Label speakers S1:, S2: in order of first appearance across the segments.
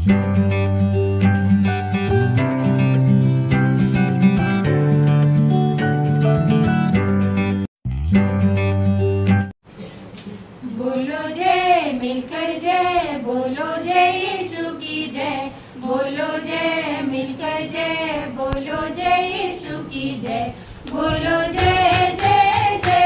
S1: बोलो जय मिलकर जय, बोलो जय यीशु की जय, बोलो जय मिलकर जय, बोलो जय यीशु की जय, बोलो जय जय जय,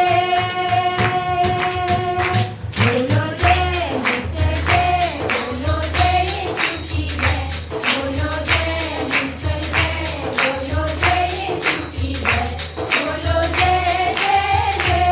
S1: बोलो जय मिलकर जय, बोलो जय यीशु की जय, बोलो जय मिलकर जय, बोलो जय यीशु की जय, बोलो जय जय जय।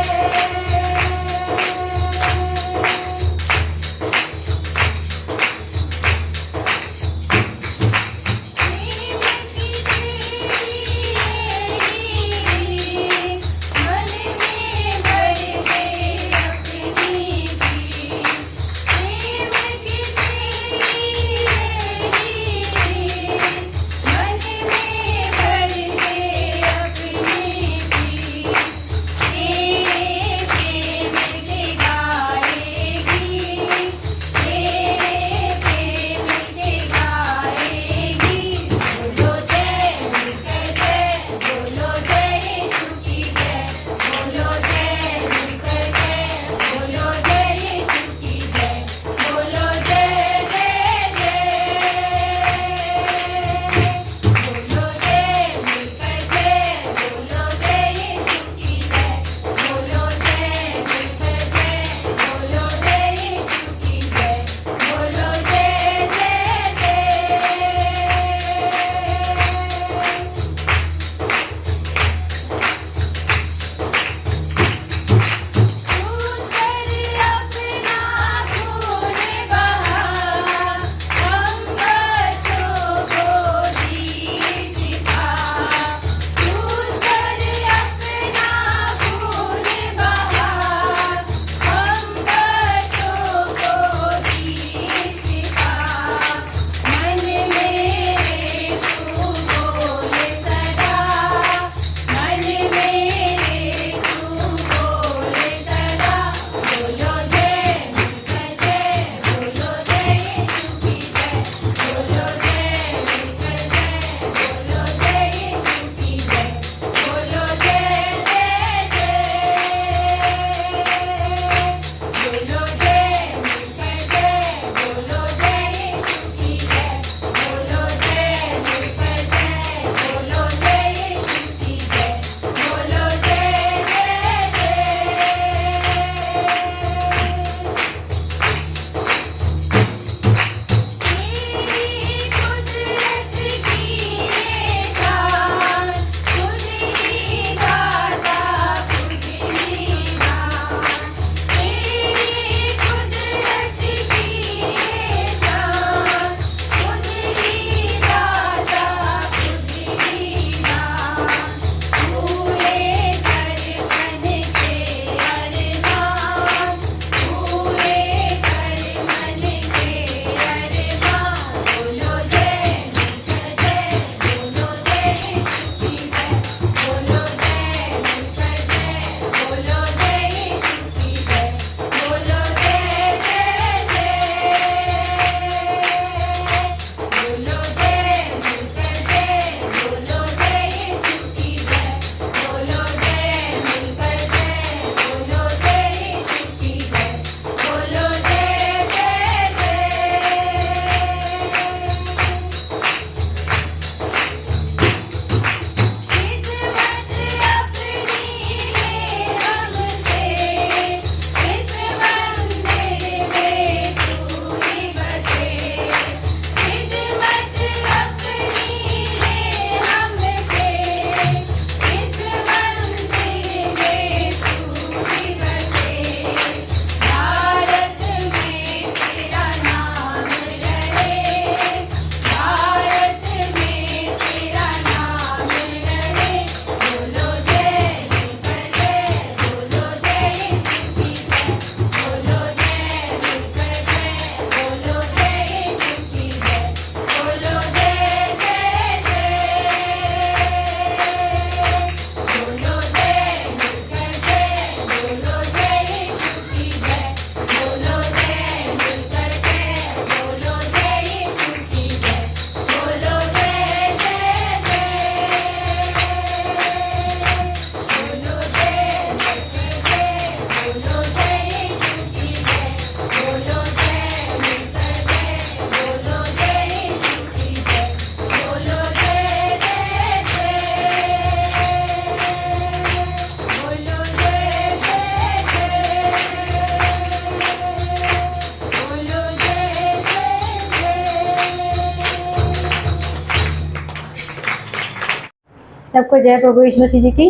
S2: सबको जय प्रभु यीशु मसीह जी की।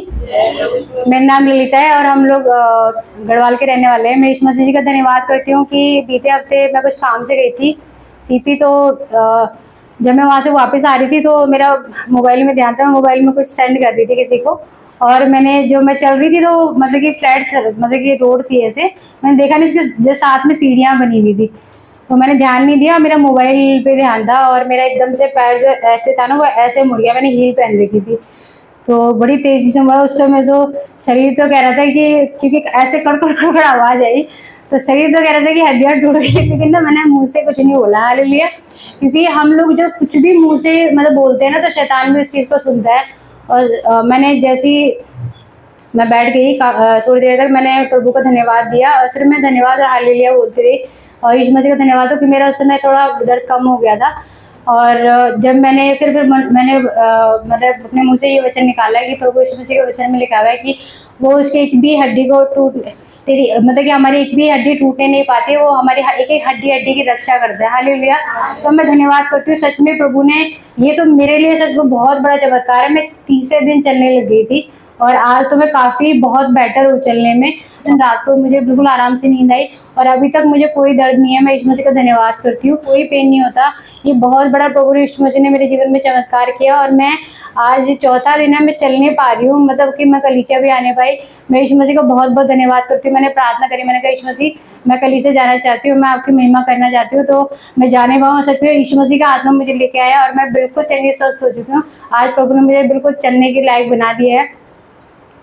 S2: मेरा नाम ललिता है और हम लोग गढ़वाल के रहने वाले हैं। मैं यीशु मसीह जी का धन्यवाद करती हूँ कि बीते हफ्ते मैं कुछ काम से गई थी सीपी, तो जब मैं वहाँ से वापस आ रही थी तो मेरा मोबाइल में ध्यान था, मैं मोबाइल में कुछ सेंड कर रही थी किसी को, और मैं चल रही थी तो मतलब कि मतलब कि रोड थी ऐसे, मैंने देखा नहीं उसके जो साथ में सीढ़ियाँ बनी हुई थी, तो मैंने ध्यान नहीं दिया, मेरा मोबाइल पे ध्यान था और मेरा एकदम से पैर जो ऐसे था ना वो ऐसे मुड़ गया। मैंने हील पहन रखी थी तो बड़ी तेजी से मुड़ा। उस समय तो शरीर तो कह रहा था कि क्योंकि ऐसे कड़कड़ आवाज़ आई तो शरीर तो कह रहा था कि हड्डियाँ टूट गई, लेकिन ना मैंने मुंह से कुछ नहीं बोला, हालेलुया। क्योंकि हम लोग जो कुछ भी मुंह से मतलब बोलते हैं ना तो शैतान भी इस चीज़ को सुनता है। और मैंने जैसी मैं बैठ गई थोड़ी देर तक मैंने प्रभु का धन्यवाद दिया और सिर्फ मैं धन्यवाद और हालेलुया बोलती रही और यीशु मसीह का धन्यवाद हो कि मेरा उस समय थोड़ा दर्द कम हो गया था। और जब मैंने मैंने मतलब अपने मुंह से ये वचन निकाला कि प्रभु यीशु मसीह के वचन में लिखा हुआ है कि वो उसके एक भी हड्डी को तेरी मतलब कि हमारी एक भी हड्डी टूटने नहीं पाती, वो हमारी एक एक हड्डी की रक्षा करता है, हालेलुया। तो मैं धन्यवाद करती हूँ, सच में प्रभु ने ये तो मेरे लिए सच में बहुत बड़ा चमत्कार है। मैं तीसरे दिन चलने लग गई थी और आज तो मैं काफ़ी बहुत बेटर हूँ चलने में। रात को मुझे बिल्कुल आराम से नींद आई और अभी तक मुझे कोई दर्द नहीं है। मैं यीशु मसीह का धन्यवाद करती हूँ, कोई पेन नहीं होता। ये बहुत बड़ा प्रभु यीशु मसीह ने मेरे जीवन में चमत्कार किया और मैं आज चौथा दिन है मैं चलने पा रही हूँ, मतलब कि मैं कलीसिया भी आने पाई। मैं यीशु मसीह का बहुत बहुत धन्यवाद करती हूँ। मैंने प्रार्थना करी, मैंने कहा यीशु मसीह मैं कलीसिया जाना चाहती हूँ, मैं आपकी महिमा करना चाहती हूँ, तो मैं जाने पाऊँ। सच में यीशु मसीह का आत्मा मुझे लेके आया और मैं बिल्कुल चंगी स्वस्थ हो चुकी हूँ। आज प्रभु ने मुझे बिल्कुल चलने के लायक बना दिया है।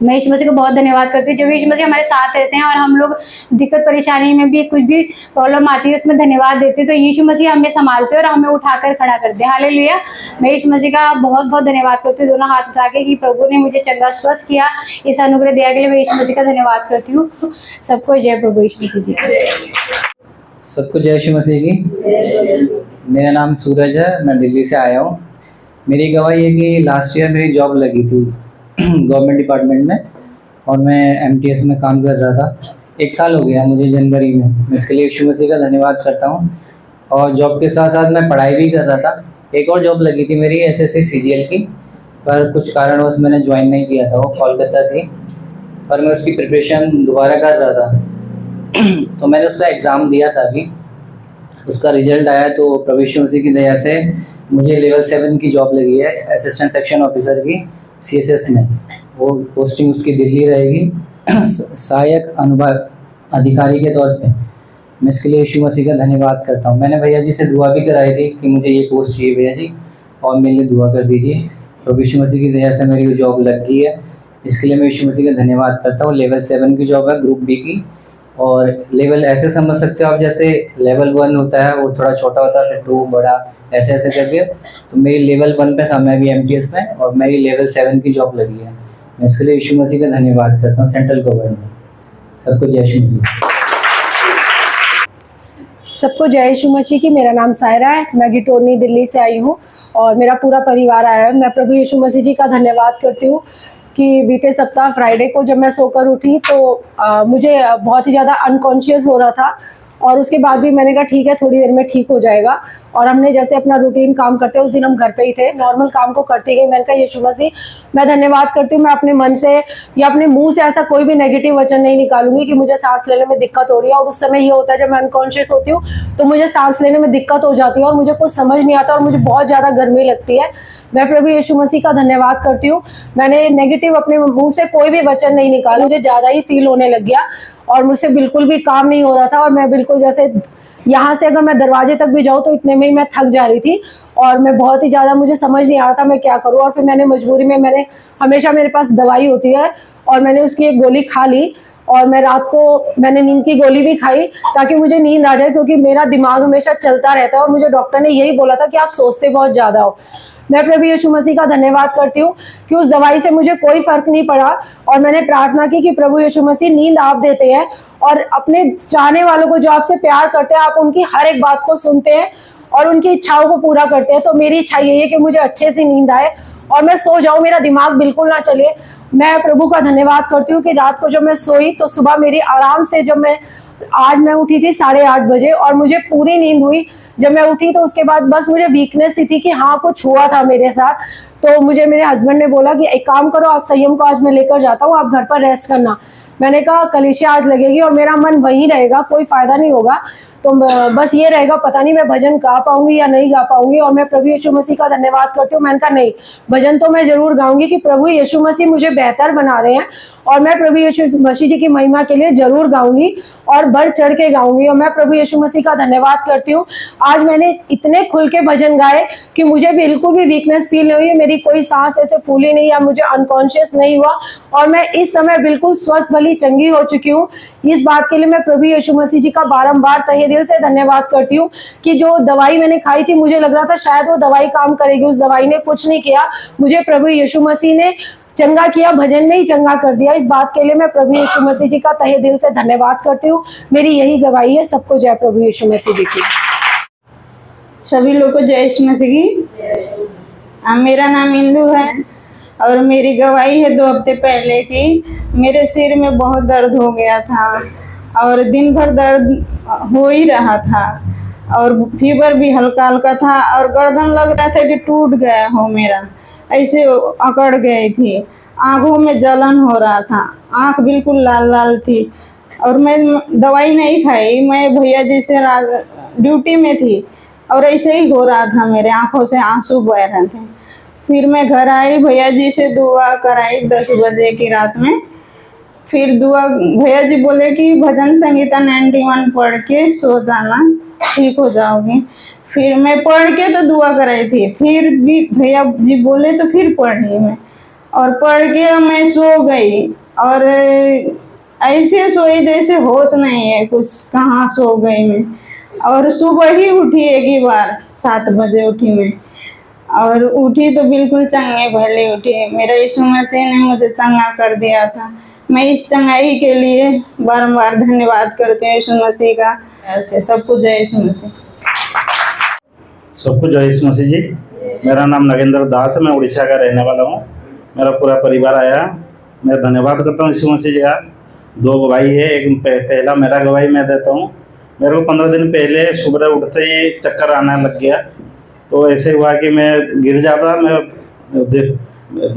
S2: मैं यीशु मसीह को बहुत धन्यवाद करती हूँ। जब यीशु मसीह हमारे साथ रहते हैं और हम लोग दिक्कत परेशानी में भी कुछ भी प्रॉब्लम आती है उसमें धन्यवाद देते हैं तो यीशु मसीह हमें संभालते हैं और हमें उठाकर खड़ा करते हैं, हालेलुया। मैं यीशु मसीह का बहुत बहुत धन्यवाद करती हूँ, दोनों हाथ उठा के, कि प्रभु ने मुझे चंगा स्वस्थ किया। इस अनुग्रह दिया के लिए मैं यीशु मसीह का धन्यवाद करती हूँ। सबको जय प्रभु यीशु मसीह जी।
S3: सबको जय यीशु मसीह की। मेरा नाम सूरज है, मैं दिल्ली से आया हूँ। मेरी गवाही है कि लास्ट ईयर मेरी जॉब लगी थी गवर्नमेंट डिपार्टमेंट में और मैं एमटीएस में काम कर रहा था। 1 साल हो गया मुझे जनवरी में। मैं इसके लिए यीशु मसीह का धन्यवाद करता हूँ। और जॉब के साथ साथ मैं पढ़ाई भी कर रहा था। एक और जॉब लगी थी मेरी एसएससी सीजीएल की, पर कुछ कारणवश मैंने ज्वाइन नहीं किया था, वो कोलकाता थी, पर मैं उसकी प्रिपरेशन दोबारा कर रहा था तो मैंने उसका एग्ज़ाम दिया था अभी, उसका रिजल्ट आया तो प्रभु यीशु मसीह की दया से मुझे लेवल 7 की जॉब लगी है, असिस्टेंट सेक्शन ऑफिसर की सीएसएस में। वो पोस्टिंग उसकी दिल्ली रहेगी सहायक अनुभाग अधिकारी के तौर पे। मैं इसके लिए यीशु मसीह का धन्यवाद करता हूँ। मैंने भैया जी से दुआ भी कराई थी कि मुझे ये पोस्ट चाहिए भैया जी, और मेरे लिए दुआ कर दीजिए। तो यीशु मसीह की दया से मेरी जॉब लग गई है, इसके लिए मैं यीशु मसीह का धन्यवाद करता हूँ। लेवल 7 की जॉब है, ग्रुप बी की। और लेवल ऐसे समझ सकते हो आप, जैसे लेवल 1 होता है वो थोड़ा छोटा होता है, फिर 2 बड़ा, ऐसे ऐसे करके। तो मेरी लेवल 1 पे था मैं भी एमटीएस में, और मेरी लेवल 7 की जॉब लगी है। मैं इसके लिए यीशु मसीह का धन्यवाद करता हूँ, सेंट्रल गवर्नमेंट। सबको जय यीशु मसीह।
S4: सबको जय यीशु मसीह की। मेरा नाम सायरा है, मैं गिटोरनी दिल्ली से आई हूँ और मेरा पूरा परिवार आया है। मैं प्रभु यीशु मसीह जी का धन्यवाद करती हूँ कि बीते सप्ताह फ्राइडे को जब मैं सोकर उठी तो मुझे बहुत ही ज़्यादा अनकॉन्शियस हो रहा था, और उसके बाद भी मैंने कहा ठीक है थोड़ी देर में ठीक हो जाएगा। और हमने जैसे अपना रूटीन काम करते हैं, उस दिन हम घर पे ही थे, नॉर्मल काम को करते गए। मैंने कहा यीशु मसीह मैं धन्यवाद करती हूँ, मैं अपने मन से या अपने मुंह से ऐसा कोई भी नेगेटिव वचन नहीं निकालूंगी कि मुझे सांस लेने में दिक्कत हो रही है। और उस समय ये होता है जब मैं अनकॉन्शियस होती हूँ तो मुझे सांस लेने में दिक्कत हो जाती है और मुझे कुछ समझ नहीं आता और मुझे बहुत ज़्यादा गर्मी लगती है। मैं प्रभु यीशु मसीह का धन्यवाद करती हूँ, मैंने नेगेटिव अपने मुंह से कोई भी वचन नहीं निकाला। मुझे ज़्यादा ही फील होने लग गया और मुझसे बिल्कुल भी काम नहीं हो रहा था, और मैं बिल्कुल जैसे यहाँ से अगर मैं दरवाजे तक भी जाऊँ तो इतने में ही मैं थक जा रही थी और मैं बहुत ही ज़्यादा, मुझे समझ नहीं आ रहा था मैं क्या करूँ। और फिर मैंने मजबूरी में, मैंने हमेशा मेरे पास दवाई होती है और मैंने उसकी एक गोली खा ली, और मैं रात को मैंने नींद की गोली भी खाई ताकि मुझे नींद आ जाए, क्योंकि मेरा दिमाग हमेशा चलता रहता है और मुझे डॉक्टर ने यही बोला था कि आप सोचते बहुत ज़्यादा हो। मैं प्रभु यीशु मसीह का धन्यवाद करती हूँ कि उस दवाई से मुझे कोई फर्क नहीं पड़ा, और मैंने प्रार्थना की कि प्रभु यीशु मसीह नींद आप देते हैं और अपने चाहने वालों को जो आपसे प्यार करते हैं, आप उनकी हर एक बात को सुनते हैं और उनकी इच्छाओं को पूरा करते हैं। तो मेरी इच्छा यही है कि मुझे अच्छे से नींद आए और मैं सो जाऊं, मेरा दिमाग बिल्कुल ना चले। मैं प्रभु का धन्यवाद करती हूँ कि रात को जब मैं सोई तो सुबह मेरी आराम से, जब आज मैं उठी थी 8:30 बजे और मुझे पूरी नींद हुई जब मैं उठी तो उसके बाद बस मुझे वीकनेस सी थी कि हाँ कुछ हुआ था मेरे साथ। तो मुझे मेरे हस्बैंड ने बोला कि एक काम करो, आज संयम को आज मैं लेकर जाता हूँ, आप घर पर रेस्ट करना। मैंने कहा कलिशा आज लगेगी और मेरा मन वहीं रहेगा, कोई फायदा नहीं होगा, तो बस ये रहेगा पता नहीं मैं भजन गा पाऊंगी या नहीं गा पाऊंगी। और मैं प्रभु यीशु मसीह का धन्यवाद करती हूँ। मैंने कहा नहीं, भजन तो मैं जरूर गाऊंगी कि प्रभु यीशु मसीह मुझे बेहतर बना रहे हैं और मैं प्रभु यीशु मसीह जी की महिमा के लिए जरूर गाऊंगी और बढ़ चढ़ के गाऊंगी। और मैं प्रभु यीशु मसीह का धन्यवाद करती हूँ, आज मैंने इतने खुल के भजन गाए कि मुझे बिल्कुल भी वीकनेस फील नहीं हुई, मेरी कोई सांस ऐसे फूली नहीं या मुझे अनकॉन्शियस नहीं हुआ और मैं इस समय बिल्कुल स्वस्थ भली चंगी हो चुकी हूँ। इस बात के लिए मैं प्रभु यीशु मसीह जी का बारंबार तहे दिल से धन्यवाद करती हूँ कि जो दवाई मैंने खाई थी, मुझे लग रहा था शायद वो दवाई काम करेगी, उस दवाई ने कुछ नहीं किया, मुझे प्रभु यीशु मसीह ने चंगा किया, भजन में ही चंगा कर दिया। इस बात के लिए मैं प्रभु यीशु मसीह जी का तहे दिल से धन्यवाद करती हूँ। मेरी यही गवाही है। सबको जय प्रभु यीशु मसीह जी की।
S5: सभी लोग को जय यीशु मसीह की। मेरा नाम इंदु है और मेरी गवाही है 2 हफ्ते पहले की। मेरे सिर में बहुत दर्द हो गया था और दिन भर दर्द हो ही रहा था और फीवर भी हल्का हल्का था और गर्दन लग रहा था कि टूट गया हो मेरा, ऐसे अकड़ गई थी। आँखों में जलन हो रहा था, आँख बिल्कुल लाल लाल थी और मैं दवाई नहीं खाई। मैं भैया जी से ड्यूटी में थी और ऐसे ही हो रहा था, मेरे आँखों से आंसू बह रहे थे। फिर मैं घर आई, भैया जी से दुआ कराई 10 बजे की रात में। फिर दुआ भैया जी बोले कि भजन संगीता 91 पढ़ के सो जाना, ठीक हो जाओगे। फिर मैं पढ़ के तो दुआ कराई थी, फिर भी भैया जी बोले तो फिर पढ़ी मैं और पढ़ के मैं सो गई और ऐसे सोई जैसे होश नहीं है कुछ, कहाँ सो गई मैं। और सुबह ही उठी एक ही बार, 7 बजे उठी मैं और उठी तो बिल्कुल चंगे भले उठी। मेरा यीशु मसीह ने मुझे चंगा कर दिया था। मैं इस चंगाई के लिए बारंबार धन्यवाद करती हूँ यीशु मसीह का। ऐसे सबको जय यीशु मसीह।
S6: सबको जय यीशु मसीह जी। मेरा नाम नगेंद्र दास है, मैं उड़ीसा का रहने वाला हूँ। मेरा पूरा परिवार आया। मैं धन्यवाद करता हूँ यीशु मसीह जी का। 2 गवाही है, एक पहला मेरा गवाही मैं देता हूँ। मेरे को 15 दिन पहले सुबह उठते ही चक्कर आने लग गया, तो ऐसे हुआ कि मैं गिर जाता। मैं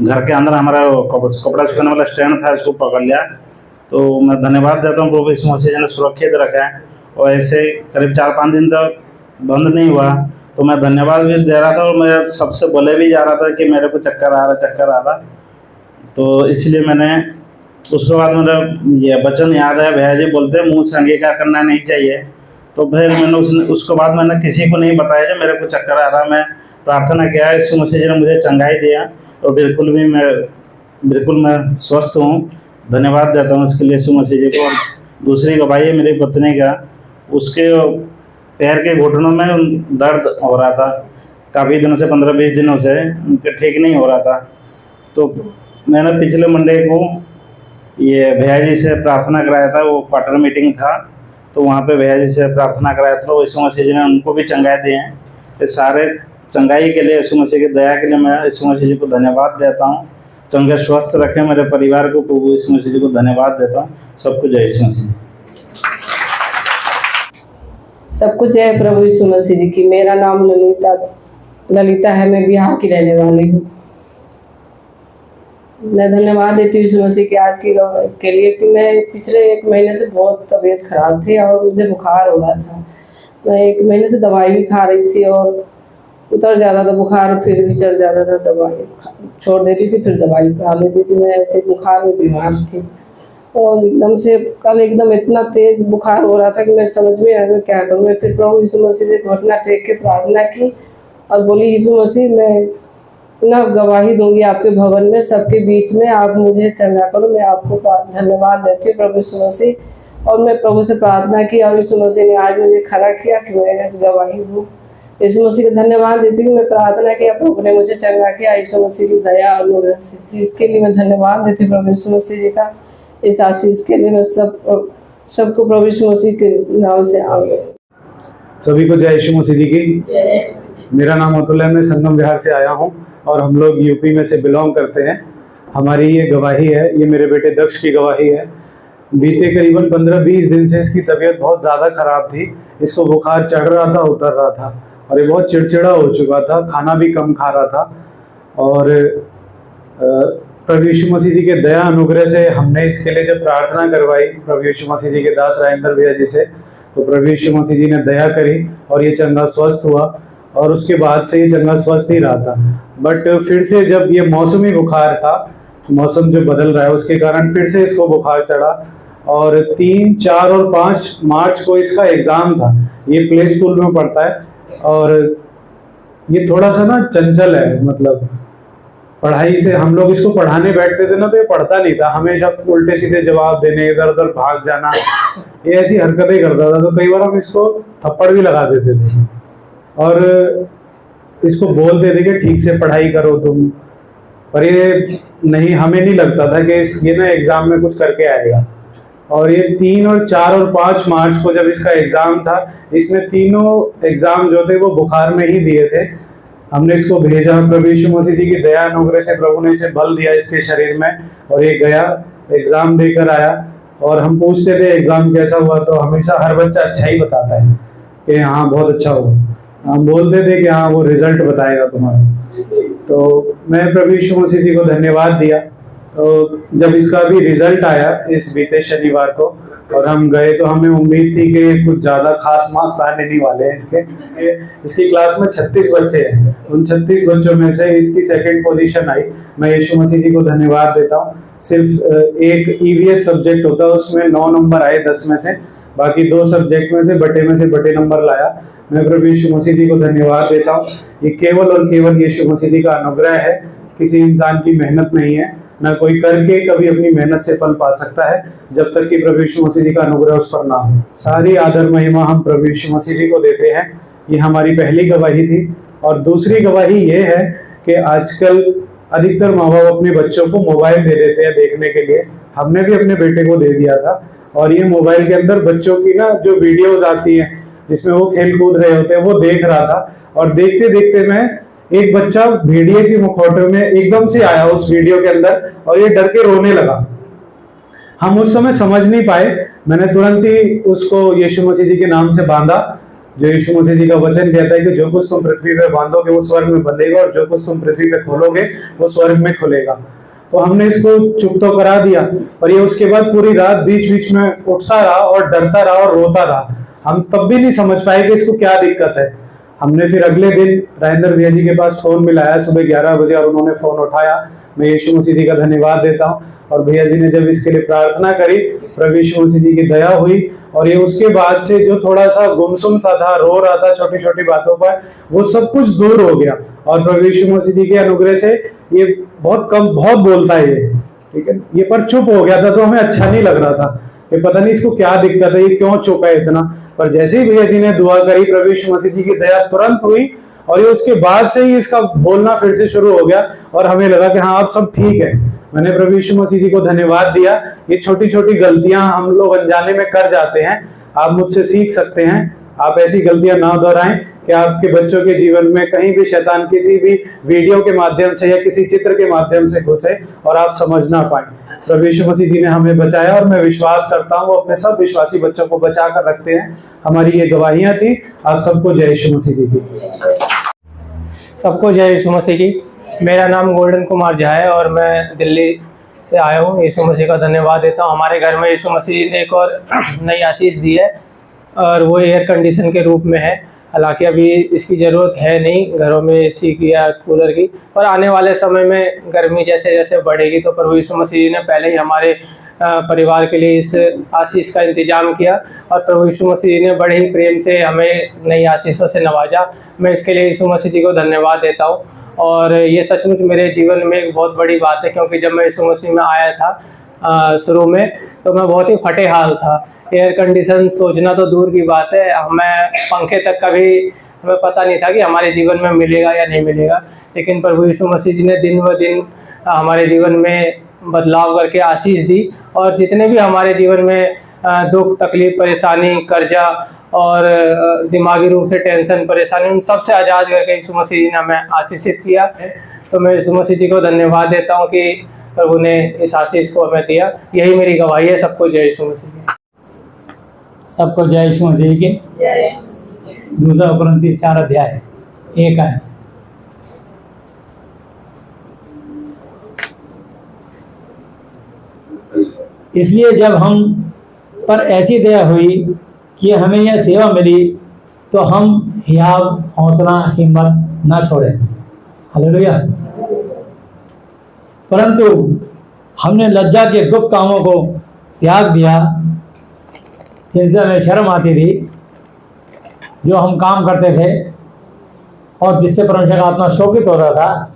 S6: घर के अंदर हमारा कपड़ा सुखाने वाला स्टैंड था, इसको पकड़ लिया। तो मैं धन्यवाद देता हूँ प्रभु यीशु मसीह जी ने सुरक्षित रखा है और ऐसे करीब 4-5 दिन तक बंद नहीं हुआ। तो मैं धन्यवाद भी दे रहा था और मैं सबसे बोले भी जा रहा था कि मेरे को चक्कर आ रहा। तो इसलिए मैंने उसके बाद मेरा ये वचन याद है, भैया जी बोलते हैं मुँह से अंगीकार करना नहीं चाहिए। तो फिर मैंने उसके बाद मैंने किसी को नहीं बताया कि मेरे को चक्कर आ रहा। मैं प्रार्थना किया, यीशु मसीह जी ने मुझे चंगाई दिया और बिल्कुल मैं स्वस्थ हूँ। धन्यवाद देता हूँ इसके लिए यीशु मसीह जी को। और दूसरी गवाही है मेरी पत्नी का, उसके पैर के घुटनों में दर्द हो रहा था काफ़ी दिनों से, 15-20 दिनों से उनके ठीक नहीं हो रहा था। तो मैंने पिछले मंडे को ये भैया जी से प्रार्थना कराया था, वो क्वार्टर मीटिंग था, तो वहाँ पे भैया जी से प्रार्थना कराया था। यीशु मसीह जी ने उनको भी चंगाई दिए हैं। इस सारे चंगाई के लिए यीशु मसीह की दया के लिए मैं यीशु मसीह जी को धन्यवाद देता हूँ। चंगे स्वस्थ रखें मेरे परिवार को, प्रभु यीशु मसीह जी को धन्यवाद देता हूँ। सबको जय यीशु मसीह।
S7: सबको जय प्रभु यीशु मसीह जी की। मेरा नाम ललिता है, मैं बिहार की रहने वाली हूँ। मैं धन्यवाद देती हूँ यीशु मसीह के आज के लिए कि मैं पिछले 1 महीने से बहुत तबीयत खराब थी और मुझे बुखार हो रहा था। मैं 1 महीने से दवाई भी खा रही थी और उतर जाता था बुखार, फिर भी चढ़ जाता था। दवाई छोड़ देती थी, फिर दवाई खा लेती थी। मैं ऐसे बुखार में बीमार थी और एकदम से कल एकदम इतना तेज बुखार हो रहा था कि मैं समझ में आया मैं क्या करूँ। मैं फिर प्रभु यीशु मसीह से घुटना टेक के प्रार्थना की और बोली, यीशु मसीह मैं ना गवाही दूंगी आपके भवन में, सबके बीच में, आप मुझे चंगा करो। मैं आपको धन्यवाद देती हूँ प्रभु यीशु मसीह। और मैं प्रभु से प्रार्थना की और यीशु मसीह ने आज मुझे खड़ा किया कि मैं गवाही दूँ। यीशु मसीह का धन्यवाद देती हूँ। मैं प्रार्थना किया, प्रभु ने मुझे चंगा किया यीशु मसीह की दया और अनुग्रह से। इसके लिए मैं धन्यवाद देती हूँ प्रभु यीशु मसीह जी का। इस आशीष के लिए मैं सबको प्रभु यीशु मसीह के नाम से आगे।
S8: सभी को जय यीशु मसीह जी की। मेरा नाम अतुल है, मैं संगम बिहार से आया हूँ और हम लोग यूपी में से बिलोंग करते हैं। हमारी ये गवाही है, ये मेरे बेटे दक्ष की गवाही है। बीते करीबन 15-20 दिन से इसकी तबीयत बहुत ज़्यादा ख़राब थी। इसको बुखार चढ़ रहा था, उतर रहा था, और ये बहुत चिड़चिड़ा हो चुका था, खाना भी कम खा रहा था। और प्रभु यीशु मसीह जी के दया अनुग्रह से हमने इसके लिए जब प्रार्थना करवाई प्रभु यीशु मसीह जी के दास राजेंद्र भैया जी से, तो प्रभु यीशु मसीह जी ने दया करी और ये चंगा स्वस्थ हुआ, और उसके बाद से ये चंगा स्वस्थ ही रहा था। बट फिर से जब ये मौसमी बुखार था, मौसम जो बदल रहा है उसके कारण फिर से इसको बुखार चढ़ा, और 3, 4 और 5 मार्च को इसका एग्ज़ाम था। ये प्ले स्कूल में पढ़ता है और ये थोड़ा सा ना चंचल है, मतलब पढ़ाई से हम लोग इसको पढ़ाने बैठते थे ना तो ये पढ़ता नहीं था, हमेशा उल्टे सीधे जवाब देने, इधर उधर भाग जाना, ये ऐसी हरकतें करता था। तो कई बार हम इसको थप्पड़ भी लगा देते थे और इसको बोलते थे कि ठीक से पढ़ाई करो तुम, पर ये नहीं, हमें नहीं लगता था कि ये ना एग्जाम में कुछ करके आएगा। और ये 3 और 4 और 5 मार्च को जब इसका एग्जाम था, इसमें तीनों एग्जाम जो थे वो बुखार में ही दिए थे। हमने इसको भेजा, प्रभु यीशु मसीह जी की दया अनुग्रह से प्रभु ने इसे बल दिया इसके शरीर में, और ये गया एग्जाम देकर आया। और हम पूछते थे एग्जाम कैसा हुआ, तो हमेशा हर बच्चा अच्छा ही बताता है कि हाँ बहुत अच्छा हुआ। हम बोलते थे कि हाँ वो रिजल्ट बताएगा तुम्हारा। तो मैं प्रभु यीशु मसीह जी को धन्यवाद दिया। तो जब इसका भी रिजल्ट आया इस बीते शनिवार को और हम गए, तो हमें उम्मीद थी कि कुछ ज़्यादा खास मार्क्स आने नहीं वाले हैं इसकी क्लास में 36 बच्चे हैं, उन 36 बच्चों में से इसकी 2nd पोजीशन आई। मैं यीशु मसीह जी को धन्यवाद देता हूँ। सिर्फ एक EVS सब्जेक्ट होता है, उसमें 9 नंबर आए 10 में से, बाकी 2 सब्जेक्ट में से बटे नंबर लाया। मैं प्रभु यीशु मसीह जी को धन्यवाद देता हूँ। ये केवल और केवल यीशु मसीह जी का अनुग्रह है, किसी इंसान की मेहनत नहीं है, ना कोई करके कभी अपनी मेहनत से फल पा सकता है जब तक कि प्रभु यीशु मसीह जी का अनुग्रह उस पर ना हो। सारी आदर महिमा हम प्रभु यीशु मसीह जी को देते हैं। ये हमारी पहली गवाही थी। और दूसरी गवाही ये है कि आजकल अधिकतर माँ बाप अपने बच्चों को मोबाइल दे देते हैं देखने के लिए। हमने भी अपने बेटे को दे दिया था, और ये मोबाइल के अंदर बच्चों की ना जो वीडियोज आती हैं जिसमें वो खेल कूद रहे होते हैं, वो देख रहा था। और देखते देखते मैं एक बच्चा भेड़िए के मुखौटे में एकदम से आया उस वीडियो के अंदर, और ये डर के रोने लगा। हम उस समय समझ नहीं पाए, मैंने तुरंत ही उसको यीशु मसीह जी के नाम से बांधा। जो यीशु मसीह जी का वचन कहता है कि जो कुछ तुम पृथ्वी पे बांधोगे वो स्वर्ग में बंधेगा, और जो कुछ तुम पृथ्वी पे खोलोगे वो स्वर्ग में खुलेगा। तो हमने इसको चुप तो करा दिया, और ये उसके बाद पूरी रात बीच बीच में उठता रहा और डरता रहा और रोता रहा। हम तब भी नहीं समझ पाए कि इसको क्या दिक्कत है। हमने फिर अगले दिन राजेंद्र भैया जी के पास फोन मिलाया सुबह 11 बजे, और उन्होंने फोन उठाया। मैं यीशु मसीह जी का धन्यवाद देता हूँ। और भैया जी ने जब इसके लिए प्रार्थना करी, प्रभु यीशु मसीह जी की दया हुई, और ये उसके बाद से जो थोड़ा सा गुमसुम सा था, रो रहा था छोटी छोटी बातों पर, वो सब कुछ दूर हो गया। और प्रभु यीशु मसीह जी के अनुग्रह से ये बहुत बोलता है ये, ठीक है। ये पर चुप हो गया था, तो हमें अच्छा नहीं लग रहा था, ये पता नहीं इसको क्या दिक्कत है, ये क्यों चुप है इतना। पर जैसे ही भैया जी ने दुआ करी, प्रभु यीशु मसीह जी की दया तुरंत हुई, और ये उसके बाद से ही इसका बोलना फिर से शुरू हो गया, और हमें लगा कि हाँ अब सब ठीक है। मैंने प्रभु यीशु मसीह जी को धन्यवाद दिया। ये छोटी छोटी गलतियां हम लोग अनजाने में कर जाते हैं, आप मुझसे सीख सकते हैं। आप ऐसी गलतियां ना दोहराएं कि आपके बच्चों के जीवन में कहीं भी शैतान किसी भी वीडियो के माध्यम से या किसी चित्र के माध्यम से घुसे और आप समझ ना पाए। प्रभु यीशु मसीह जी ने हमें बचाया, और मैं विश्वास करता हूँ वो अपने सब विश्वासी बच्चों को बचा कर रखते हैं। हमारी ये गवाहियां थी। आप सबको जय यीशु मसीह जी की।
S9: सबको जय यीशु मसीह की। मेरा नाम गोल्डन कुमार झा है और मैं दिल्ली से आया हूँ। यीशु मसीह का धन्यवाद देता हूँ। हमारे घर में यीशु मसीह ने एक और नई आशीष दी है, और वो एयर कंडीशन के रूप में है। हालांकि अभी इसकी ज़रूरत है नहीं घरों में एसी की या कूलर की, पर आने वाले समय में गर्मी जैसे जैसे बढ़ेगी तो प्रभु यीशु मसीह ने पहले ही हमारे परिवार के लिए इस आशीष का इंतजाम किया, और प्रभु यीशु मसीह ने बड़े ही प्रेम से हमें नई आशीषों से नवाजा। मैं इसके लिए यीशु मसीह जी को धन्यवाद देता हूँ। और ये सचमुच मेरे जीवन में एक बहुत बड़ी बात है, क्योंकि जब मैं यीशु मसीह में आया था शुरू में, तो मैं बहुत ही फटे हाल था। एयर कंडीशन सोचना तो दूर की बात है, हमें पंखे तक कभी हमें पता नहीं था कि हमारे जीवन में मिलेगा या नहीं मिलेगा। लेकिन प्रभु यीशु मसीह जी ने दिन ब दिन हमारे जीवन में बदलाव करके आशीष दी, और जितने भी हमारे जीवन में दुख तकलीफ परेशानी कर्जा और दिमागी रूप से टेंशन परेशानी, उन सब से आज़ाद करके यीशु मसीह जी ने हमें आशीषित किया। तो मैं यीशु मसीह जी को धन्यवाद देता हूँ कि प्रभु ने इस आशीष को हमें दिया। यही मेरी गवाही है। सबको जय यीशु मसीह।
S10: सबको जय यीशु मसीह की। दूसरा कुरिन्थी 4 अध्याय 1 है। इसलिए जब हम पर ऐसी दया हुई कि हमें यह सेवा मिली तो हम हियाव हौसला हिम्मत न छोड़ें। हालेलुया। परंतु हमने लज्जा के गुप्त कामों को त्याग दिया जिनसे हमें शर्म आती थी, जो हम काम करते थे और जिससे परमेश्वर का आत्मा शोकित हो रहा था।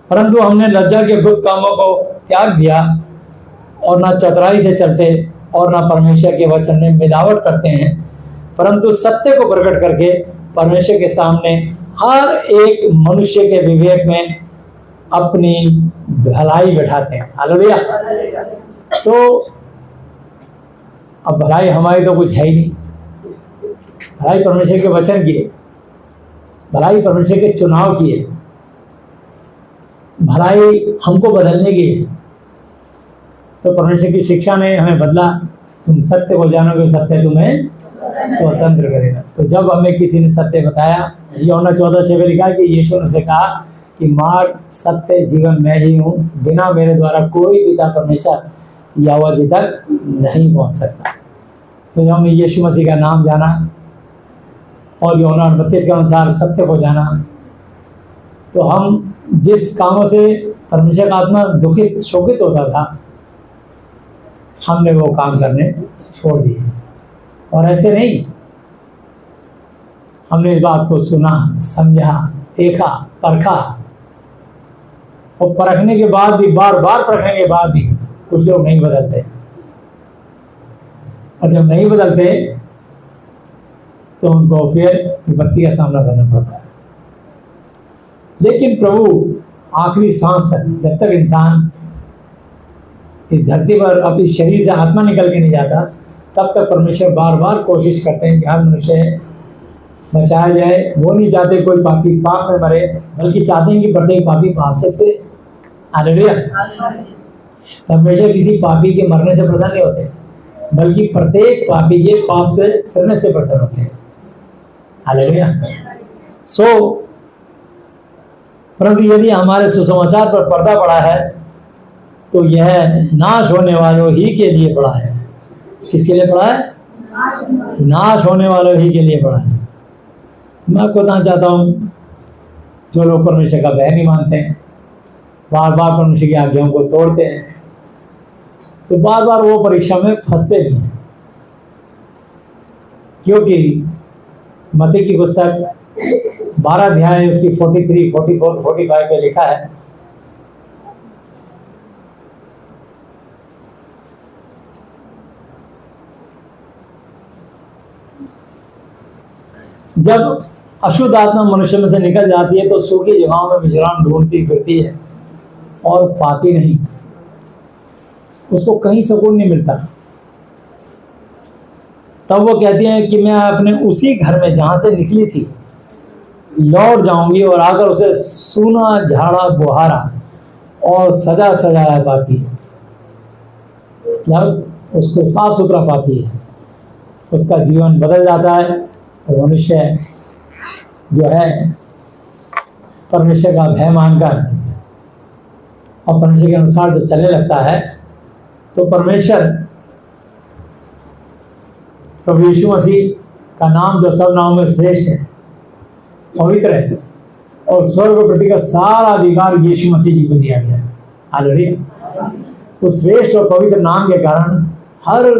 S10: परंतु हमने लज्जा के गुप्त कामों को त्याग दिया और ना चतुराई से चलते और ना परमेश्वर के वचन में मिलावट करते हैं, परंतु सत्य को प्रकट करके परमेश्वर के सामने हर एक मनुष्य के विवेक में अपनी भलाई बैठाते हैं। हालेलुया। तो अब भलाई हमारी तो कुछ है ही नहीं, भलाई परमेश्वर के वचन की है, भलाई परमेश्वर के चुनाव की है, भलाई हमको बदलने की है। तो परमेश्वर की शिक्षा ने हमें बदला, तुम सत्य को जानोगे, सत्य तुम्हें स्वतंत्र करेगा। तो जब हमें किसी ने सत्य बताया, यूहन्ना 14:6 में लिखा कि यीशु ने से कहा कि मार्ग सत्य जीवन मैं ही हूँ, बिना मेरे द्वारा कोई पिता परमेश्वर यहोवा जी तक नहीं पहुँच सकता। तो जब हमने यीशु मसीह का नाम जाना और यूहन्ना 38 के अनुसार सत्य को जाना, तो हम जिस कामों से परमेश्वर का आत्मा दुखित शोकित होता था, हमने वो काम करने छोड़ दिए। और ऐसे नहीं, हमने इस बात को सुना, समझा, देखा, परखा, और परखने के बाद भी, बार बार परखने के बाद भी कुछ लोग नहीं बदलते। और जब नहीं बदलते तो उनको फिर विपत्ति का सामना करना पड़ता है। लेकिन प्रभु आखिरी सांस तक, जब तक इंसान इस धरती पर अपनी शरीर से आत्मा निकल के नहीं जाता, तब तक परमेश्वर बार बार कोशिश करते हैं कि हर मनुष्य बचाया जाए। वो नहीं चाहते कोई पापी पाप में मरे, बल्कि चाहते हैं कि प्रत्येक पापी पाप से फिरे। हालेलुया। परमेश्वर किसी पापी के मरने से प्रसन्न नहीं होते, बल्कि प्रत्येक पापी के पाप से फिरने से प्रसन्न होते हैं। हालेलुया। परंतु यदि हमारे सुसमाचार पर पर्दा पड़ा है तो यह नाश होने वालों ही के लिए पड़ा है। किसके लिए पड़ा है? नाश होने वालों ही के लिए पड़ा है। मैं आपको बताना चाहता हूँ, जो लोग परमेश्वर का भय नहीं मानते हैं, बार बार परमेश्वर की आज्ञाओं को तोड़ते हैं, तो बार बार वो परीक्षा में फंसते भी हैं। क्योंकि मत्ती की पुस्तक 12 अध्याय उसकी 43, 44, 45 पे लिखा है, जब अशुद्ध आत्मा मनुष्य में से निकल जाती है तो सूखी जगहों में विश्राम ढूंढती फिरती है और पाती नहीं, उसको कहीं सुकून नहीं मिलता। तब वो कहती है कि मैं अपने उसी घर में जहां से निकली थी लौट जाऊंगी और आकर उसे सूना झाड़ा बुहारा और सजा सजाया पाती है, मतलब उसको साफ सुथरा पाती है, उसका जीवन बदल जाता है। तो मनुष्य जो है परमेश्वर का भय मानकर और परमेश्वर के अनुसार जब चलने लगता है तो परमेश्वर प्रभु यीशु मसीह का नाम जो सब नामों में श्रेष्ठ है, पवित्र है, और स्वर्ग पृथ्वी का सारा अधिकार यीशु मसीह जी को दिया गया है। हालेलुया। उस श्रेष्ठ और पवित्र नाम के कारण हर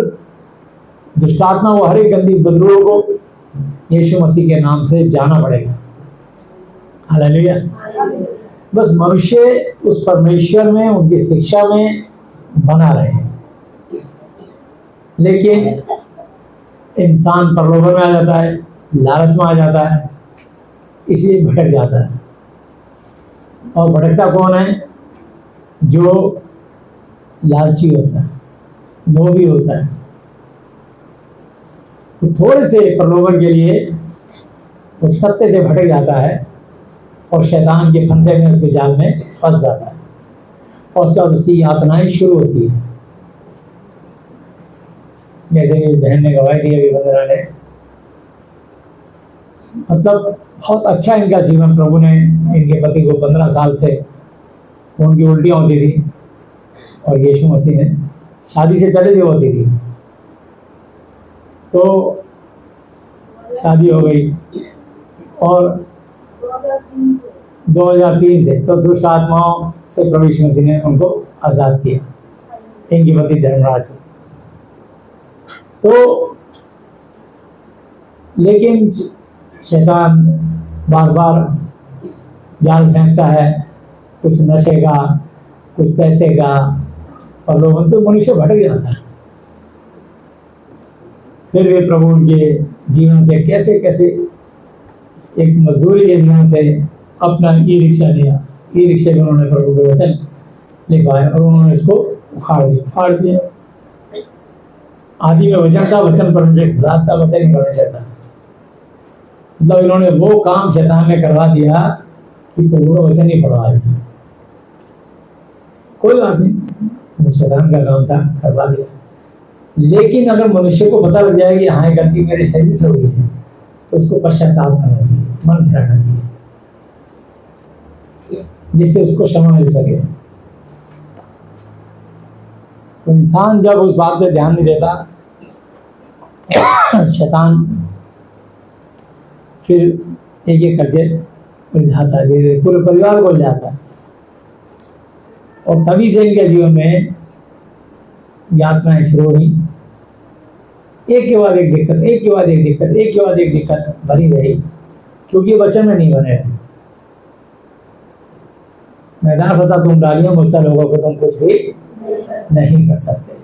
S10: दुष्टात्मा को, हर एक गंदी बदरूह को यीशु मसीह के नाम से जाना पड़ेगा। हालेलुया। बस मनुष्य उस परमेश्वर में, उनकी शिक्षा में बना रहे। लेकिन इंसान प्रलोभन में आ जाता है, लालच में आ जाता है, इसलिए भटक जाता है। और भटकता कौन है? जो लालची होता है, लोभी होता है। तो थोड़े से प्रलोभन के लिए वो सत्य से भटक जाता है और शैतान के फंदे में, उसके जाल में फंस जाता है, और उसके बाद उसकी यातनाएं शुरू होती है। जैसे कि बहन ने गवाही दी अभी वंदना ने, मतलब बहुत अच्छा इनका जीवन प्रभु ने, इनके पति को 15 साल से उनकी उल्टियाँ होती थी और यीशु मसीह ने शादी से पहले जो होती थी, तो शादी हो गई और 2003 से तो दुष्ट आत्माओं से प्रभु यीशु मसीह ने उनको आज़ाद किया, इनके पति धर्मराज को। तो लेकिन शैतान बार बार जाल फेंकता है, कुछ नशे का, कुछ पैसे का, और लोगों तो मनुष्य भटक जाता है। फिर वे प्रभु उनके जीवन से कैसे कैसे एक मजदूरी के जीवन से अपना ई रिक्शा दिया, ई रिक्शे में उन्होंने प्रभु के वचन लिखवाए और उन्होंने इसको उखाड़ दिया। आदि में वचन था, वचन परमेश्वर के साथ था, वचन ही परमेश्वर था। मतलब इन्होंने वो काम शैतान ने करवा दिया कि प्रभु का वचन ही पढ़वा दिया। कोई बात नहीं, वो शैतान का काम था, करवा दिया। लेकिन अगर मनुष्य को पता लग जाए कि हाँ गलती मेरे शरीर से हुई है, तो उसको पश्चाताप करना चाहिए, मन फिराना चाहिए, जिससे उसको क्षमा मिल सके। तो इंसान जब उस बात पे ध्यान नहीं देता, शैतान फिर एक एक करके उलझाता है, पूरे परिवार को उलझाता है। और तभी से इनके जीवन में यातनाएं शुरू हुई, एक के बाद एक दिक्कत, एक के बाद एक दिक्कत, एक के बाद एक दिक्कत बनी रही, क्योंकि वचन में नहीं बने रहे। मैदान फंसा तुम डालियों, मुझसे लोगों को तुम कुछ भी नहीं कर सकते।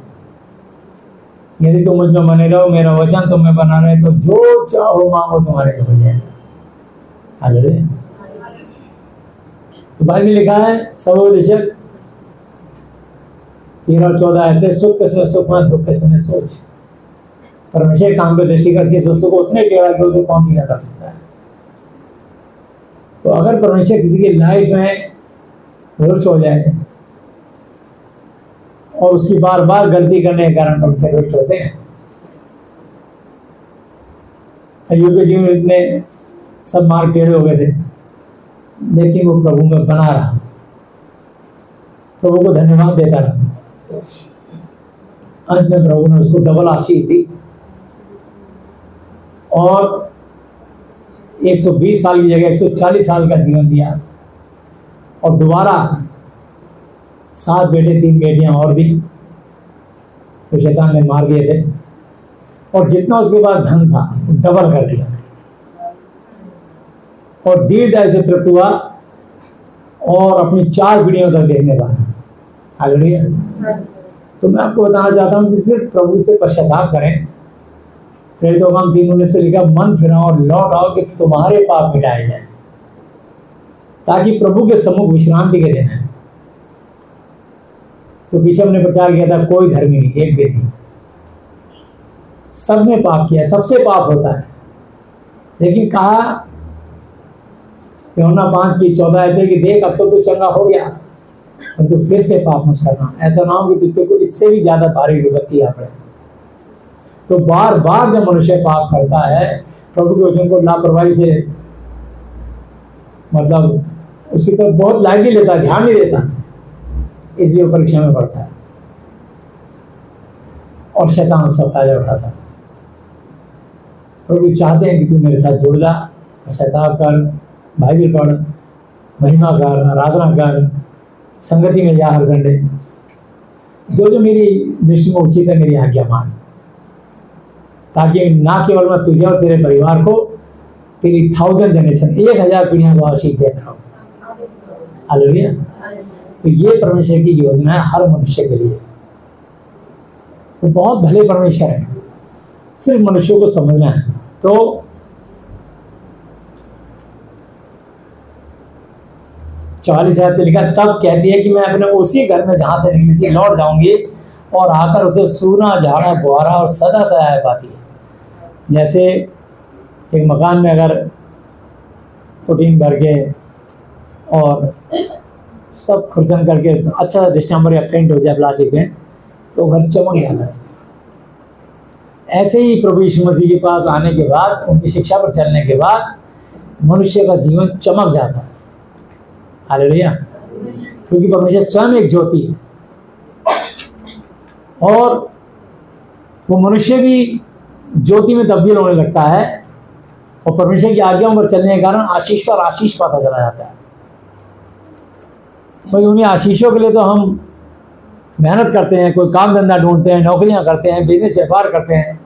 S10: यदि तुम मुझ में बने रहो, मेरा वचन तुम में बना रहे, तो जो चाहो मांगो तुम्हारे लिए हो जाएगा। हालेलुया। तो बाइबल में लिखा है, सबोपदेशक 13 और 14 आयतें, सुख के समय सुख मत, दुख के समय सोच। परमेश्वर काम पे दृष्टि कर, जिस वस्तु को उसने टेढ़ा किया उसे कौन सीधा कर सकता है। तो अगर परमेश्वर किसी की लाइफ में रुष्ट हो जाए और उसकी बार बार गलती करने के कारण परमेश्वर रुष्ट होते हैं। अय्यूब के जीवन में इतने सब मार्ग टेढ़े हो गए थे, लेकिन वो प्रभु में बना रहा, प्रभु को धन्यवाद देता रहा। अंत में प्रभु ने उसको डबल आशीष दी और 120 साल की जगह 140 साल का जीवन दिया, और दोबारा 7 बेटे 3 बेटियां और दी, तो शैतान ने मार दिए थे। और जितना उसके पास धन था डबल कर दिया, और दीर्घायु से तृप्त हुआ और अपनी 4 पीढ़ियों तक देखने पाया। हालेलुया। तो मैं आपको बताना चाहता हूँ कि सिर्फ प्रभु से पश्चाताप करें। प्रेरितों 3:19 पे लिखा, मन फिराओ और लौट आओ कि तुम्हारे पाप मिटाए जाए, ताकि प्रभु के सम्मुख विश्रांति के दिन है। तो पीछे हमने प्रचार किया था, कोई धर्मी नहीं, एक भी नहीं, सब ने पाप किया, सबसे पाप होता है। लेकिन कहा यूहन्ना 5:14 आयत कि देख अब तो तू चंगा हो गया, और तू फिर से पाप मत करना, ऐसा ना हो कि तुझे को इससे भी ज्यादा भारी विपत्ति आ पड़े। तो बार बार जब मनुष्य पाप करता है, प्रभु के वचन को लापरवाही से, मतलब उसकी तरफ बहुत लाइटली लेता है, ध्यान नहीं देता, इसलिए वो परीक्षा में पड़ता है और शैतान उसका फायदा उठाता है। प्रभु चाहते हैं कि तू मेरे साथ जुड़ जा, पश्चाताप कर, बाइबल पढ़, महिमा कर, आराधना कर, संगति में जा हर संडे, जो जो मेरी दृष्टि में उचित है मेरी आज्ञा मान, ताकि ना केवल मैं तुझे और तेरे परिवार को, तेरी 1000 जनरेशन 1000 पीढ़ियों को आशीष देता रहूं। हालेलुया। तो ये परमेश्वर की योजना है हर मनुष्य के लिए। वो बहुत भले परमेश्वर है, सिर्फ मनुष्यों को समझना है। तो 44 आयत में लिखा, तब कहती है कि मैं अपने उसी घर में जहां से निकली थी लौट जाऊंगी, और आकर उसे सूना, झाड़ा, बुहारा और सजा सजाया पाती है। जैसे एक मकान में अगर फुटिंग भर के और सब खुरचन करके अच्छा डिस्टेंबर या पेंट हो जाए, प्लास्टिक पेंट, तो घर चमक जाता है। ऐसे ही प्रभु यीशु मसीह के पास आने के बाद, उनकी शिक्षा पर चलने के बाद मनुष्य का जीवन चमक जाता है। हालेलुया। क्योंकि परमेश्वर स्वयं एक ज्योति है और वो मनुष्य भी ज्योति में तब्दील होने लगता है और परमेश्वर की आज्ञाओं पर चलने के कारण आशीष पर आशीष पाता चला जाता है। तो उन्हीं आशीषों के लिए तो हम मेहनत करते हैं, कोई काम धंधा ढूंढते हैं, नौकरियां करते हैं, बिजनेस व्यापार करते हैं,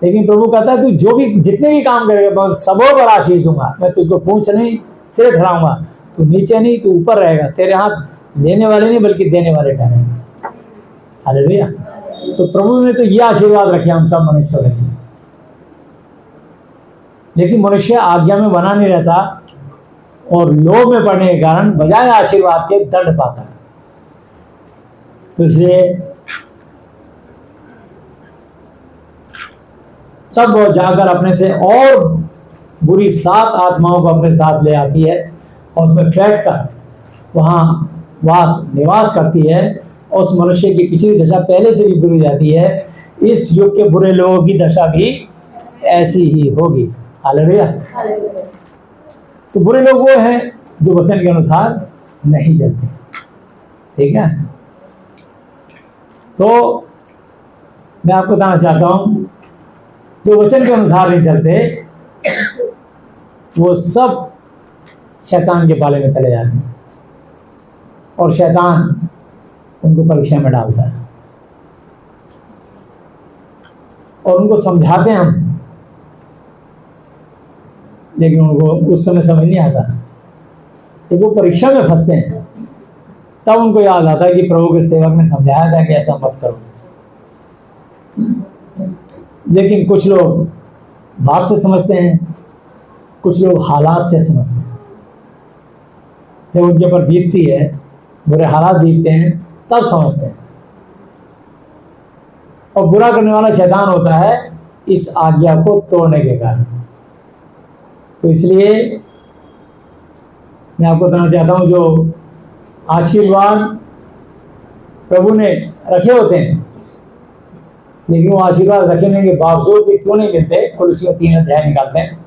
S10: लेकिन प्रभु कहता है तू जो भी जितने भी काम करेगा मैं सबों पर आशीष दूंगा। मैं तुझको पूंछ नहीं सिर ठहराऊंगा, तू नीचे नहीं तू ऊपर रहेगा। तेरे हाथ लेने वाले नहीं बल्कि देने वाले ठहरेंगे। हालेलुया। तो प्रभु ने तो ये आशीर्वाद रखे हम सब मनुष्यों के लिए, लेकिन मनुष्य आज्ञा में बना नहीं रहता और लोभ में पड़ने के कारण बजाय आशीर्वाद के दंड पाता है। तो इसलिए तब वो जाकर अपने से और बुरी 7 आत्माओं को अपने साथ ले आती है और उसमें बैठकर वहाँ निवास करती है और उस मनुष्य की पिछली दशा पहले से भी बुरी जाती है। इस युग के बुरे लोगों की दशा भी ऐसी ही होगी। हालेलुया। तो बुरे लोग वो हैं जो वचन के अनुसार नहीं चलते। ठीक है, तो मैं आपको बताना चाहता हूं जो वचन के अनुसार नहीं चलते वो सब शैतान के पाले में चले जाते हैं और शैतान उनको परीक्षा में डालता है और उनको समझाते हैं हम, लेकिन उनको उस समय समझ नहीं आता। जब वो परीक्षा में फंसते हैं तब उनको याद आता है कि प्रभु के सेवक ने समझाया था कि ऐसा मत करो। लेकिन कुछ लोग बात से समझते हैं, कुछ लोग हालात से समझते हैं। जब उनके ऊपर बीतती है, बुरे हालात बीतते हैं, तब समझते हैं। और बुरा करने वाला शैतान होता है इस आज्ञा को तोड़ने के कारण। तो इसलिए मैं आपको बताना चाहता हूं जो आशीर्वाद प्रभु ने रखे होते हैं, लेकिन वो आशीर्वाद रखने के बावजूद भी क्यों नहीं मिलते, कुलसी में 3 अध्याय निकालते हैं।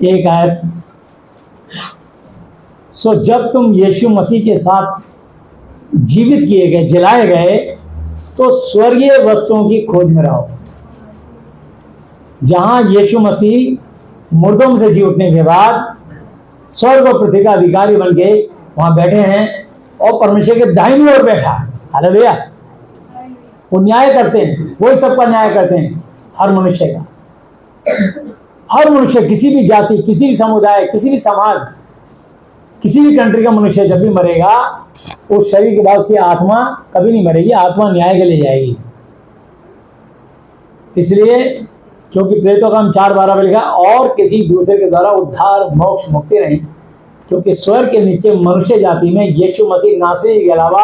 S10: एक आयत, सो जब तुम यीशु मसीह के साथ जीवित किए गए, जलाए गए, तो स्वर्गीय वस्तुओं की खोज में रहो, जहां यीशु मसीह मुर्दों में से जी उठने के बाद स्वर्ग और पृथ्वी का अधिकारी बन के वहां बैठे हैं और परमेश्वर के दाहिनी ओर बैठा। हालेलुया। वो न्याय करते हैं, वही सबका न्याय करते हैं, हर मनुष्य का। हर मनुष्य, किसी भी जाति, किसी भी समुदाय, किसी भी समाज, किसी भी कंट्री का मनुष्य जब भी मरेगा उस शरीर के बाद उसकी आत्मा कभी नहीं मरेगी, आत्मा न्याय के लिए जाएगी। इसलिए क्योंकि प्रेतों का हम 4:12 में लिखा, और किसी दूसरे के द्वारा उद्धार मोक्ष मुक्ति नहीं, क्योंकि स्वर्ग के नीचे मनुष्य जाति में यीशु मसीह नासरी के अलावा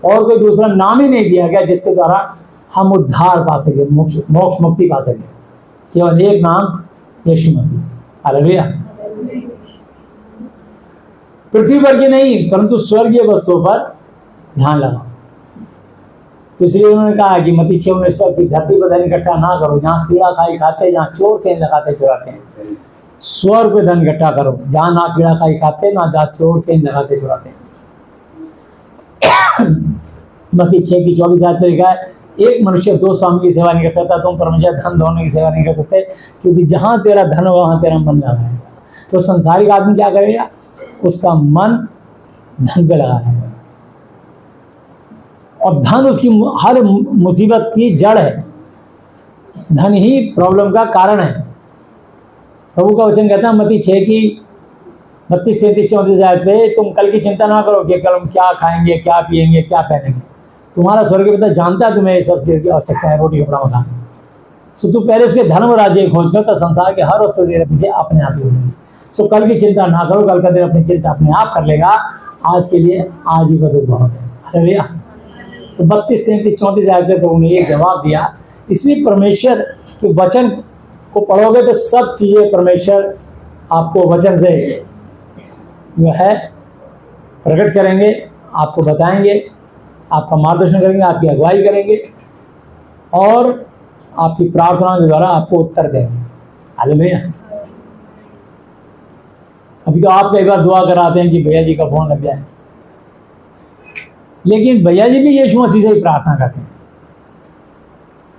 S10: और कोई दूसरा नाम ही नहीं दिया गया जिसके द्वारा हम उद्धार पा सके, मोक्ष मुक्ति पा सके। केवल एक नाम, यीशु मसीह। हालेलुया। पृथ्वी पर की नहीं परंतु स्वर्गीय वस्तुओं पर ध्यान लगाओ। तो इसलिए उन्होंने कहा कि मत्ती 6:19 पर कि धरती पर धन इकट्ठा ना करो जहाँ कीड़ा खाई खाते, जहाँ चोर से लगाते चुराते हैं। स्वर्ग पे धन इकट्ठा करो जहाँ ना कीड़ा खाई खाते, ना जहाँ चोर से लगाते चुराते हैं। मत्ती 6:24 पे लिखा है, एक मनुष्य 2 स्वामी की सेवा नहीं कर सकता। तुम परमेश्वर धन धोने की सेवा नहीं कर सकते, क्योंकि जहां तेरा धन होगा वहां तेरा मन लगा है। तो संसारिक आदमी क्या करेगा, उसका मन धन पे लगा है और धन उसकी हर मुसीबत की जड़ है। धन ही प्रॉब्लम का कारण है। प्रभु का वचन कहता है मत्ती 6:32, 33, 34 आयत पे, तुम कल की चिंता ना करो कि कल हम क्या खाएंगे, क्या पिएंगे, क्या पहनेंगे। तुम्हारा स्वर्गीय पिता जानता है तुम्हें ये सब चीज की आवश्यकता है, रोटी कपड़ा मकान। सो तू पहले उसके धर्म राज्य खोज कर, तो संसार के हर वस्तु तेरे पीछे अपने आप ही हो जाएगी। सो कल की चिंता ना करो, कल का दिन अपनी चिंता अपने आप कर लेगा। आज के लिए आज ही का दुख बहुत है। हालेलुया। तो 32, 33, 34 आयत पे प्रभु ने ये जवाब दिया। इसलिए परमेश्वर के वचन को पढ़ोगे तो सब चीज़ें परमेश्वर आपको वचन से जो है प्रकट करेंगे, आपको बताएंगे, आपका मार्गदर्शन करेंगे, आपकी अगुवाई करेंगे और आपकी प्रार्थनाओं के द्वारा आपको उत्तर देंगे। हालेलुया। अभी तो आप कई बार दुआ कराते हैं कि भैया जी का फोन लग जाए, लेकिन भैया जी भी यीशु मसीह से ही प्रार्थना करते हैं।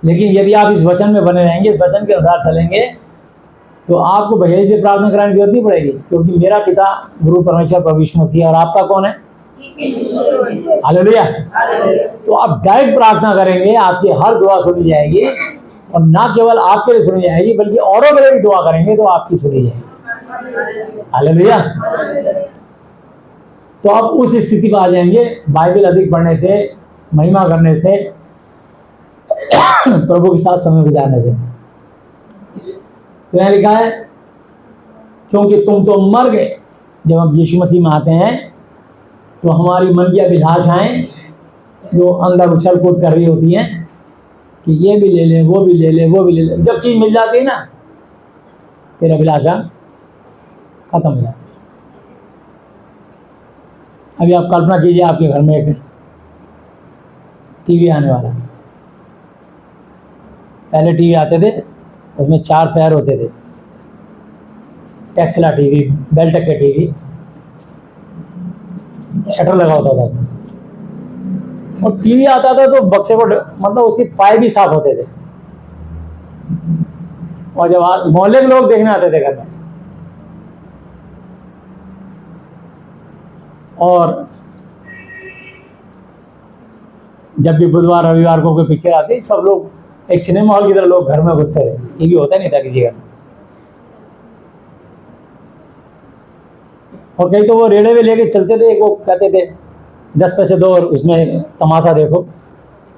S10: लेकिन यदि आप इस वचन में बने रहेंगे, इस वचन के अनुसार चलेंगे, तो आपको भैया जी से प्रार्थना कराने की जरूरत नहीं पड़ेगी, क्योंकि मेरा पिता गुरु परमेश्वर प्रभु यीशु मसीह है और आपका कौन है? हालेलुया। तो आप डायरेक्ट प्रार्थना करेंगे, आपकी हर दुआ सुनी जाएगी और ना केवल आपके लिए सुनी जाएगी बल्कि औरों के लिए भी दुआ करेंगे तो आपकी सुनी जाएगी। हालेलुया। तो आप उस स्थिति पर आ जाएंगे बाइबल अधिक पढ़ने से, महिमा करने से, प्रभु के साथ समय गुजारने से। तो यहाँ लिखा है क्योंकि तुम तो मर गए। जब हम यीशु मसीह में आते हैं तो हमारी मन की अभिलाषाएं जो अंदर उछल कूद कर रही होती हैं कि ये भी ले लें, वो भी ले लें, वो भी ले लें, जब चीज़ मिल जाती है ना फिर अभिलाषा खत्म हो जाती। अभी आप कल्पना कीजिए आपके घर में एक टीवी आने वाला। पहले टीवी आते थे, उसमें 4 पैर होते थे, टेक्सला टीवी, बेल्टक के टीवी, शटर लगा होता था और टीवी आता था तो बक्से को मतलब उसके पाए भी साफ होते थे। और जब मोहल्ले के लोग देखने आते थे घर में, और जब भी बुधवार रविवार को कोई पिक्चर आती, सब लोग एक सिनेमा हॉल की तरह लोग घर में घुसते थे। टीवी होता नहीं था किसी घर में। और कई तो वो रेड़े में लेके चलते थे, वो कहते थे 10 पैसे दो और उसमें तमाशा देखो,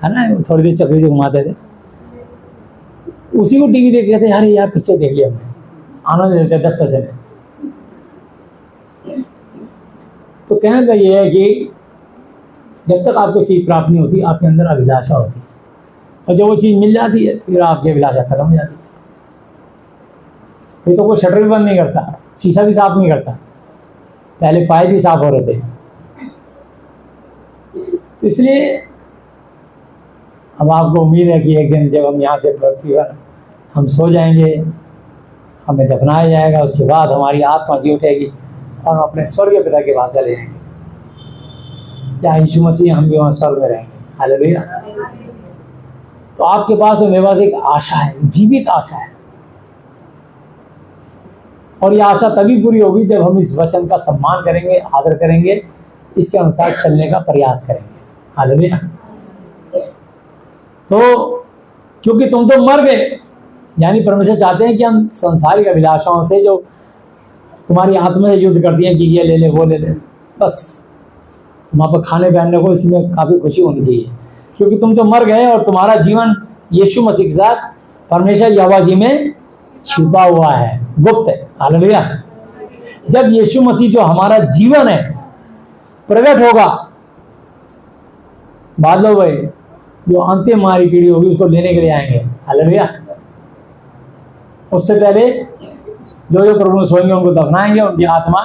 S10: है ना, थोड़ी देर चक्री से घुमाते थे। उसी को टीवी देख कहते यार यार पिक्चर देख लिया हमने, आनंद देते 10 पैसे में। तो कहने का ये है कि जब तक आपको चीज़ प्राप्त नहीं होती, आपके अंदर अभिलाषा होती है, और जब वो चीज़ मिल जाती है फिर आपकी अभिलाषा खत्म हो जाती है। फिर तो कोई शटर भी बंद नहीं करता, शीशा भी साफ नहीं करता, पहले पाए भी साफ हो रहे थे। तो इसलिए अब आपको उम्मीद है कि एक दिन जब हम यहाँ से पृथ्वी पर हम सो जाएंगे, हमें दफनाया जाएगा, उसके बाद हमारी आत्मा जी उठेगी और हम अपने स्वर्गीय पिता के पास चले जाएंगे, या यीशु मसीह हम भी वहाँ स्वर्ग में रहेंगे। हालेलुया। तो आपके पास और मेरे पास एक आशा है, जीवित आशा है, और ये आशा तभी पूरी होगी जब हम इस वचन का सम्मान करेंगे, आदर करेंगे, इसके अनुसार चलने का प्रयास करेंगे। हालेलुया। तो क्योंकि तुम तो मर गए, यानी परमेश्वर चाहते हैं कि हम संसारिक अभिलाषाओं से जो तुम्हारी आत्मा से युद्ध करती हैं कि ये ले ले वो ले ले, बस वहाँ पर खाने पहनने को इसमें काफ़ी खुशी होनी चाहिए, क्योंकि तुम तो मर गए और तुम्हारा जीवन यीशु मसीह के साथ परमेश्वर यहोवा जी में छिपा हुआ है, गुप्त है। हालेलुया। जब यीशु मसीह जो हमारा जीवन है प्रकट होगा, बादलों भाई जो अंतिम हमारी पीढ़ी होगी उसको लेने के लिए आएंगे। हालेलुया। उससे पहले जो जो प्रभु सोएंगे उनको दफनाएंगे, उनकी आत्मा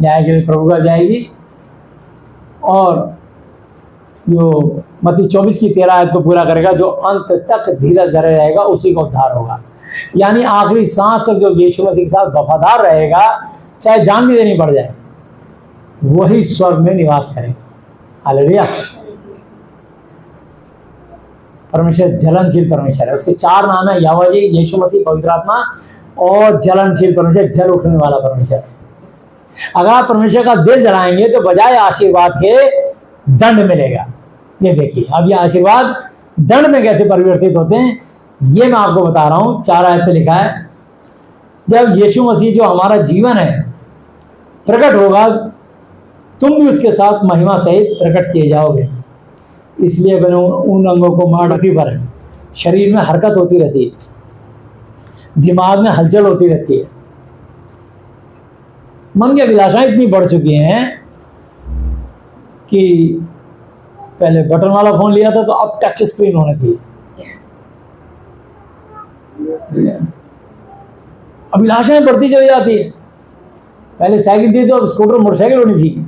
S10: न्याय के लिए प्रभु का जाएगी, और जो मत्ती 24 की 13 आयत को पूरा करेगा, जो अंत तक धीरज धरे रहेगा उसी का उद्धार होगा। यानी आखिरी सांस तक जो यीशु मसीह के साथ वफादार रहेगा, चाहे जान भी देनी पड़ जाए, वही स्वर्ग में निवास करेगा। हालेलुया। परमेश्वर जलनशील परमेश्वर है, उसके 4 नाम है, यहोवा जी, यीशु मसीह, पवित्र आत्मा और जलनशील परमेश्वर, जल उठने वाला परमेश्वर। अगर आप परमेश्वर का दिल जलाएंगे तो बजाय आशीर्वाद के दंड मिलेगा। ये देखिए, अब ये आशीर्वाद दंड में कैसे परिवर्तित होते हैं ये मैं आपको बता रहा हूं। 4 आयत पे लिखा है, जब यीशु मसीह जो हमारा जीवन है प्रकट होगा, तुम भी उसके साथ महिमा सहित प्रकट किए जाओगे। इसलिए मैंने उन अंगों को मार पृथ्वी पर है, शरीर में हरकत होती रहती है, दिमाग में हलचल होती रहती है, मन की अभिलाषाएं इतनी बढ़ चुकी हैं कि पहले बटन वाला फोन लिया था तो अब टच स्क्रीन होना चाहिए। अभिलाषाएं बढ़ती चली जाती है। पहले साइकिल थी तो अब स्कूटर मोटरसाइकिल होनी चाहिए,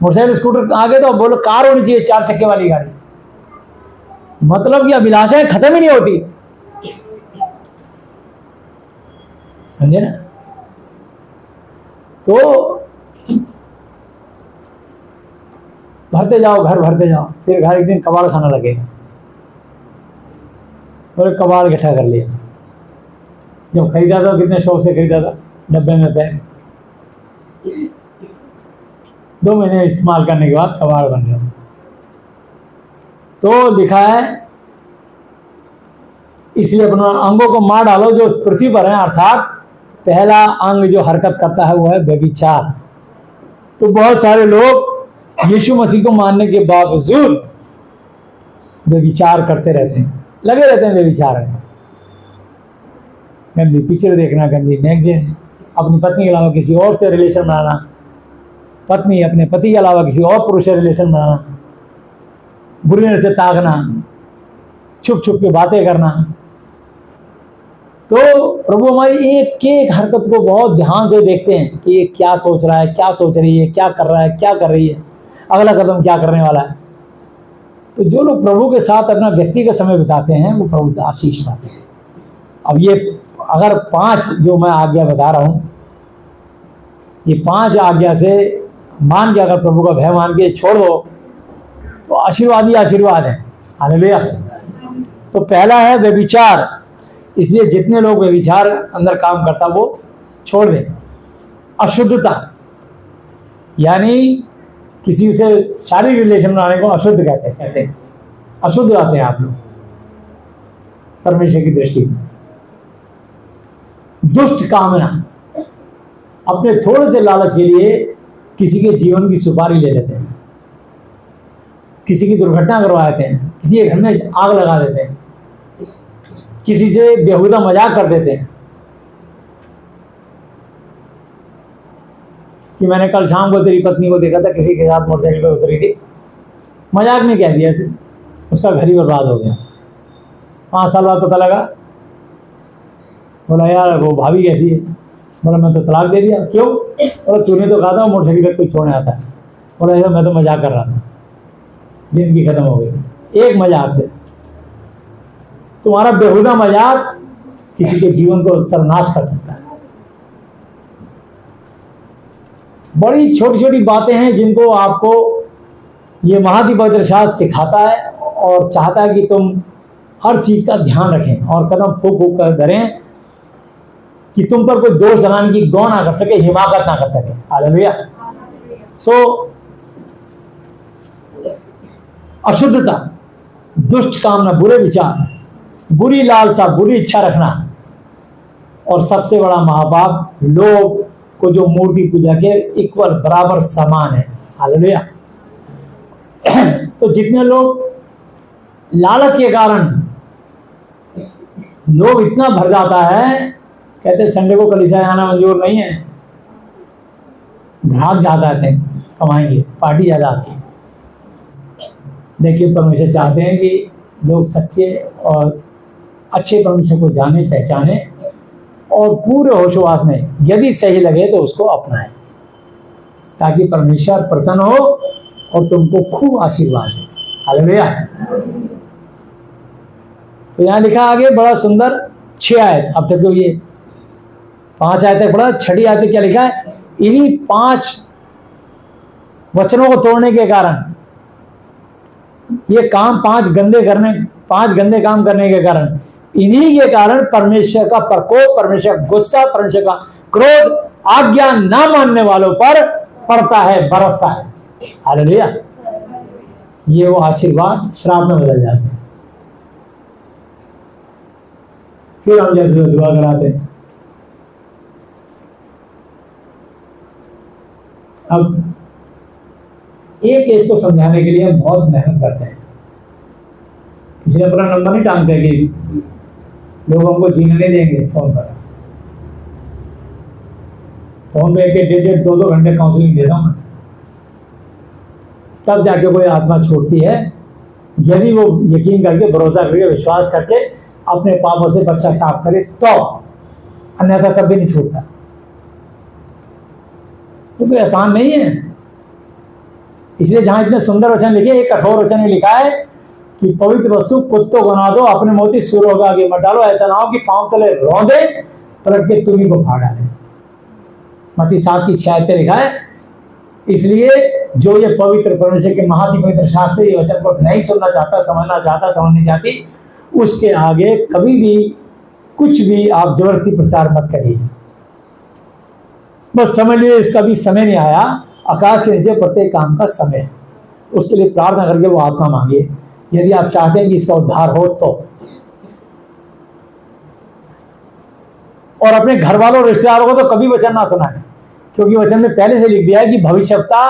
S10: मोटरसाइकिल स्कूटर आ गए तो अब बोलो कार होनी चाहिए, 4 चक्के वाली गाड़ी। मतलब कि अभिलाषाएं खत्म ही नहीं होती, समझे ना। तो भरते जाओ, घर भरते जाओ, फिर घर एक दिन कबाड़ खाना लगेगा, और कबाड़ इकट्ठा कर लिया। जब खरीदा था कितने शौक से खरीदा था, डब्बे में पैक, 2 महीने इस्तेमाल करने के बाद कबाड़ बन गया। तो लिखा है इसलिए अपने अंगों को मार डालो जो पृथ्वी पर है, अर्थात पहला अंग जो हरकत करता है वो है व्यभिचार। तो बहुत सारे लोग यीशु मसीह को मानने के बावजूद व्यभिचार करते रहते हैं, लगे रहते हैं व्यभिचार में। गंदी पिक्चर देखना, गंदी मैगजीन, अपनी पत्नी के अलावा किसी और से रिलेशन बनाना, पत्नी अपने पति के अलावा किसी और पुरुष से रिलेशन बनाना, बुरी नजर से ताकना, छुप छुप के बातें करना। तो प्रभु हमारी एक एक हरकत को बहुत ध्यान से देखते हैं कि ये क्या सोच रहा है, क्या सोच रही है, क्या कर रहा है, क्या कर रही है, अगला कदम क्या करने वाला है। तो जो लोग प्रभु के साथ अपना व्यक्तिगत समय बिताते हैं वो प्रभु से आशीष पाते हैं। अब ये अगर 5 जो मैं आज्ञा बता रहा हूँ, ये 5 आज्ञा से मान के अगर प्रभु का भय मान के छोड़ दो तो आशीर्वाद ही आशीर्वाद है। हालेलुया। तो पहला है व्यभिचार, इसलिए जितने लोग व्यभिचार अंदर काम करता वो छोड़ दें। अशुद्धता, यानी किसी से शारीरिक रिलेशन बनाने को अशुद्ध कहते हैं। अशुद्ध रहते हैं आप लोग परमेश्वर की दृष्टि में। दुष्ट कामना, अपने थोड़े से लालच के लिए किसी के जीवन की सुपारी ले लेते हैं, किसी की दुर्घटना करवा देते हैं, किसी के घर में आग लगा देते हैं, किसी से बेहुदा मजाक कर देते हैं। कि मैंने कल शाम को तेरी पत्नी को देखा था किसी के साथ मोटरसाइकिल पे उतरी थी, मजाक में कह दिया ऐसे, उसका घर ही बर्बाद हो गया। 5 साल बाद पता लगा, बोला यार वो भाभी कैसी है, बोला मैं तो तलाक दे दिया। क्यों? बोला तूने तो कहा था मोटरसाइकिल पे कोई छोड़ने आता है। बोला यार मैं तो मजाक कर रहा था, जिंदगी खत्म हो गई एक मजाक से। तुम्हारा बेहुदा मजाक किसी के जीवन को सर्वनाश कर सकता है। बड़ी छोटी छोटी बातें हैं जिनको आपको ये महाधिपवित्र शास्त्र सिखाता है और चाहता है कि तुम हर चीज का ध्यान रखें और कदम फूक फूक कर धरें कि तुम पर कोई दोष लगाने की गौ ना कर सके, हिमाकत ना कर सके। हालेलुया। अशुद्धता, दुष्ट कामना, बुरे विचार, बुरी लालसा, बुरी इच्छा रखना, और सबसे बड़ा महापाप लोभ को जो मूर्ति पूजा के इक्वल बराबर समान है। हालेलुया। तो जितने लोग लालच के कारण लोग इतना भर जाता है, कहते संडे को कलीसिया आना मंजूर नहीं है, ग्राहक ज्यादा आते हैं, कमाएंगे, पार्टी ज्यादा आती है। देखिए परमेश्वर चाहते हैं कि लोग सच्चे और अच्छे परमेश्वर को जाने, पहचाने और पूरे होशोवास में यदि सही लगे तो उसको अपनाएं, ताकि परमेश्वर प्रसन्न हो और तुमको खूब आशीर्वाद दे। हालेलुया। तो यहाँ लिखा आगे बड़ा सुंदर 6 आयत, अब तक तो ये 5 आयत तक पढ़ा, 6ठी आयत क्या लिखा है? इन्हीं 5 वचनों को तोड़ने के कारण, ये काम 5 गंदे काम करने के कारण, इन्हीं के कारण परमेश्वर का प्रकोप, परमेश्वर का गुस्सा, परमेश्वर का क्रोध आज्ञा ना मानने वालों पर पड़ता है, बरसता है। हालेलुया। ये वो आशीर्वाद श्राप में बदल जाते हैं। फिर हम जैसे दुआ कराते हैं। अब एक केस को समझाने के लिए हम बहुत मेहनत करते हैं, इसलिए अपना नंबर नहीं टांगते कि लोग हमको जीने नहीं देंगे। फोन पे 1-1, 2-2 घंटे काउंसलिंग देता हूँ, तब जाके कोई आत्मा छोड़ती है, यदि वो यकीन करके, भरोसा करके, विश्वास करके अपने पापों से पश्चाताप करे तो। अन्यथा तब भी नहीं छूटता। तो कोई आसान नहीं है। इसलिए जहां इतने सुंदर वचन लिखे, एक कठोर वचन में लिखा है कि पवित्र वस्तु कुत्तों बना दो, अपने मोती सूर होगा आगे मत डालो, ऐसा ना हो कि पांव तले रौंदे पलट के तुम्ही को फाड़ डाले। मत्ती 7:6 पे लिखा है। इसलिए जो ये पवित्र परमेश्वर के महाति पवित्र शास्त्र ये वचन को नहीं सुनना चाहता, समझना चाहता, समझनी चाहती, उसके आगे कभी भी कुछ भी आप जबरदस्ती प्रचार मत करिए। बस समझ लीजिए इसका भी समय नहीं आया, आकाश के नीचे प्रत्येक काम का समय। उसके लिए प्रार्थना करके वो आत्मा मांगिए, यदि आप चाहते हैं कि इसका उद्धार हो तो। और अपने घर वालों रिश्तेदारों को तो कभी वचन ना सुनाएं, क्योंकि वचन में पहले से लिख दिया है कि भविष्यवक्ता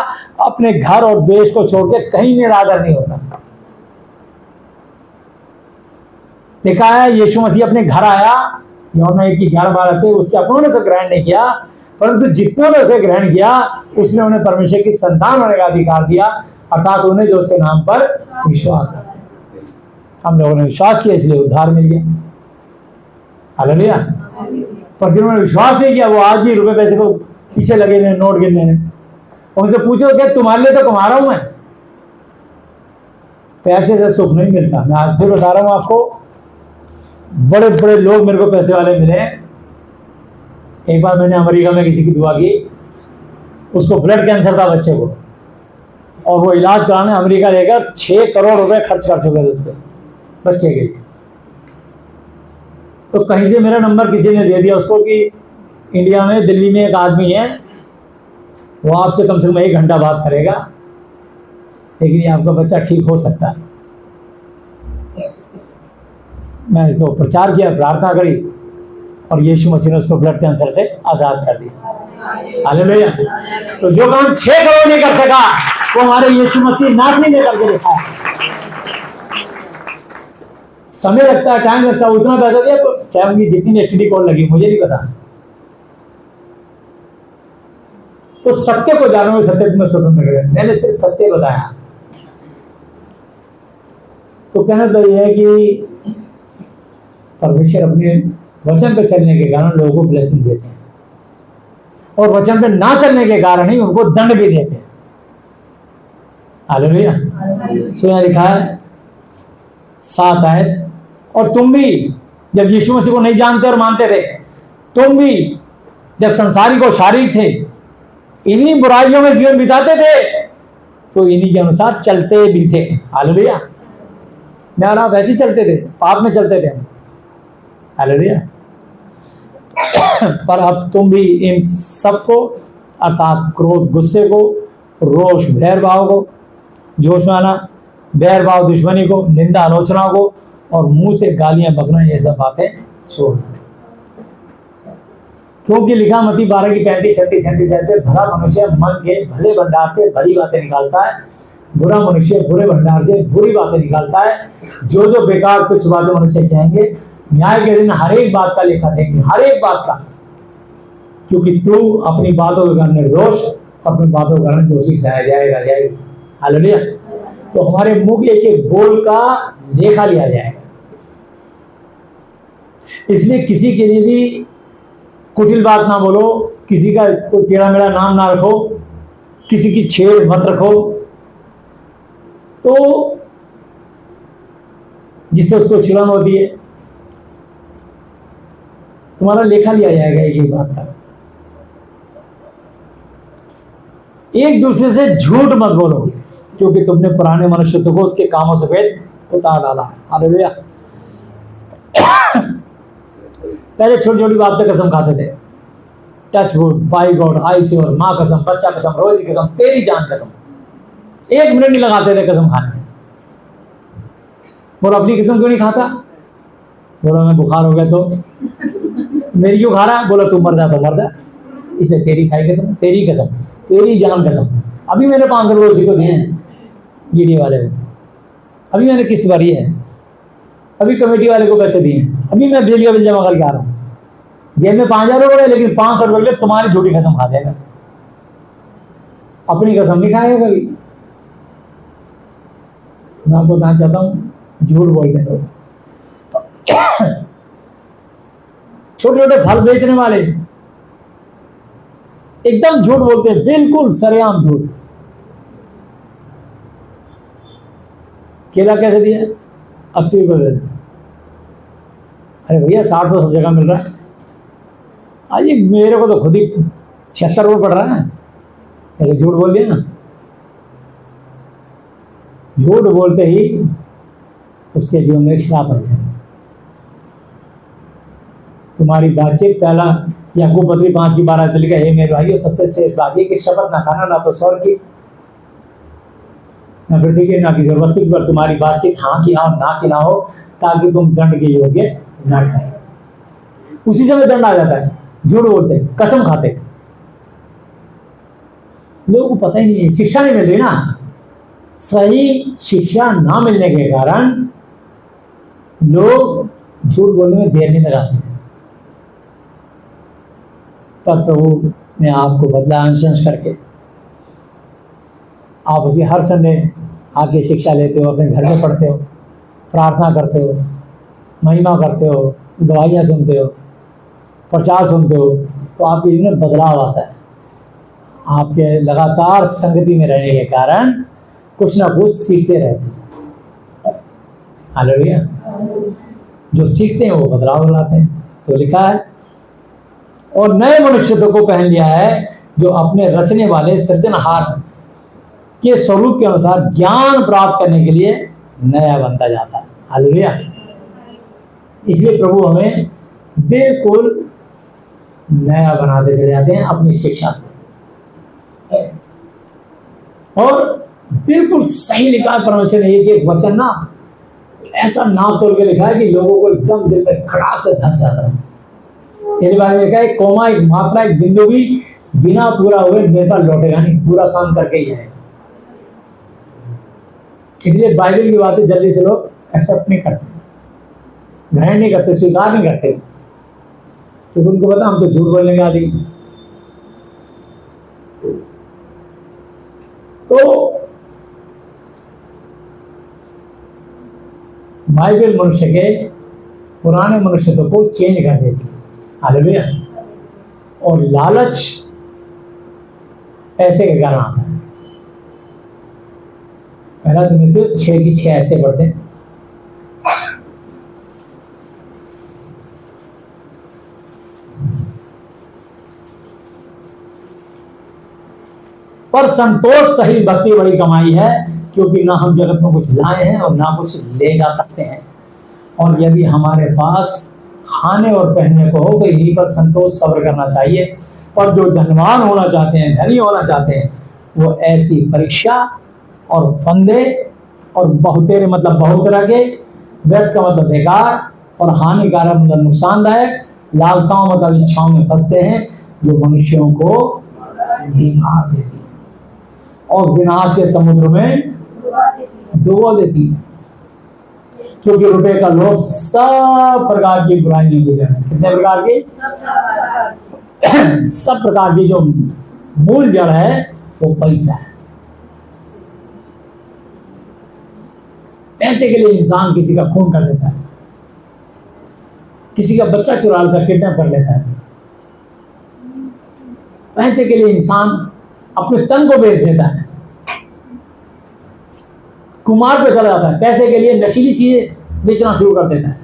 S10: अपने घर और देश को छोड़ के कहीं निरादर नहीं होता। देखा है यीशु मसीह अपने घर आया, यूहन्ना 1:11-12 थे, उसके अपनों ने से ग्रहण नहीं किया, परंतु जितनों ने उसे ग्रहण किया उसने उन्हें परमेश्वर की संतान होने का अधिकार दिया, अर्थात उन्हें जो उसके नाम पर विश्वास करते। हम लोगों ने विश्वास किया इसलिए उद्धार मिल गया। हालेलुया। पर जिन्होंने विश्वास नहीं किया वो आज भी रुपए पैसे को पीछे लगे हुए, नोट गिनने में। उनसे पूछो क्या तुम्हारे लिए तो कमा रहा हूं मैं, पैसे से सुख नहीं मिलता। मैं आज फिर बता रहा हूं आपको, बड़े बड़े लोग मेरे को पैसे वाले मिले। एक बार मैंने अमेरिका में किसी की दुआ की, उसको ब्लड कैंसर था बच्चे को, और वो इलाज कराने अमेरिका लेकर 6 करोड़ रुपए खर्च कर चुके थे उसके बच्चे के लिए। तो कहीं से मेरा नंबर किसी ने दे दिया उसको कि इंडिया में, दिल्ली में एक आदमी है, वो आपसे कम से कम 1 घंटा बात करेगा, लेकिन ये आपका बच्चा ठीक हो सकता है। मैं इसको प्रचार किया, प्रार्थना करी, और यीशु मसीह ने उसको ब्लड कैंसर से आज़ाद कर दिया। हालेलुया। तो जो काम 6 करोड़ नहीं कर सका वो हमारे यीशु मसीह नासनी ने करके दिखाया। समय लगता है, टाइम लगता है, उतना पैसा दिया, चाहे उनकी जितनी एचडी कॉल लगी मुझे नहीं पता। तो सत्य को जानोगे, सत्य तुम्हें स्वतंत्र करेगा। मैंने सिर्फ सत्य बताया। तो कहना तो यह है कि परमेश्वर अपने वचन पे चलने के कारण लोगों को ब्लेसिंग देते हैं, और वचन पे ना चलने के कारण ही उनको दंड भी देते हैं। हालेलुया। सो यहाँ लिखा है 7 आयत, और तुम भी जब यीशु मसीह को नहीं जानते और मानते थे, तुम भी जब संसारिक और शारीरिक थे, इन्हीं बुराइयों में जीवन बिताते थे, तो इन्हीं के अनुसार चलते भी थे। हालेलुया। मैं वैसे ही चलते थे, पाप में चलते थे। हालेलुया। पर अब तुम भी इन सबको, अर्थात क्रोध, गुस्से को, रोष, भैर भाव को, जोश में आना, बैर भाव, दुश्मनी को, निंदा, आलोचना को, और मुंह से गालियां बकना, ये सब बातें छोड़। क्योंकि लिखा मत्ती 12:35-36 पे, भला मनुष्य मन के भले भंडार से भली बातें निकालता है, बुरा मनुष्य बुरे भंडार से बुरी बातें निकालता है। जो जो बेकार तुच्छ बातें मनुष्य कहेंगे, न्याय के दिन हर एक बात का लेखा देंगे, हर एक बात का, क्योंकि तू अपनी बातों के कारण निर्दोष, अपनी बातों के कारण दोषी ठहराया जाएगा। हालेलुया। तो हमारे मुंह के एक बोल का लेखा लिया जाएगा। इसलिए किसी के लिए भी कुटिल बात ना बोलो, किसी का कोई टेढ़ा मेढ़ा नाम ना रखो, किसी की छेड़ मत रखो, तो जिससे उसको चुलन होती है, तुम्हारा लेखा लिया जाएगा एक बात का। एक दूसरे से झूठ मत बोलो, क्योंकि तुमने पुराने मनुष्य को उसके कामों से भेद उतार डाला। हालेलुया। पहले छोटी छोटी बात पे कसम खाते थे, touch wood, by God, I sure, माँ कसम, बच्चा कसम, रोज की कसम, तेरी जान कसम। 1 मिनट नहीं लगाते थे कसम खाने में। बोलो अपनी कसम क्यों नहीं खाता? बोलो मैं बुखार हो गया तो। मेरी क्यों खा रहा है? बोलो तू मर जा तो मर जा, इसे तेरी खाई कसम, तेरी कसम, तेरी जान कसम। अभी मैंने 500 रुपये उसी को दिए हैं, वीडियो वाले को। अभी मैंने किस्त भरी है, अभी कमेटी वाले को पैसे दिए हैं, अभी मैं बिजली का बिल जमा करके आ रहा हूँ। जेब में 5000 रुपये, लेकिन 500 रुपये के लिए तुम्हारी झूठी कसम खा जाएगा। अपनी कसम नहीं खाएगा कभी। मैं आपको कहना चाहता हूँ, झूठ बोलते हैं लोग। छोटे छोटे फल बेचने वाले एकदम झूठ बोलते हैं, बिल्कुल सरेआम झूठ। केला कैसे दिया? 80 रुपये दे। अरे भैया 60 तो सब जगह मिल रहा है। अरे मेरे को तो खुद ही 76 रुपये पड़ रहा है। ऐसे झूठ बोल दिया ना। झूठ बोलते ही उसके जीवन में एक श्राप आ जाए। तुम्हारी बातचीत पहला याकूब पत्री 5:12 लिखा, हे मेरे भाइयों सबसे श्रेष्ठ बात है कि शपथ ना खाना, ना तो स्वर्ग की, ना पृथ्वी की, ना किसी वस्तु पर तुम्हारी बातचीत हाँ की हाँ ना की ना हो, ताकि तुम दंड के योग्य ना ठहरो। उसी समय दंड आ जाता है। झूठ बोलते, कसम खाते, लोगों को पता ही नहीं है, शिक्षा नहीं मिल रही ना। सही शिक्षा ना मिलने के कारण लोग झूठ बोलने में देर नहीं लगाते। पर प्रभु ने आपको बदला अंश करके। आप उसकी हर संडे आके शिक्षा लेते हो, अपने घर में पढ़ते हो, प्रार्थना करते हो, महिमा करते हो, गवाहियाँ सुनते हो, प्रचार सुनते हो, तो आपके जीवन में बदलाव आता है। आपके लगातार संगति में रहने के कारण कुछ ना कुछ सीखते रहते हैं। हालेलुया। जो सीखते हैं वो बदलाव लाते हैं। तो लिखा है, और नए मनुष्यत्व को पहन लिया है, जो अपने रचने वाले सृजनहार के स्वरूप के अनुसार ज्ञान प्राप्त करने के लिए नया बनता जाता है। हालेलुया। इसलिए प्रभु हमें बिल्कुल नया बनाते चले जाते हैं अपनी शिक्षा से। और बिल्कुल सही लिखा है परमेश्वर ने, एक वचन ना ऐसा नाप तोड़ के लिखा है कि लोगों को एकदम दिल में खड़ाक से धस जाता है। तेरे बारे में लिखा है, कोमा, एक मात्रा, एक बिंदु भी बिना पूरा हुए मेरे पास लौटेगा नहीं, पूरा काम करके ही है। इसलिए बाइबल की बातें जल्दी से लोग एक्सेप्ट नहीं करते, ग्रहण नहीं करते, स्वीकार नहीं करते, क्योंकि उनको पता हम तो झूठ बोलने के आदि। तो बाइबल मनुष्य के पुराने मनुष्यत्व को चेंज कर देती है। हालेलुया। और लालच पैसे के कारण आता है। पहला तीमुथियुस 6:6 ऐसे पढ़ते हैं, पर संतोष सही भक्ति बड़ी कमाई है, क्योंकि ना हम जगत में कुछ लाए हैं और ना कुछ ले जा सकते हैं। और यदि हमारे पास खाने और पहनने को हो तो यहीं पर संतोष सब्र करना चाहिए। पर जो धनवान होना चाहते हैं, धनी होना चाहते हैं, वो ऐसी परीक्षा और फंदे और बहुतेरे मतलब बहुत तरह के, व्यर्थ का मतलब बेकार, और हानिकारक मतलब नुकसानदायक, लालसाओं मतलब इच्छाओं में फंसते हैं, जो मनुष्यों को बीमार देती है और विनाश के समुद्र में डुबो देती है। क्योंकि रुपए का लोभ सब प्रकार की बुराइयों की जड़ है। कितने प्रकार की? सब प्रकार की जो मूल जड़ है वो पैसा है। पैसे के लिए इंसान किसी का खून कर देता है, किसी का बच्चा चुरा लेता है, किडनैप कर लेता है। पैसे के लिए इंसान अपने तन को बेच देता है, कुमार पे चला जाता है, पैसे के लिए नशीली चीजें बेचना शुरू कर देता है।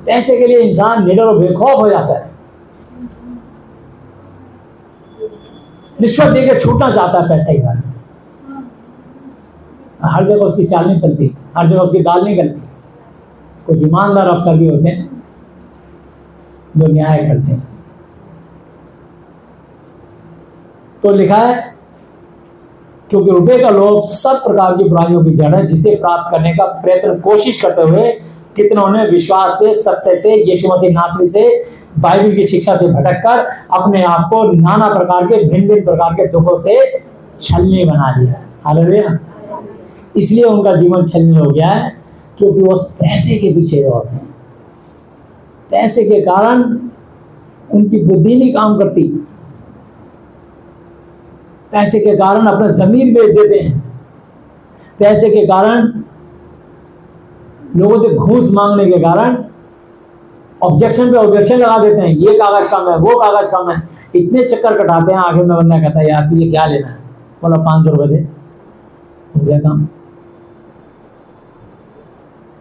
S10: पैसे के लिए इंसान निडर और बेखौफ हो जाता है, रिश्वत देकर छूटना चाहता है पैसे ही। हर जगह उसकी चाल नहीं चलती, हर जगह उसकी दाल नहीं गलती। कुछ ईमानदार अफसर भी होते हैं जो न्याय करते हैं। तो लिखा है, क्योंकि रुपए का लोभ सब प्रकार की बुराइयों की जड़ है, जिसे प्राप्त करने का प्रयत्न कोशिश करते हुए कितनों ने विश्वास से, सत्य से, यीशु मसीह नासरी से, बाइबल की शिक्षा से भटककर अपने आप को नाना प्रकार के भिन्न भिन्न प्रकार के दुखों से छलनी बना लिया। हालेलुया। इसलिए उनका जीवन छलनी हो गया है, क्योंकि वो पैसे के पीछे दौड़ते हैं। पैसे के कारण उनकी बुद्धि नहीं काम करती, पैसे के कारण अपना जमीन बेच देते हैं, पैसे के कारण लोगों से घूस मांगने के कारण ऑब्जेक्शन पे ऑब्जेक्शन लगा देते हैं, ये कागज कम है, वो कागज कम है, इतने चक्कर कटाते हैं। आखिर में बंदा कहता है यार तुझे क्या लेना है, बोला 500 रुपये दे, हो गया काम।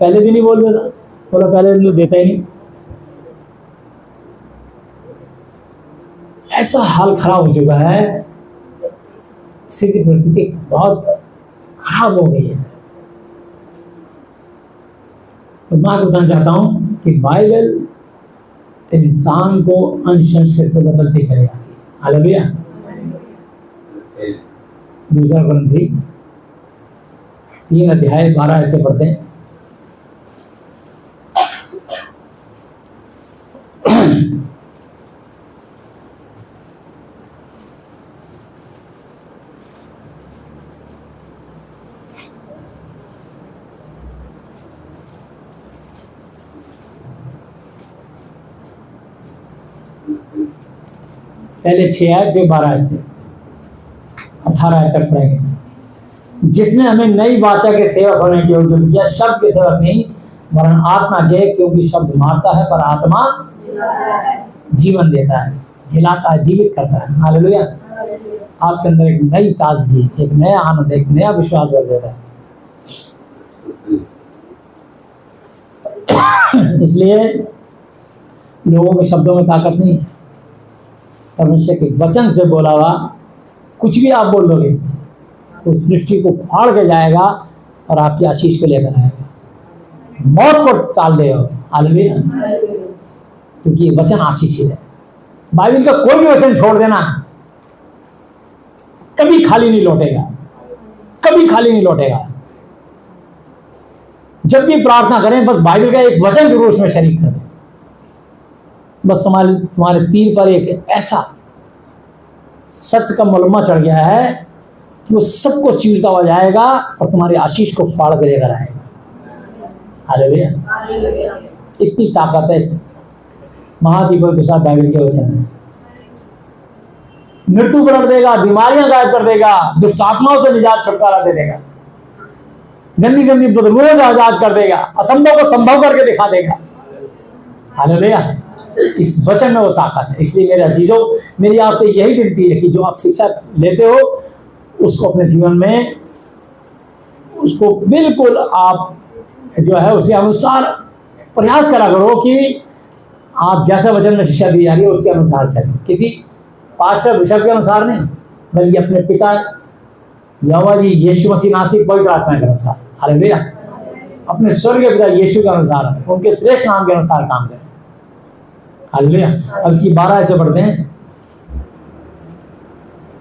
S10: पहले दिन ही बोल देता, बोला पहले दिन तो देता ही नहीं। ऐसा हाल खराब हो चुका है, स्थिति परिस्थिति बहुत खराब हो गई है। तो मैं बताना चाहता हूं कि बाइबल इंसान को अंश-अंश में बदलती चली जाती है। हालेलुया। दूसरा कुरिन्थी 3 अध्याय 12 ऐसे पढ़ते हैं। पहले 6 आयत फिर 12 से 18 आयत तक पढ़ेंगे। जिसने हमें नई वाचा के सेवक होने के योग्य किया, शब्द के सेवक नहीं वरन आत्मा के, क्योंकि शब्द मारता है पर आत्मा जीवन देता है, जिलाता है, जीवित करता है। हालेलुया। आपके अंदर एक नई ताजगी, एक नया आनंद, एक नया विश्वास भर देता है। इसलिए लोगों के शब्दों में ताकत नहीं है, परमेश्वर के वचन से बोला हुआ कुछ भी आप बोल दोगे तो सृष्टि को फाड़ के जाएगा और आपकी आशीष को लेकर आएगा, मौत को टाल देगा। हालेलुया। क्योंकि ये वचन आशीषित है। बाइबल का कोई भी वचन छोड़ देना कभी खाली नहीं लौटेगा, कभी खाली नहीं लौटेगा। जब भी प्रार्थना करें बस बाइबल का एक वचन जरूर उसमें शरीक कर दें। बस तुम्हारे तीर पर एक ऐसा सत्य का मलमा चढ़ गया है कि वो सबको चीरता हुआ जाएगा और तुम्हारी आशीष को फाड़ के लेकर आएगा। हालेलुया। इतनी ताकत है इस महादीपक के साथ बाइबल के वचन में। मृत्यु पलट देगा, बीमारियां गायब कर देगा, दुष्ट आत्माओं से निजात छुटकारा दे देगा, गंदी गंदी बदबूओं से आजाद कर देगा, असंभव को संभव करके दिखा देगा। हालेलुया। इस वचन में वो ताकत है। इसलिए मेरे अजीजों, मेरी आपसे यही विनती है कि जो आप शिक्षा लेते हो उसको अपने जीवन में उसको बिल्कुल आप जो है उसके अनुसार प्रयास करा करो कि आप जैसा वचन में शिक्षा दी जा रही है उसके अनुसार चलें। किसी पास्टर बिशप के अनुसार नहीं, बल्कि अपने पिता यहोवा जी यीशु मसीह नासरी पवित्र आत्मा के अनुसार। हालेलुया। अपने स्वर्गीय पिता यीशु के अनुसार, उनके श्रेष्ठ नाम के अनुसार काम करें। हालेलुया। अब इसकी 12 ऐसे पढ़ते हैं।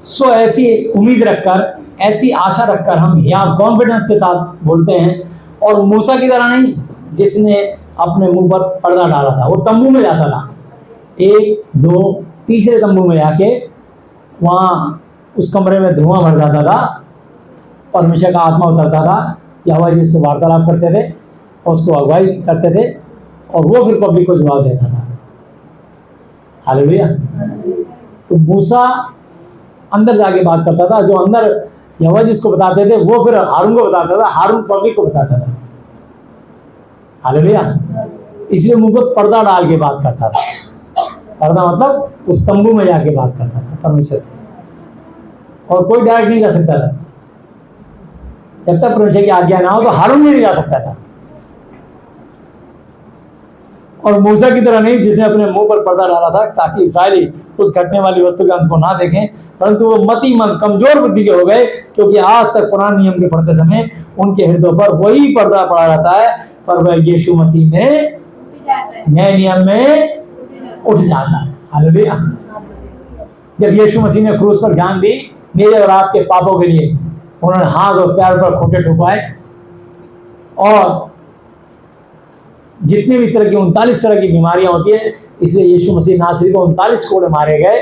S10: सो ऐसी उम्मीद रखकर, ऐसी आशा रखकर हम यहाँ कॉन्फिडेंस के साथ बोलते हैं, और मूसा की तरह नहीं जिसने अपने मुंह पर पर्दा डाला था। वो तंबू में जाता था, 1 2 तीसरे तंबू में जाके वहाँ उस कमरे में धुआं भर जाता था, परमेश्वर का आत्मा उतरता था, यहोवा जी से वार्तालाप करते थे और उसको अगुवाई करते थे और वो फिर पब्लिक को जवाब देता था। हालेलुया। तो मूसा अंदर जाके बात करता था, जो अंदर यहोवा जिसको बताते थे वो फिर हारून को बताता था, हारून पब्लिक को बताता था। हालेलुया। इसलिए मुंह पर पर्दा डाल के बात करता था। पर्दा मतलब उस तंबू में जाके बात करता था परमेश्वर से, और कोई डायरेक्ट नहीं जा सकता था। जब तक परमेश्वर की आज्ञा ना हो तो हारून भी नहीं जा सकता था। और मूसा की तरह नहीं जिसने अपने मुंह पर पर्दा डाला था ताकि इस्राएली उस घटने वाली वस्तु के अंत को ना देखें, परंतु वो मतिमंद कमजोर बुद्धि के हो गए, क्योंकि आज तक पुराने नियम के पढ़ते समय उनके हृदयों पर वही पर्दा पड़ा रहता है, पर वह यीशु मसीह में नए नियम में उठ जाता है। हालेलुया। जब यीशु मसीह ने क्रूस पर जान दी मेरे और आपके पापों के लिए, उन्होंने हाथ और पैर पर खोटे ठुकवाए और जितने भी तरह की 39 तरह की बीमारियां होती है, इसलिए यीशु मसीह नासरी को 39 कोड़े मारे गए,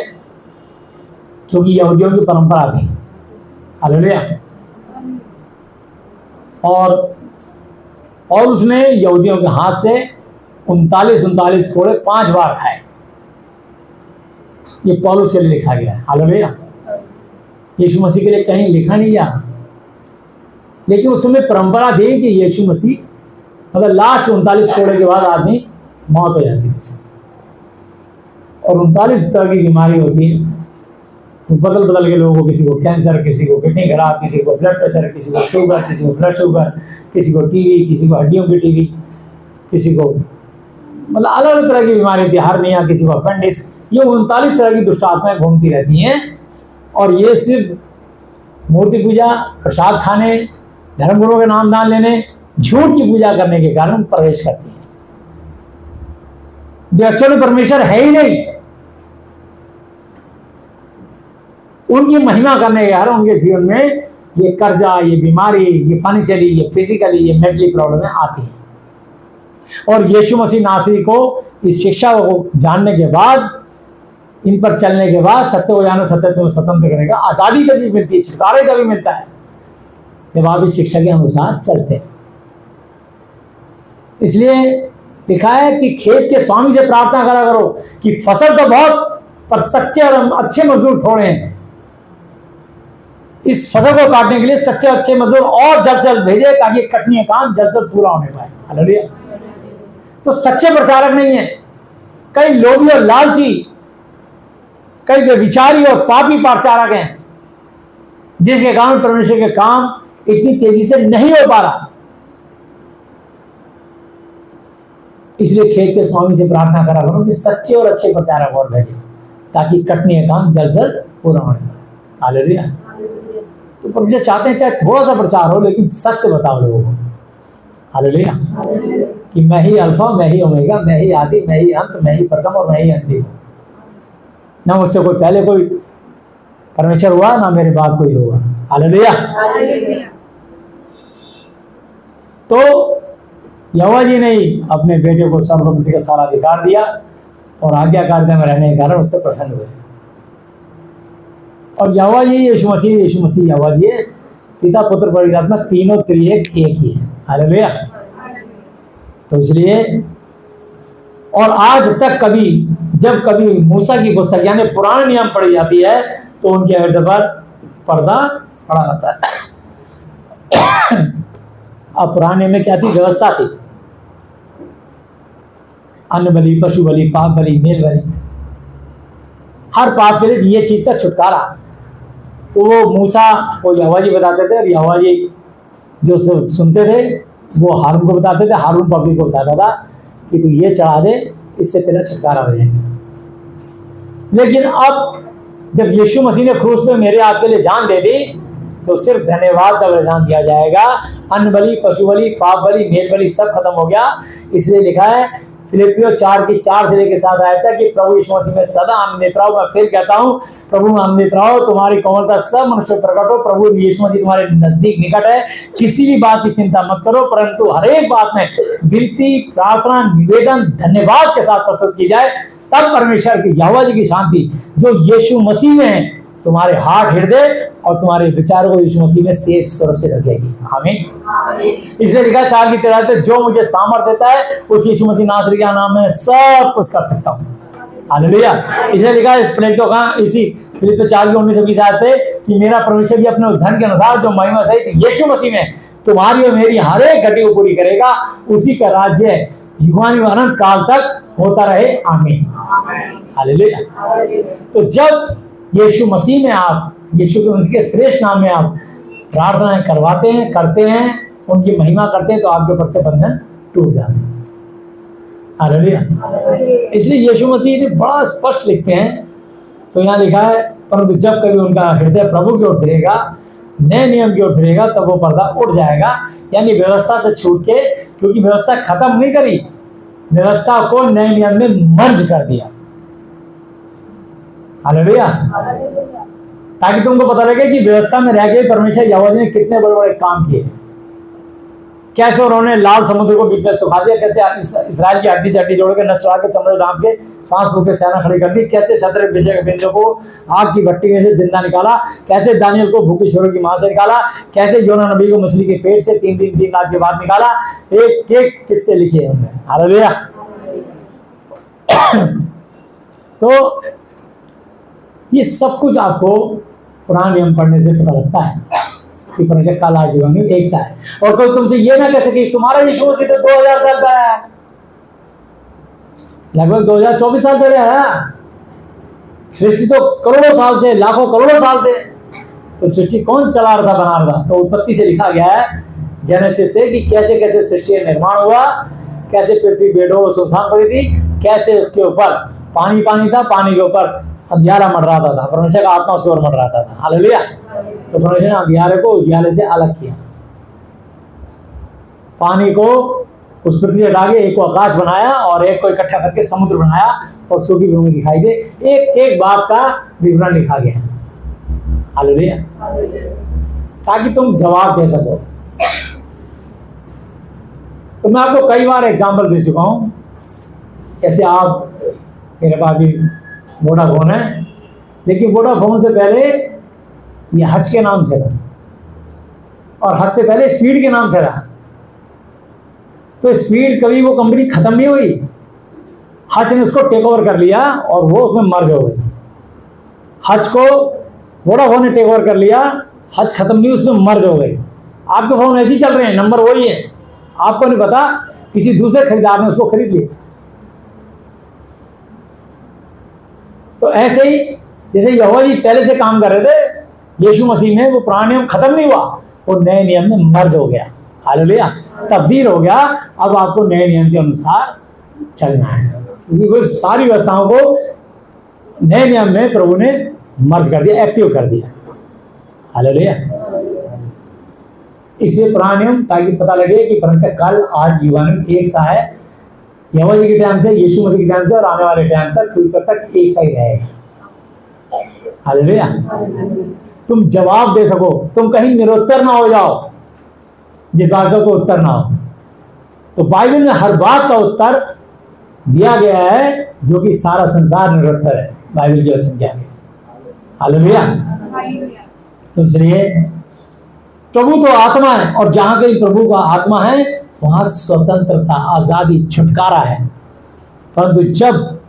S10: क्योंकि यहूदियों की परंपरा थी। हालेलुया। और उसने यहूदियों के हाथ से 39 कोड़े 5 बार खाए। ये पौलुस के लिए लिखा गया है। हालेलुया। यीशु मसीह के लिए कहीं लिखा नहीं गया, लेकिन उस समय परंपरा थी कि यीशु मसीह मतलब लास्ट 39 कोड़े के बाद आदमी मौत हो जाती है। और 39 तरह की बीमारी होती है, तो बदल बदल के लोगों को, किसी को कैंसर, किसी को किडनी खराब, किसी को ब्लड प्रेशर, किसी को शुगर, किसी को ब्लड शुगर, किसी को टीबी, किसी को हड्डियों की टीबी, किसी को मतलब अलग अलग तरह की बीमारी होती है, हार्निया, किसी को अपेंडिक्स। ये 39 तरह की दुष्ट आत्माएं घूमती रहती हैं और ये सिर्फ मूर्ति पूजा, प्रसाद खाने, धर्मगुरुओं के नाम दान लेने, झूठ की पूजा करने के कारण प्रवेश करती हैं, जो एक्चुअली परमेश्वर है ही नहीं। उनकी महिमा करने के कारण उनके जीवन में ये कर्जा, ये बीमारी, ये फाइनेंशियली, ये फिजिकली, ये मेंटली प्रॉब्लमें आती हैं। और यीशु मसीह नासरी को इस शिक्षा को जानने के बाद, इन पर चलने के बाद, सत्य को जानो सत्य तुम्हें स्वतंत्र करेगा। आजादी तभी मिलती है, छुटकारा तभी मिलता है जब आप इस शिक्षा के अनुसार चलते हैं। इसलिए लिखा है कि खेत के स्वामी से प्रार्थना करा करो कि फसल तो बहुत पर सच्चे और अच्छे मजदूर थोड़े हैं। इस फसल को काटने के लिए सच्चे अच्छे मजदूर और जल्द जल्द भेजे ताकि कटनी का काम जल्द जल्द पूरा होने पाए। हालेलुया। तो सच्चे प्रचारक नहीं है, कई लोभी और लालची, कई व्यभिचारी और पापी प्रचारक हैं, जिसके कारण परमेश्वर के काम इतनी तेजी से नहीं हो पा रहा। इसलिए खेत के स्वामी से प्रार्थना करा करो कि सच्चे और अच्छे प्रचारक और भेजे ताकि कटनी का काम जल्द जल्द पूरा होने पाए। हालेलुया। तो परमेश्वर चाहते हैं चाहे थोड़ा सा प्रचार हो, लेकिन सत्य बताओ लोगों को। हालेलुया। कि मैं ही अल्फा, मैं ही ओमेगा, मैं ही आदि, मैं ही अंत, मैं ही प्रथम और मैं ही अंतिम हूं। ना मुझसे कोई पहले कोई परमेश्वर हुआ, ना मेरे बाद कोई होगा। हालेलुया। तो यहोवा जी ने ही अपने बेटे को सर्वशक्ति का सारा अधिकार दिया और आज्ञाकारिता में रहने के कारण उससे प्रसन्न हुए। और यहोवा जी यीशु मसीह यहोवा जी है, पिता पुत्र पवित्र आत्मा तीनों त्रिएक एक ही है। हालेलुया। तो इसलिए और आज तक कभी जब कभी मूसा की पुस्तक यानी पुराने नियम पढ़ी जाती है तो उनके हृदय पर पर्दा पड़ा रहता है। अब पुराने में क्या थी? व्यवस्था थी, अन्न बलि, पशु बलि, पाप बलि, मेल बलि, हर पाप के लिए ये चीज का छुटकारा। तो वो मूसा को यहोवा जी बताते थे और यहोवा जी जो सुनते थे वो हारून को बताते थे, हारून पब्लिक को बताता था कि तू ये चढ़ा दे, इससे तेरा छुटकारा हो जाएगा। लेकिन अब जब यीशु मसीह ने क्रूस पे मेरे आपके लिए जान दे दी तो सिर्फ धन्यवाद का बलिदान दिया जाएगा। अन्न बलि, पशु बलि, पाप बलि, मेल बलि सब खत्म हो गया। इसलिए लिखा है फिलिपियों 4 से लेकर 7 आया था कि प्रभु यीशु मसीह में सदा आनंदित रहो। मैं फिर कहता हूँ, प्रभु में आनंदित रहो, तुम्हारी कोमलता सब मनुष्य प्रकट हो। प्रभु यीशु मसीह तुम्हारे नजदीक निकट है। किसी भी बात की चिंता मत करो, परंतु हर एक बात में विनती, प्रार्थना, निवेदन, धन्यवाद के साथ प्रस्तुत की जाए। तब परमेश्वर की यहोवा जी की शांति जो यीशु मसीह में है तुम्हारे हार्ट, हृदय और तुम्हारे विचारों को यीशु मसीह में सेफ सुरक्षित रखेगी। आमीन। इसलिए लिखा 4:13 पे जो मुझे सामर्थ देता है उस यीशु मसीह नासरी के नाम में सब कुछ कर सकता हूँ। हालेलुया। इसलिए लिखा है इसी फिलिप्पियों 4:19-20 पे कि मेरा परमेश्वर भी अपने उस धन के अनुसार जो महिमा सहित यीशु मसीह में तुम्हारी और मेरी हर एक घटी को पूरी करेगा। उसी का राज्य युगान अनंत काल तक होता रहे। आमीन। हालेलुया। तो जब यीशु मसीह में आप, यीशु के मसीह के श्रेष्ठ नाम में आप प्रार्थनाएं करवाते हैं, करते हैं, उनकी महिमा करते हैं तो आपके ऊपर से बंधन टूट जाते हैं। हालेलुया। इसलिए यीशु मसीह ने बड़ा स्पष्ट लिखते हैं। तो यहाँ लिखा है परंतु जब कभी उनका हृदय प्रभु की ओर फिरेगा, नए नियम की ओर फिरेगा, तब वो पर्दा उठ जाएगा। यानी व्यवस्था से छूट के, क्योंकि व्यवस्था खत्म नहीं करी, व्यवस्था को नए नियम में मर्ज कर दिया। हालेलुया। ताकि तुमको पता लगे कि व्यवस्था में रह के परमेश्वर यहोवा ने कितने बड़े बड़े काम किए। कैसे उन्होंने लाल समुद्र को बीच में सुखा दिया, कैसे इस्राएल की हड्डी से हड्डी जोड़ के नस चढ़ा के चमड़े ढांप के सांस फूंक के सेना खड़ी कर दी, कैसे शद्रक मेशक अबेदनगो को आग की भट्टी में से जिंदा निकाला, कैसे दानियल को भूखे शेरों की मां से निकाला, कैसे योना नबी को मछली के पेट से 3 दिन 3 रात के बाद निकाला। एक एक किस्से लिखे हैं उन्होंने। हालेलुया। तो ये सब कुछ आपको पुराने नियम पढ़ने से पता लगता है कि परमेश्वर कल आज होंगे एक सा है। और कोई तुमसे ये ना कह सके तुम्हारा यीशु मसीह तो 2000 साल का है। लगभग 2024 साल पहले आया। सृष्टि तो करोड़ों साल से, लाखों करोड़ों साल से, तो सृष्टि कौन चला रहा था, बना रहा था? तो उत्पत्ति से लिखा गया है जेनेसिस से कि कैसे कैसे सृष्टि का निर्माण हुआ, कैसे पृथ्वी बेडो सुनसान पड़ी थी, कैसे उसके ऊपर पानी पानी था, पानी के ऊपर अंधियारा मंडराता था, परमेश्वर का आत्मा उसके ऊपर मंडराता था। हालेलुया। तो परमेश्वर ने अंधियारे को उजियाले से अलग किया, पानी को उस पृथ्वी से हटा के एक को आकाश बनाया और एक को इकट्ठा करके समुद्र बनाया और सूखी भूमि दिखाई दे। एक एक बात का विवरण लिखा गया। हालेलुया। ताकि तुम जवाब दे सको। तो मैं आपको कई बार एग्जाम्पल दे चुका हूं। कैसे आप, मेरे पास भी वोडाफोन है, लेकिन वोडाफोन से पहले ये हज के नाम से था और हज से पहले स्पीड के नाम से था। तो स्पीड कभी वो कंपनी खत्म नहीं हुई, हज ने उसको टेक ओवर कर लिया और वो उसमें मर्ज हो गई। हज को वोडाफोन ने टेक ओवर कर लिया, हज खत्म नहीं, उसमें मर्ज हो गई। आपके फोन ऐसे ही चल रहे हैं, नंबर वही है, आपको नहीं पता, किसी दूसरे खरीदार ने उसको खरीद लिया। तो ऐसे ही जैसे यहोवा जी पहले से काम कर रहे थे, यीशु मसीह में वो पुराना नियम खत्म नहीं हुआ, वो नए नियम में मर्ज हो गया। हालेलुया, तब्दील हो गया। अब आपको नए नियम के अनुसार चलना है, क्योंकि वो सारी व्यवस्थाओं को नए नियम में प्रभु ने मर्ज कर दिया, एक्टिव कर दिया। हालेलुया। इसलिए पुराना नियम, ताकि पता लगे कि परमेश्वर कल आज युवानुग एक सा है। यहोवा जी के टाइम से, यीशु मसीह के टाइम से और आने वाले टाइम तक, फ्यूचर तक एक सा ही रहेगा। हालेलुया। तुम जवाब दे सको, तुम कहीं निरुत्तर ना हो जाओ, जिस बात का कोई उत्तर ना हो। तो बाइबल में हर बात का उत्तर दिया गया है, जो कि सारा संसार निरुत्तर है बाइबल के वचन के आगे। हालेलुया। तो इसलिए प्रभु तो आत्मा है, और जहां कहीं प्रभु का आत्मा है वहां स्वतंत्रता, आजादी, छुटकारा है। परंतु जब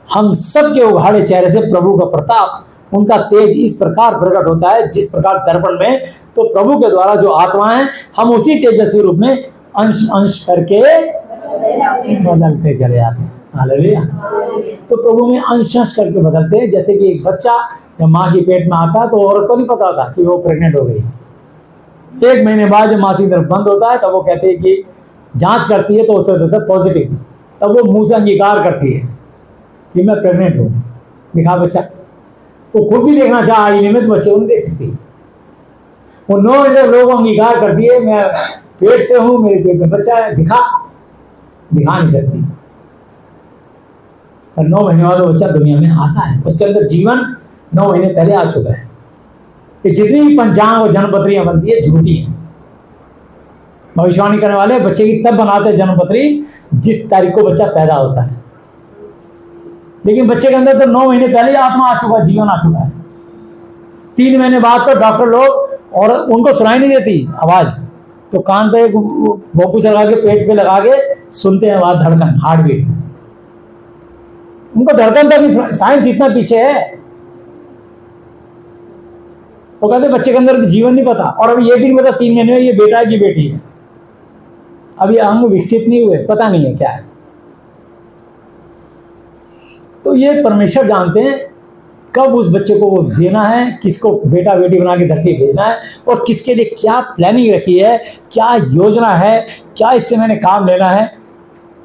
S10: हम सब के उघाड़े चेहरे से प्रभु का प्रताप, उनका तेज इस प्रकार प्रकट होता है जिस प्रकार दर्पण में, तो प्रभु के द्वारा जो आत्मा है, हम उसी तेजस्वी रूप में अंश अंश करके बदलते चले जाते हैं। हालेलुया। तो प्रभु में अंश अंश करके बदलते हैं। जैसे कि एक बच्चा जब माँ की पेट में आता है तो औरत को नहीं पता होता कि वो प्रेग्नेंट हो गई। 1 महीने बाद जब मासिक धर्म बंद होता है तब वो कहते हैं कि जांच करती है तो उसे होता है पॉजिटिव, तब वो मुंह से अंगीकार करती है कि मैं प्रेग्नेंट हूँ। दिखा बच्चा, वो खुद भी देखना चाह आईने में तो बच्चे को नहीं देख सकती। वो 9 महीने लोग अंगीकार करती है मैं पेट से हूँ, मेरे पेट में बच्चा है, दिखा नहीं सकती। पर 9 महीने बाद वो बच्चा दुनिया में आता है, उसके अंदर जीवन 9 महीने पहले आ चुका है। ये जितनी भी पंचांग और जन्मपत्रियां बनती है झूठी है। भविष्यवाणी करने वाले बच्चे की तब बनाते हैं जन्मपत्री जिस तारीख को बच्चा पैदा होता है, लेकिन बच्चे के अंदर तो 9 महीने पहले ही आत्मा आ चुका है, जीवन आ चुका है। 3 महीने बाद तो डॉक्टर लोग, और उनको सुनाई नहीं देती आवाज, तो कान पे भोंपू से लगा के, पेट पे लगा के सुनते हैं आवाज, धड़कन, हार्ट बीट। उनको धड़कन तक नहीं, साइंस इतना पीछे है। वो कहते बच्चे के अंदर जीवन नहीं पता, और अभी ये भी नहीं पता 3 महीने में ये बेटा है कि बेटी है। अभी अंग विकसित नहीं हुए, पता नहीं है क्या है। तो ये परमेश्वर जानते हैं कब उस बच्चे को वो देना है, किसको बेटा बेटी बना के धरती भेजना है, और किसके लिए क्या प्लानिंग रखी है, क्या योजना है, क्या इससे मैंने काम लेना है।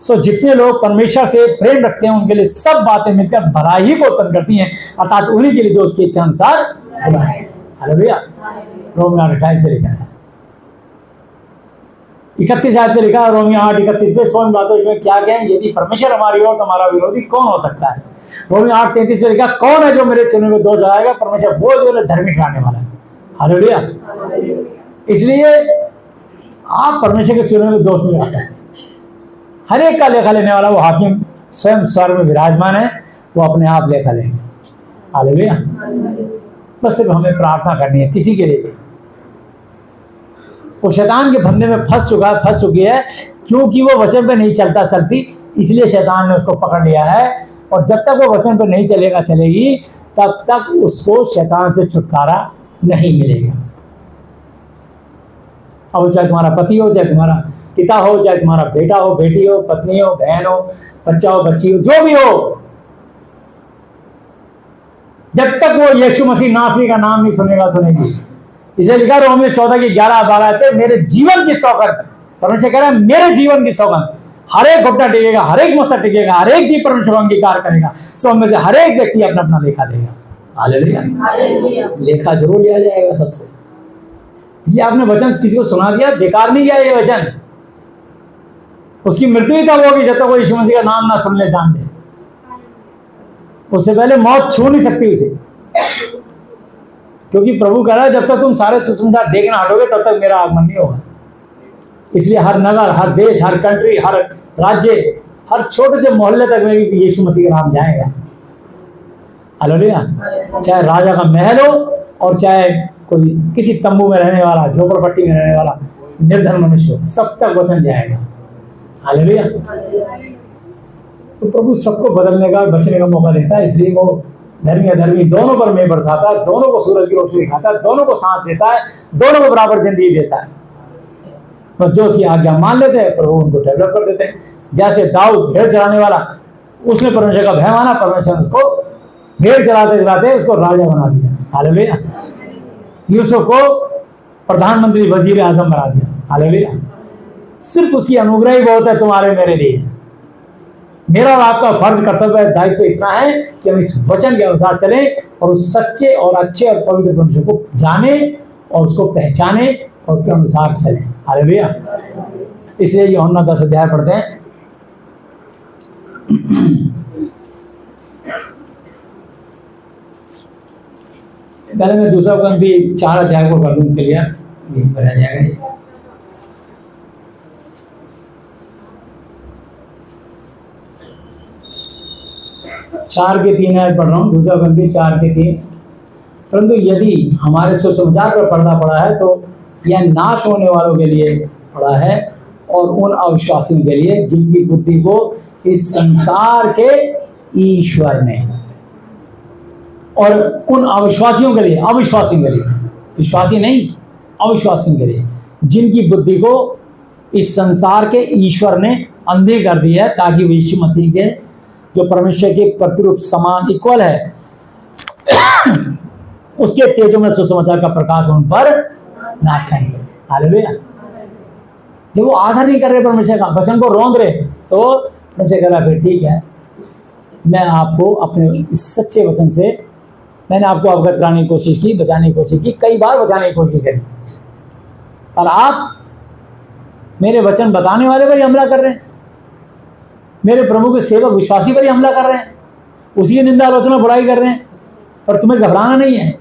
S10: सो जितने लोग परमेश्वर से प्रेम रखते हैं उनके लिए सब बातें मिलकर भलाई को उत्पन्न करती हैं, अर्थात उन्हीं के लिए जो उसकी इच्छा अनुसार भला है। हालेलुया। रोमियो 28 पे लिखा है, 31 आयत पे लिखा है, रोमियो 8:31 पे, 100 बातों में क्या कहें, यदि परमेश्वर हमारी ओर तो हमारा विरोधी कौन हो सकता है। रोमियो 8:33 पे लिखा, कौन है जो मेरे चुने में दोष लगाएगा, परमेश्वर वो जो धर्मी ठहराने वाला है। हालेलुया। इसलिए आप परमेश्वर के चुने में दोष नहीं लगा सकते। हर एक का लेखा लेने वाला वो हाकिम स्वयं स्वर्ग में विराजमान है, वो अपने आप लेखा लेंगे। हालेलुया। बस सिर्फ हमें प्रार्थना करनी है किसी के लिए भी। वो शैतान के फंदे में फंस चुकी है, क्योंकि वो वचन पे नहीं चलती, इसलिए शैतान ने उसको पकड़ लिया है। और जब तक वो वचन पे नहीं चलेगी तब तक उसको शैतान से छुटकारा नहीं मिलेगा। अब चाहे तुम्हारा पति हो, चाहे तुम्हारा पिता हो, चाहे तुम्हारा बेटा हो, बेटी हो, पत्नी हो, बहन हो, बच्चा हो बच्ची हो जो भी हो, जब तक वो यीशु मसीह नासरी का नाम नहीं सुनेगा सुनेगी। इसे लिखा रोमियो 14:11-12 पे, मेरे जीवन की सौगंध, परमेश्वर कह रहा है मेरे जीवन की सौगंध, हर एक घुटना टिकेगा, हर एक मसला टिकेगा, हर एक जीव परमेश्वर अंगीकार करेगा, सो उनमें से हर एक व्यक्ति अपना अपना लेखा देगा। हालेलुया, लेखा जरूर लिया जाएगा सबसे। इसलिए आपने वचन किसी को सुना दिया, बेकार नहीं गया ये वचन। उसकी मृत्यु ही तब होगी जब तक वो यीशु मसीह का नाम ना सुन ले, जान ले। उससे पहले मौत छू नहीं सकती उसे, क्योंकि प्रभु कह रहा है जब तक तुम सारे सुसमाचार देखना हटोगे तब तक मेरा आगमन नहीं होगा। इसलिए हर नगर, हर देश, हर कंट्री, हर राज्य, हर छोटे से मोहल्ले तक में भी यीशु मसीह का नाम जाएगा। हालेलुया, चाहे राजा का महल हो और चाहे कोई किसी तंबू में रहने वाला, झोपड़पट्टी में रहने वाला निर्धन मनुष्य हो, सब तक वचन जाएगा। हालेलुया। तो प्रभु सबको बदलने का, बचने का मौका देता है। इसलिए वो धर्मी अधर्मी दोनों पर मेघ बरसाता है, दोनों को सूरज की रोशनी दिखाता है, दोनों को सांस देता है, दोनों को बराबर जिंदगी देता है। बस जो उसकी आज्ञा मान लेते हैं प्रभु उनको डेवलप कर देते हैं। जैसे दाऊद भेड़ चराने वाला, उसने परमेश्वर का भय माना, परमेश्वर उसको भेड़ चराते चराते उसको राजा बना दिया। हालेलुया। यूसुफ को प्रधानमंत्री, वजीर आजम बना दिया। हालेलुया। सिर्फ उसकी अनुग्रह ही बहुत है तुम्हारे मेरे लिए। मेरा और आपका फर्ज, कर्तव्य, दायित्व इतना है कि हम इस वचन के अनुसार चलें और उस सच्चे और अच्छे और पवित्र परमेश्वर को जाने और उसको पहचाने और उसके अनुसार चलें। हालेलुया। इसलिए यूहन्ना 10 अध्याय पढ़ते हैं। पहले मैं दूसरा क्रम भी 4 अध्याय को कर दूं, क्लियर बीच में रह जाएगा। 4 के 3 आयत पढ़ रहा हूँ, दूसरा क्रम भी 4 के 3। परंतु यदि हमारे सुसमाचार पर पर्दा पड़ा है तो यह नाश होने वालों के लिए पड़ा है और उन अविश्वासियों के लिए जिनकी बुद्धि को इस संसार के ईश्वर ने, और उन अविश्वासियों के लिए, अविश्वासियों के लिए, विश्वासी नहीं, अविश्वासियों के लिए जिनकी बुद्धि को इस संसार के ईश्वर ने अंधी कर दी है, ताकि वो यीशु मसीह के जो परमेश्वर के प्रतिरूप समान इक्वल है उसके तेजों में सुसमाचार का प्रकाश उन पर ना छाएंगे। हालेलुया। जब वो आदर नहीं कर रहे परमेश्वर का, वचन को रौंद रहे, तो परमेश्वर कह रहा फिर ठीक है, मैं आपको अपने इस सच्चे वचन से, मैंने आपको अवगत कराने की कोशिश की, बचाने की कोशिश की, कई बार बचाने की कोशिश करी, और आप मेरे वचन बताने वाले पर ही हमला कर रहे हैं, मेरे प्रभु के सेवक विश्वासी पर ही हमला कर रहे हैं, उसी की निंदा आलोचना बुराई कर रहे हैं। पर तुम्हें घबराना नहीं है।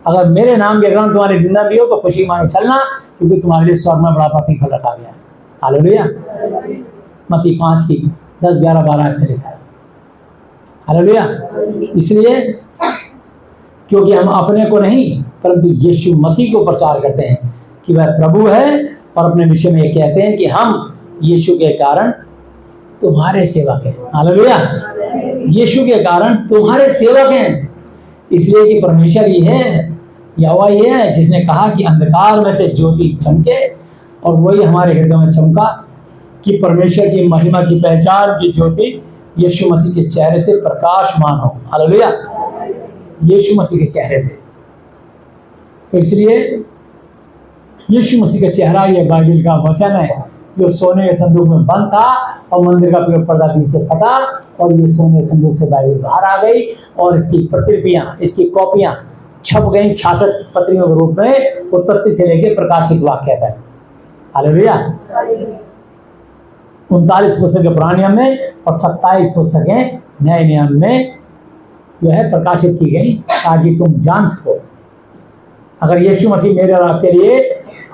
S10: अगर मेरे नाम के कारण तुम्हारी निंदा भी हो तो खुशी मानो चलना, क्योंकि तुम्हारे लिए स्वर्ग में बड़ा प्रतिफल रखा गया है। हालेलुया। मत्ती 5 की 10, 11, 12 में लिखा है। हालेलुया। इसलिए क्योंकि हम अपने को नहीं परंतु यीशु मसीह को प्रचार करते हैं कि वह प्रभु है, और अपने विषय में ये कहते हैं कि हम यीशु के कारण तुम्हारे सेवक हैं। हालेलुया। यीशु के कारण तुम्हारे सेवक हैं, इसलिए कि परमेश्वर ही है, यहोवा ही है जिसने कहा कि अंधकार में से ज्योति चमके, और वही हमारे हृदय में चमका कि परमेश्वर की महिमा की पहचान की ज्योति यीशु मसीह के चेहरे से प्रकाशमान हो। हालेलुया। यीशु मसीह के चेहरे से। तो इसलिए यीशु मसीह का चेहरा ये बाइबल का वचन है, जो सोने के संदूक में बंद था और मंदिर का पर्दा बीच से फटा, और ये सोने के संदूक से बाइबल बाहर आ गई, और इसकी प्रतिलिपियां, इसकी कॉपियां छप गई 66 पत्रियों के रूप में, उत्पत्ति से लेकर प्रकाशित वाक्य तक। हालेलुया। 39 पुस्तकें पुराने नियम में और 27 पुस्तकें नए नियम में जो है प्रकाशित की गई, ताकि तुम जान सको अगर यीशु मसीह मेरे और आपके लिए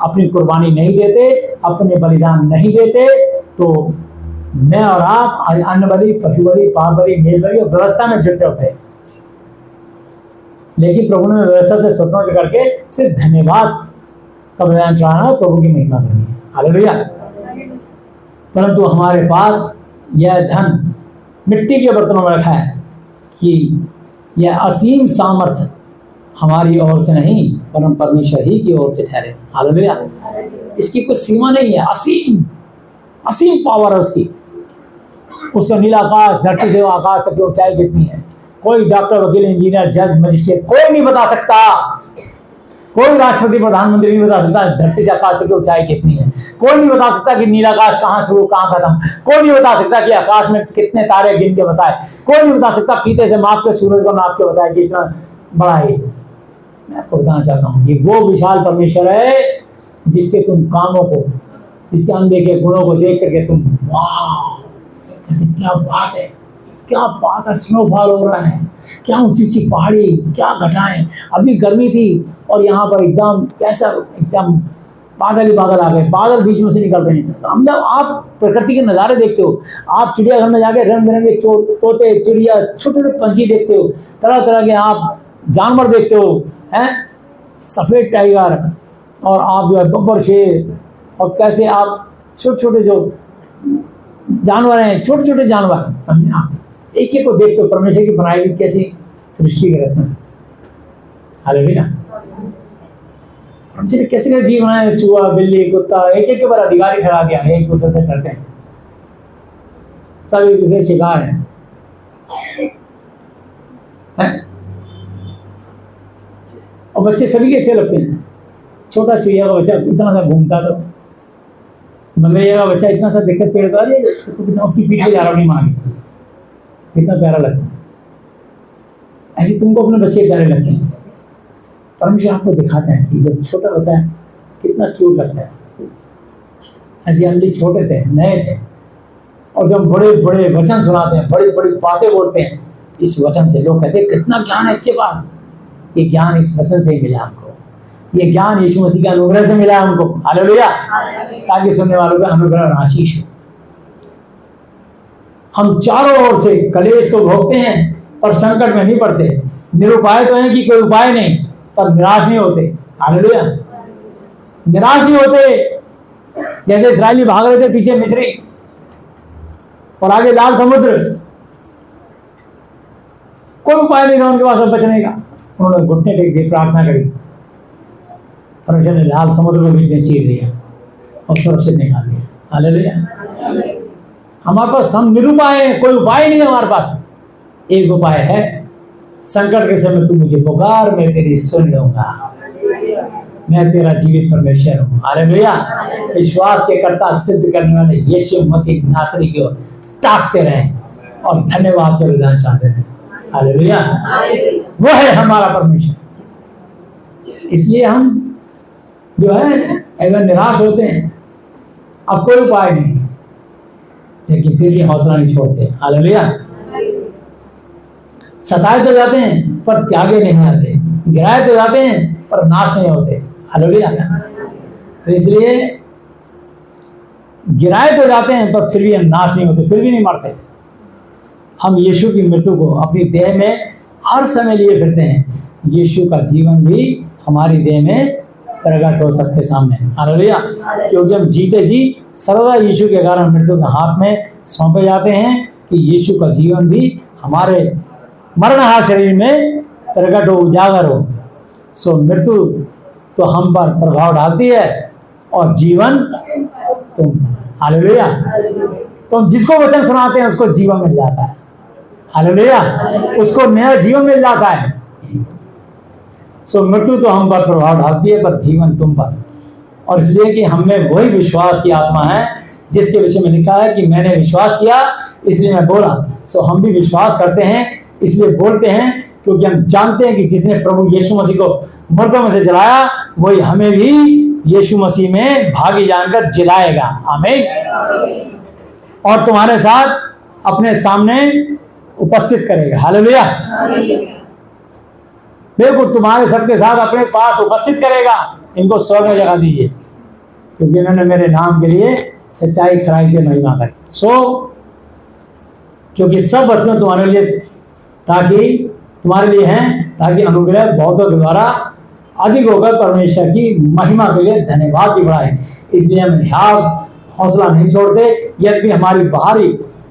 S10: अपनी कुर्बानी नहीं देते, अपने बलिदान नहीं देते, तो मैं और आप अन्न बलि, पशु बलि, पाप बलि, मेल बलि और व्यवस्था में जुटे होते। लेकिन प्रभु ने व्यवस्था से स्वतंत्र करके सिर्फ धन्यवाद का बलिदान चढ़ाना, प्रभु की महिमा करनी है। हालेलुया। परंतु हमारे पास यह धन मिट्टी के बर्तनों में रखा है कि यह असीम सामर्थ्य हमारी ओर से नहीं, परम परमेश्वर ही की ओर से ठहरे। हालेलुया। इसकी कोई सीमा नहीं है, असीम असीम पावर है उसकी। उसका नीला आकाश, धरती से आकाश तक की ऊंचाई कितनी है? कोई डॉक्टर, वकील, इंजीनियर, जज, मजिस्ट्रेट कोई नहीं बता सकता। कोई राष्ट्रपति, प्रधानमंत्री नहीं बता सकता धरती से आकाश तक की ऊंचाई कितनी है। कोई नहीं बता सकता कि नीला आकाश कहाँ शुरू कहाँ खत्म। कोई नहीं बता सकता कि आकाश में कितने तारे गिन के बताए। कोई नहीं बता सकता फीते से माप के सूरज को नाप के बताए कि इतना बड़ा है। मैं आपको बताना चाहता हूँ, ये वो विशाल परमेश्वर है जिसके तुम कामों को, जिसके अनदेखे गुणों को देख करके तुम वाह, क्या बात है, क्या बात है, स्नोफॉल हो रहा है, क्या ऊंची ऊंची पहाड़ी, क्या घटाएं। अभी गर्मी थी और यहाँ पर एकदम कैसा, एकदम बादल ही बादल आ गए, बादल बीच में से निकल रहे हैं। तो हम जब आप प्रकृति के नज़ारे देखते हो, आप चिड़ियाघर में जाके रंग बिरंगे तोते, चिड़िया, छोटे छोटे पंछी देखते हो, तरह तरह के आप जानवर देखते हो, हैं, सफ़ेद टाइगर, और आप जो है बब्बर शेर, और कैसे आप छोटे छोटे जो जानवर हैं, छोटे छोटे जानवर, समझे आप, एक एक को देखते हो परमेश्वर की बनाई हुई कैसी सृष्टि के रचना। हालेलुया। परमेश्वर ने कैसे कैसे जीव बनाए, चूहा, बिल्ली, कुत्ता, एक एक के ऊपर अधिकारी खड़ा दिया, एक दूसरे से डरते हैं, सब एक दूसरे शिकार हैं। और बच्चे सभी के अच्छे लगते हैं। छोटा चूहिया का बच्चा इतना सा घूमता, तो मलैया का बच्चा इतना सा देखकर पेड़ का कितना उसकी पीठ पे जा रहा अपनी माँ की, कितना प्यारा लगता है। ऐसे तुमको अपने बच्चे प्यारे लगते हैं। परमेश्वर आपको दिखाता है कि जब छोटा होता है कितना क्यूट लगता है। ऐसे हम भी छोटे थे, नए थे, और जब बड़े बड़े वचन सुनाते हैं, बड़ी बड़ी बातें बोलते हैं, इस वचन से लोग कहते हैं कितना ज्ञान है इसके पास। ये ज्ञान इस वचन से ही मिला हमको, ये ज्ञान यीशु मसीह के अनुग्रह से मिला हमको। हालेलुया। ताकि सुनने वालों का अनुग्रह आशीष हो। हम चारों ओर से कलेश तो भोगते हैं पर संकट में नहीं पड़ते। निरुपाय तो हैं कि कोई उपाय नहीं, पर निराश नहीं होते। हालेलुया। निराश नहीं होते। जैसे इस्राएली भाग रहे थे पीछे मिस्री और आगे लाल समुद्र, कोई उपाय नहीं था उनके पास बचने का। उन्होंने घुटने टेक दिए, प्रार्थना करी, परमेश्वर ने लाल समुद्र को बीच में चीर दिया और सुरक्षित निकाल दिया। हालेलुया। हमारे पास हम निरुपाय हैं, कोई उपाय नहीं है हमारे पास। एक उपाय है, संकट के समय तू मुझे पुकार, मैं तेरी सुन लूंगा। मैं तेरा जीवित परमेश्वर हूँ। हालेलुया। विश्वास के कर्ता सिद्ध करने वाले यीशु मसीह नासरी की ओर ताकते रहें और धन्यवाद के विधान चाहते हैं। हालेलुया। वो है हमारा परमेश्वर। इसलिए हम जो है अगर निराश होते हैं, अब कोई उपाय नहीं, लेकिन फिर भी हौसला नहीं छोड़ते। हालेलुया। सताए तो जाते हैं पर त्यागे नहीं आते, गिराए तो जाते हैं पर नाश नहीं होते। हालेलुया। तो इसलिए गिराए तो जाते हैं पर फिर भी हम नाश नहीं होते, फिर भी नहीं मरते। हम यीशु की मृत्यु को अपनी देह में हर समय लिए फिरते हैं। यीशु का जीवन भी हमारी देह में प्रकट हो सकते सामने। हालेलुया। क्योंकि हम जीते जी सर्वदा यीशु के कारण मृत्यु के हाथ में सौंपे जाते हैं कि यीशु का जीवन भी हमारे मरणहार शरीर में प्रकट हो, उजागर हो। सो मृत्यु तो हम पर प्रभाव डालती है और जीवन तुम। हालेलुया। तो हम जिसको वचन सुनाते हैं उसको जीवन मिल जाता है। हालेलुया। उसको नया जीवन मिल जाता है। सो मृत्यु तो हम पर प्रभाव डालती है पर जीवन तुम पर। और इसलिए कि हम में वही विश्वास की आत्मा है जिसके विषय में लिखा है कि मैंने विश्वास किया इसलिए मैं बोला। सो हम भी विश्वास करते हैं इसलिए बोलते हैं, क्योंकि हम जानते हैं कि जिसने प्रभु यीशु मसीह को मुर्दों में से जलाया वही हमें भी यीशु मसीह में भागी जानकर जिलाएगा। आमीन। और तुम्हारे साथ अपने सामने उपस्थित करेगा। हालेलुया। बिल्कुल तुम्हारे सबके साथ अपने पास उपस्थित करेगा। इनको स्वर्ग में जगह दीजिए, क्योंकि इन्होंने मेरे नाम के लिए सच्चाई खराई से महिमा करी। क्योंकि सब वस्तुएं तुम्हारे लिए तुम्हारे लिए हैं, ताकि अनुग्रह बहुतों के द्वारा अधिक होकर परमेश्वर की महिमा के लिए धन्यवाद भी बढ़ाए। इसलिए हम हौसला नहीं छोड़ते।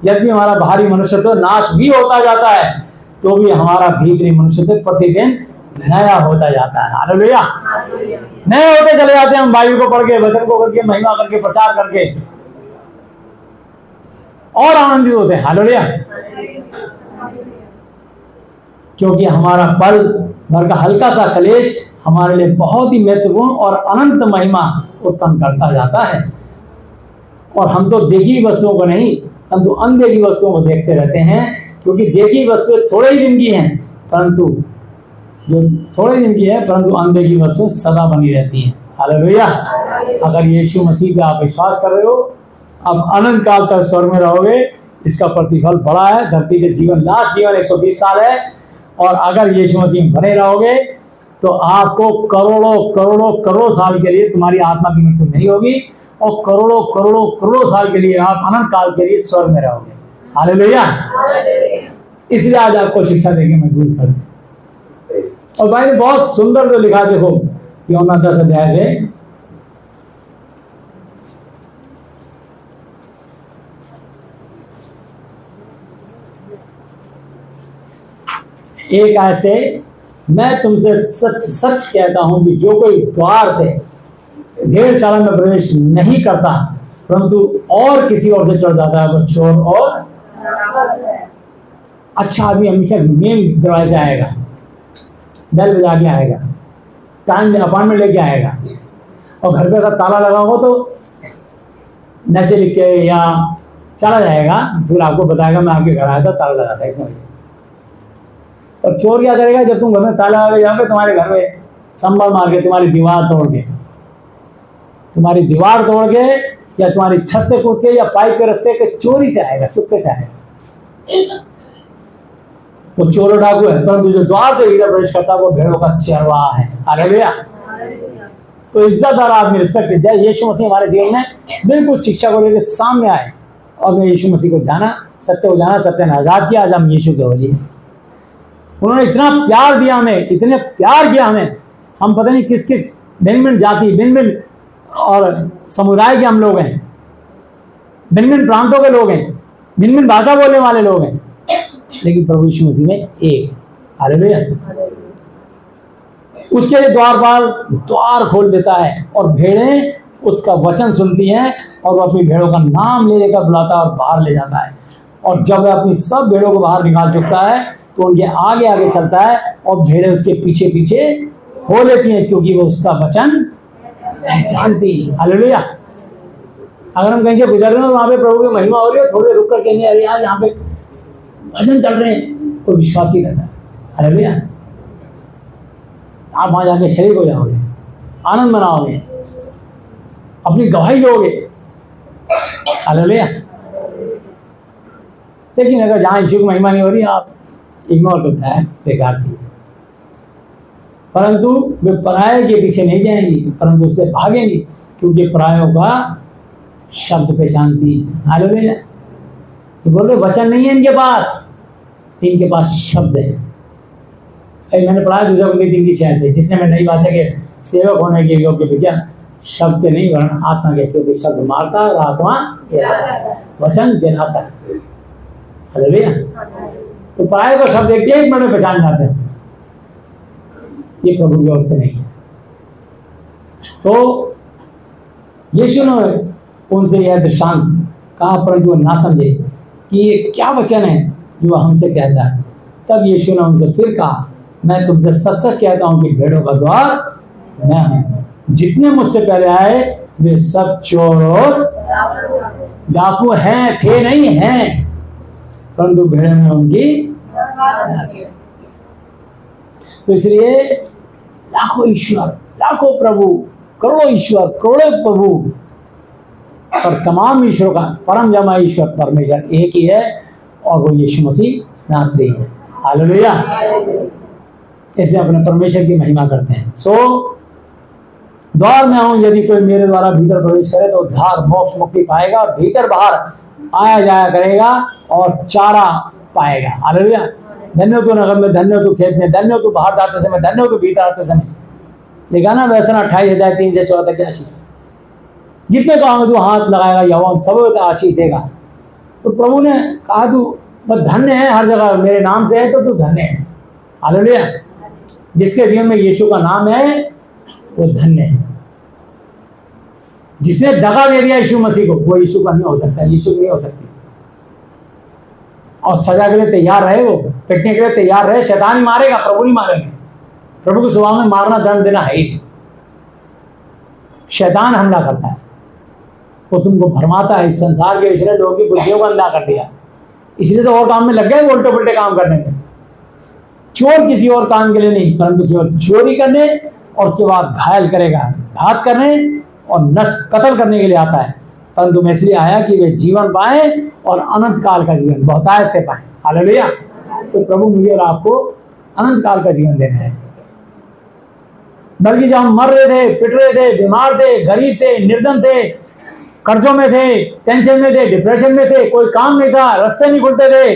S10: यदि हमारा बाहरी मनुष्यत्व नाश भी होता जाता है तो भी हमारा भीतरी मनुष्यत्व प्रतिदिन नया होता जाता है। हालेलुया। नए होते चले जाते हैं हम, बाइबल को पढ़ के, वचन को करके, महिमा करके, प्रचार करके। और आनंदित होते हैं। हालेलुया। क्योंकि हमारा पल भर का हल्का सा क्लेश हमारे लिए बहुत ही महत्वपूर्ण और अनंत महिमा उत्पन्न करता जाता है। और हम तो देखी वस्तुओं को नहीं, परंतु अनदेखी वस्तुओं को देखते रहते हैं, क्योंकि देखी वस्तुएं थोड़े ही दिन की हैं, परंतु जो थोड़े दिन की है परंतु अनदेखी वस्तुएं सदा बनी रहती हैं। हालेलुया। अगर यीशु मसीह पे आप विश्वास कर रहे हो, अब अनंत काल तक स्वर्ग में रहोगे, इसका प्रतिफल बड़ा है। धरती के जीवन, लास्ट जीवन 120 साल है, और अगर यीशु मसीह में बने रहोगे तो आपको करोड़ों करोड़ों करोड़ों साल के लिए तुम्हारी आत्मा की मृत्यु नहीं होगी, और करोड़ों करोड़ों करोड़ों साल के लिए आप अनंत काल के लिए स्वर्ग में रहोगे। हालेलुया। इसलिए आज आपको शिक्षा देके मजबूर कर दें। और भाई ने बहुत सुंदर जो लिखा, देखो यूहन्ना 10 अध्याय में, एक ऐसे, मैं तुमसे सच सच कहता हूं कि जो कोई द्वार से भेड़शाला में प्रवेश नहीं करता परंतु और किसी और से चढ़ जाता है, वो चोर और अच्छा आदमी हमेशा मेन दरवाजे से आएगा, बेल बजा के आएगा, टाइम में अपॉइंटमेंट लेके आएगा, और घर पे अगर ताला लगा हो तो मैसेज लिख के या चला जाएगा, फिर आपको बताएगा मैं आपके घर आया था, ताला लगा था इतना। और चोर क्या करेगा, जब तुम घर में ताला लगा जाओगे, तुम्हारे घर में संभल मार के, तुम्हारी दीवार तोड़ के या तुम्हारी छत से कूद के या पाइप के रास्ते के चोरी से आएगा, चुपके से आएगा। वो चोर डाकू है, परंतु जो द्वार से भीतर प्रवेश करता है वो भेड़ों का चरवाहा है। हालेलुया। तो इज्जतदार आदमी, रिस्पेक्ट दिया। यीशु मसीह हमारे जीवन में बिल्कुल शिक्षा को लेकर सामने आए, और मैं यीशु मसीह को जाना, सत्य को जाना, सत्य ने आजाद किया। आज हम यीशु के वली हैं। उन्होंने इतना प्यार दिया हमें, इतने प्यार किया हमें। हम पता नहीं किस किस भिन्न भिन्न जाति, भिन्न भिन्न और समुदाय के हम लोग हैं, भिन्न भिन्न प्रांतों के लोग हैं, भिन्न भिन्न भाषा बोलने वाले लोग हैं, लेकिन प्रभु यीशु मसीह में एक। हालेलुया। उसके लिए द्वारपाल द्वार खोल देता है, और भेड़ें उसका वचन सुनती हैं, और वो अपनी भेड़ों का नाम ले लेकर बुलाता है और बाहर ले जाता है। और जब वह अपनी सब भेड़ों को बाहर निकाल चुकता है तो उनके आगे आगे चलता है, और भेड़ें उसके पीछे पीछे हो लेती हैं, क्योंकि वो उसका वचन पहचानती है। हालेलुया। अगर हम कहीं से गुजर रहे हैं और वहां पे प्रभु की महिमा हो रही है, थोड़ी देर रुक कर कहेंगे अरे यार यहाँ पे भजन चल रहे हैं, कोई विश्वास ही रहता है। हालेलुया। आप वहां जाके शरीक हो जाओगे, आनंद मनाओगे, अपनी गवाही दोगे। हालेलुया। लेकिन अगर जहां यीशु की महिमा नहीं हो रही, आप इग्नोर करता है, बेकार चीज। परंतु वे पराये के पीछे नहीं जाएंगी, परंतु उससे भागेंगी, क्योंकि परायों का शब्द पहचानती है। हालेलुया। तो बोल रहे वचन नहीं है इनके पास, इनके पास शब्द है। मैंने पढ़ा 2 Corinthians 3:6 थे, जिसने मैं नहीं बात है कि सेवक होने के योग्य विज्ञान शब्द के नहीं वरन आत्मा के, क्योंकि शब्द मारता है और आत्मा वचन जलाता है। हालेलुया। तो पराये को शब्द देखते 1 मिनट में पहचान जाते हैं, ये प्रभु की ओर से नहीं है। तो यीशु ने उनसे यह दृष्टांत कहा, परंतु वो ना समझे कि ये क्या वचन है जो वह हमसे कहता है। तब यीशु ने उनसे फिर कहा, मैं तुमसे सच सच कहता हूं कि भेड़ों का द्वार मैं हूं। जितने मुझसे पहले आए वे सब चोर और डाकू हैं, थे नहीं हैं, परंतु भेड़ों में उनकी। तो इसलिए लाखों ईश्वर, लाखों प्रभु, करोड़ों ईश्वर, करोड़ों प्रभु, और तमाम ईश्वरों का परम जमा ईश्वर परमेश्वर एक ही है, और वो यीशु मसीह नासरी है। हालेलुया। इसलिए अपने परमेश्वर की महिमा करते हैं। द्वार में हूं, यदि कोई मेरे द्वारा भीतर प्रवेश करे तो उद्धार मोक्ष मुक्ति पाएगा, भीतर बाहर आया जाया करेगा और चारा पाएगा। हालेलुया। धन्य तू नगर में, धन्य तू खेत में, धन्य तू बाहर जाते समय, धन्य तू भीतर आते समय। लिखा ना वैसा 28,3 से 14 की आशीष, जितने कहोगे तू हाथ लगाएगा यहोवा सब आशीष देगा। तो प्रभु ने कहा तू बस धन्य है, हर जगह मेरे नाम से है तो तू धन्य है। हालेलुया। जिसके जीवन में यीशु का नाम है वो धन्य है। जिसने दगा दे दिया यीशु मसीह को, वो यीशु का नहीं हो सकता, यीशु की नहीं हो सकती। और सजा के लिए तैयार रहे, वो पिटने के लिए तैयार रहे। शैतान ही मारेगा, प्रभु नहीं मारेंगे। प्रभु के स्वभाव में मारना दंड देना है ही। शैतान हमला करता है, वो तुमको भरमाता है। इस संसार के विषय लोगों की बुद्धियों को अंधा कर दिया, इसलिए तो और काम में लग गए, उल्टे पुल्टे काम करने में। चोर किसी और काम के लिए नहीं, परंतु केवल चोरी करने और उसके बाद घायल करेगा, घात करने और नष्ट कत्ल करने के लिए आता है। परंतु मैं इसलिए आया कि वे जीवन पाए और अनंत काल का जीवन बहुतायत से पाए। हालेलुया। तो प्रभु मुझे और आपको अनंत काल का जीवन देना है। बल्कि जब हम मर रहे थे, पिट रहे थे, बीमार थे, गरीब थे, निर्धन थे, कर्जों में थे, टेंशन में थे, डिप्रेशन में थे, कोई काम नहीं था, रास्ते नहीं खुलते थे,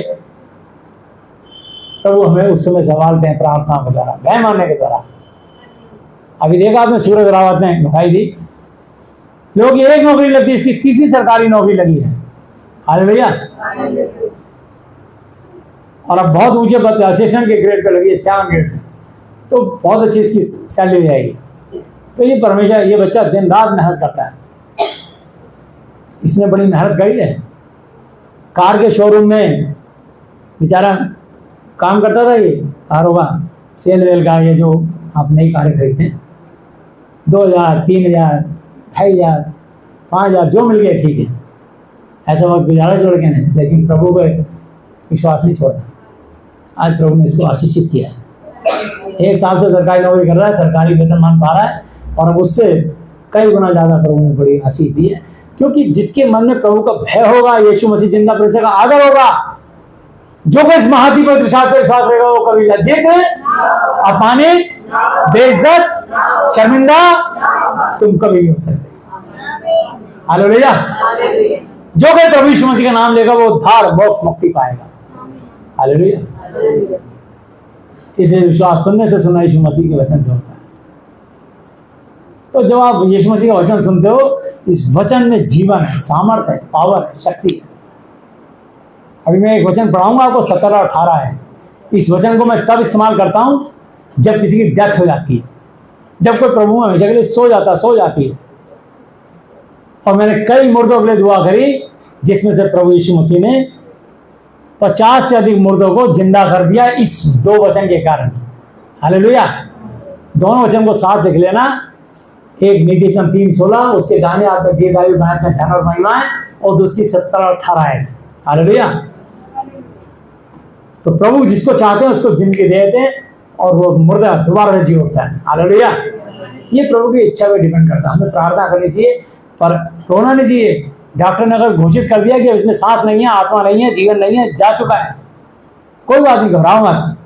S10: प्रभु हमें उस समय संभालते हैं प्रार्थना के द्वारा, भय मानने के द्वारा। अभी देखा आपने सूरज रावत ने दिखाई दी, लोगों की एक नौकरी लगती है, इसकी तीसरी सरकारी नौकरी लगी है। हालेलुया। और अब बहुत ऊंचे पद असिस्टेंट के ग्रेड पे लगी है, 7 ग्रेड, तो बहुत अच्छी इसकी सैलरी जाएगी। तो ये परमेश्वर, ये बच्चा दिन रात मेहनत करता है, इसने बड़ी मेहनत करी है। कार के शोरूम में बेचारा काम करता था, ये कारों का सेल वेल का, ये जो आप नई कारें खरीदते हैं, 2000, 3000, 2500, 5000 जो मिल गए ठीक है, ऐसा वक्त गुजारा जो लड़के ने, लेकिन प्रभु को विश्वास नहीं छोड़ा। आज प्रभु ने इसको आशीषित किया है, 1 साल से सरकारी नौकरी कर रहा है, सरकारी वेतनमान पा रहा है, और अब उससे कई गुना ज्यादा प्रभु ने बड़ी आशीष दी है। क्योंकि जिसके मन में प्रभु का भय होगा, यीशु मसीह जिंदा परमेश्वर का आदर होगा, जो कोई इस महादी पर विश्वास रहेगा वो कभी लज्जित, अपमानित, बेइज्जत, शर्मिंदा तुम कभी नहीं हो सकते। हालेलुया। जो कोई प्रभु यीशु मसीह का नाम लेगा वो उद्धार, मोक्ष, मुक्ति पाएगा। हालेलुया। इसलिए विश्वास सुनने से सुना यीशु मसीह के वचन से होता है। तो जब आप यीशु मसीह का वचन सुनते हो, इस वचन में जीवन है, सामर्थ्य है, पावर है, शक्ति है। अभी मैं एक वचन पढ़ाऊंगा आपको, 17 और 18 है। इस वचन को मैं तब इस्तेमाल करता हूं जब किसी की डेथ हो जाती है, जब कोई प्रभु में हमेशा के लिए सो जाती है। और मैंने कई मुर्दों के लिए दुआ करी, जिसमें से प्रभु यीशु मसीह ने 50 से अधिक मुर्दों को जिंदा कर दिया इस 2 वचन के कारण। हालेलुया। दोनों वचन को साथ लिख लेना। एक नीति चंद 3:16, उसके दाहिने हाथ में दीर्घायु बनाए धन और महिमाएं, और दूसरी 17 और 18 है। हालेलुया। तो प्रभु जिसको चाहते हैं उसको जिंदगी देते हैं, और वो मुर्दा दोबारा जी उठता है। हालेलुया। ये प्रभु की इच्छा पे डिपेंड करता है। हमें प्रार्थना करनी चाहिए, पर रोना नहीं चाहिए। डॉक्टर ने अगर घोषित कर दिया कि उसमें सांस नहीं है, आत्मा नहीं है, जीवन नहीं है, जा चुका है, कोई बात नहीं, घबराओ मत।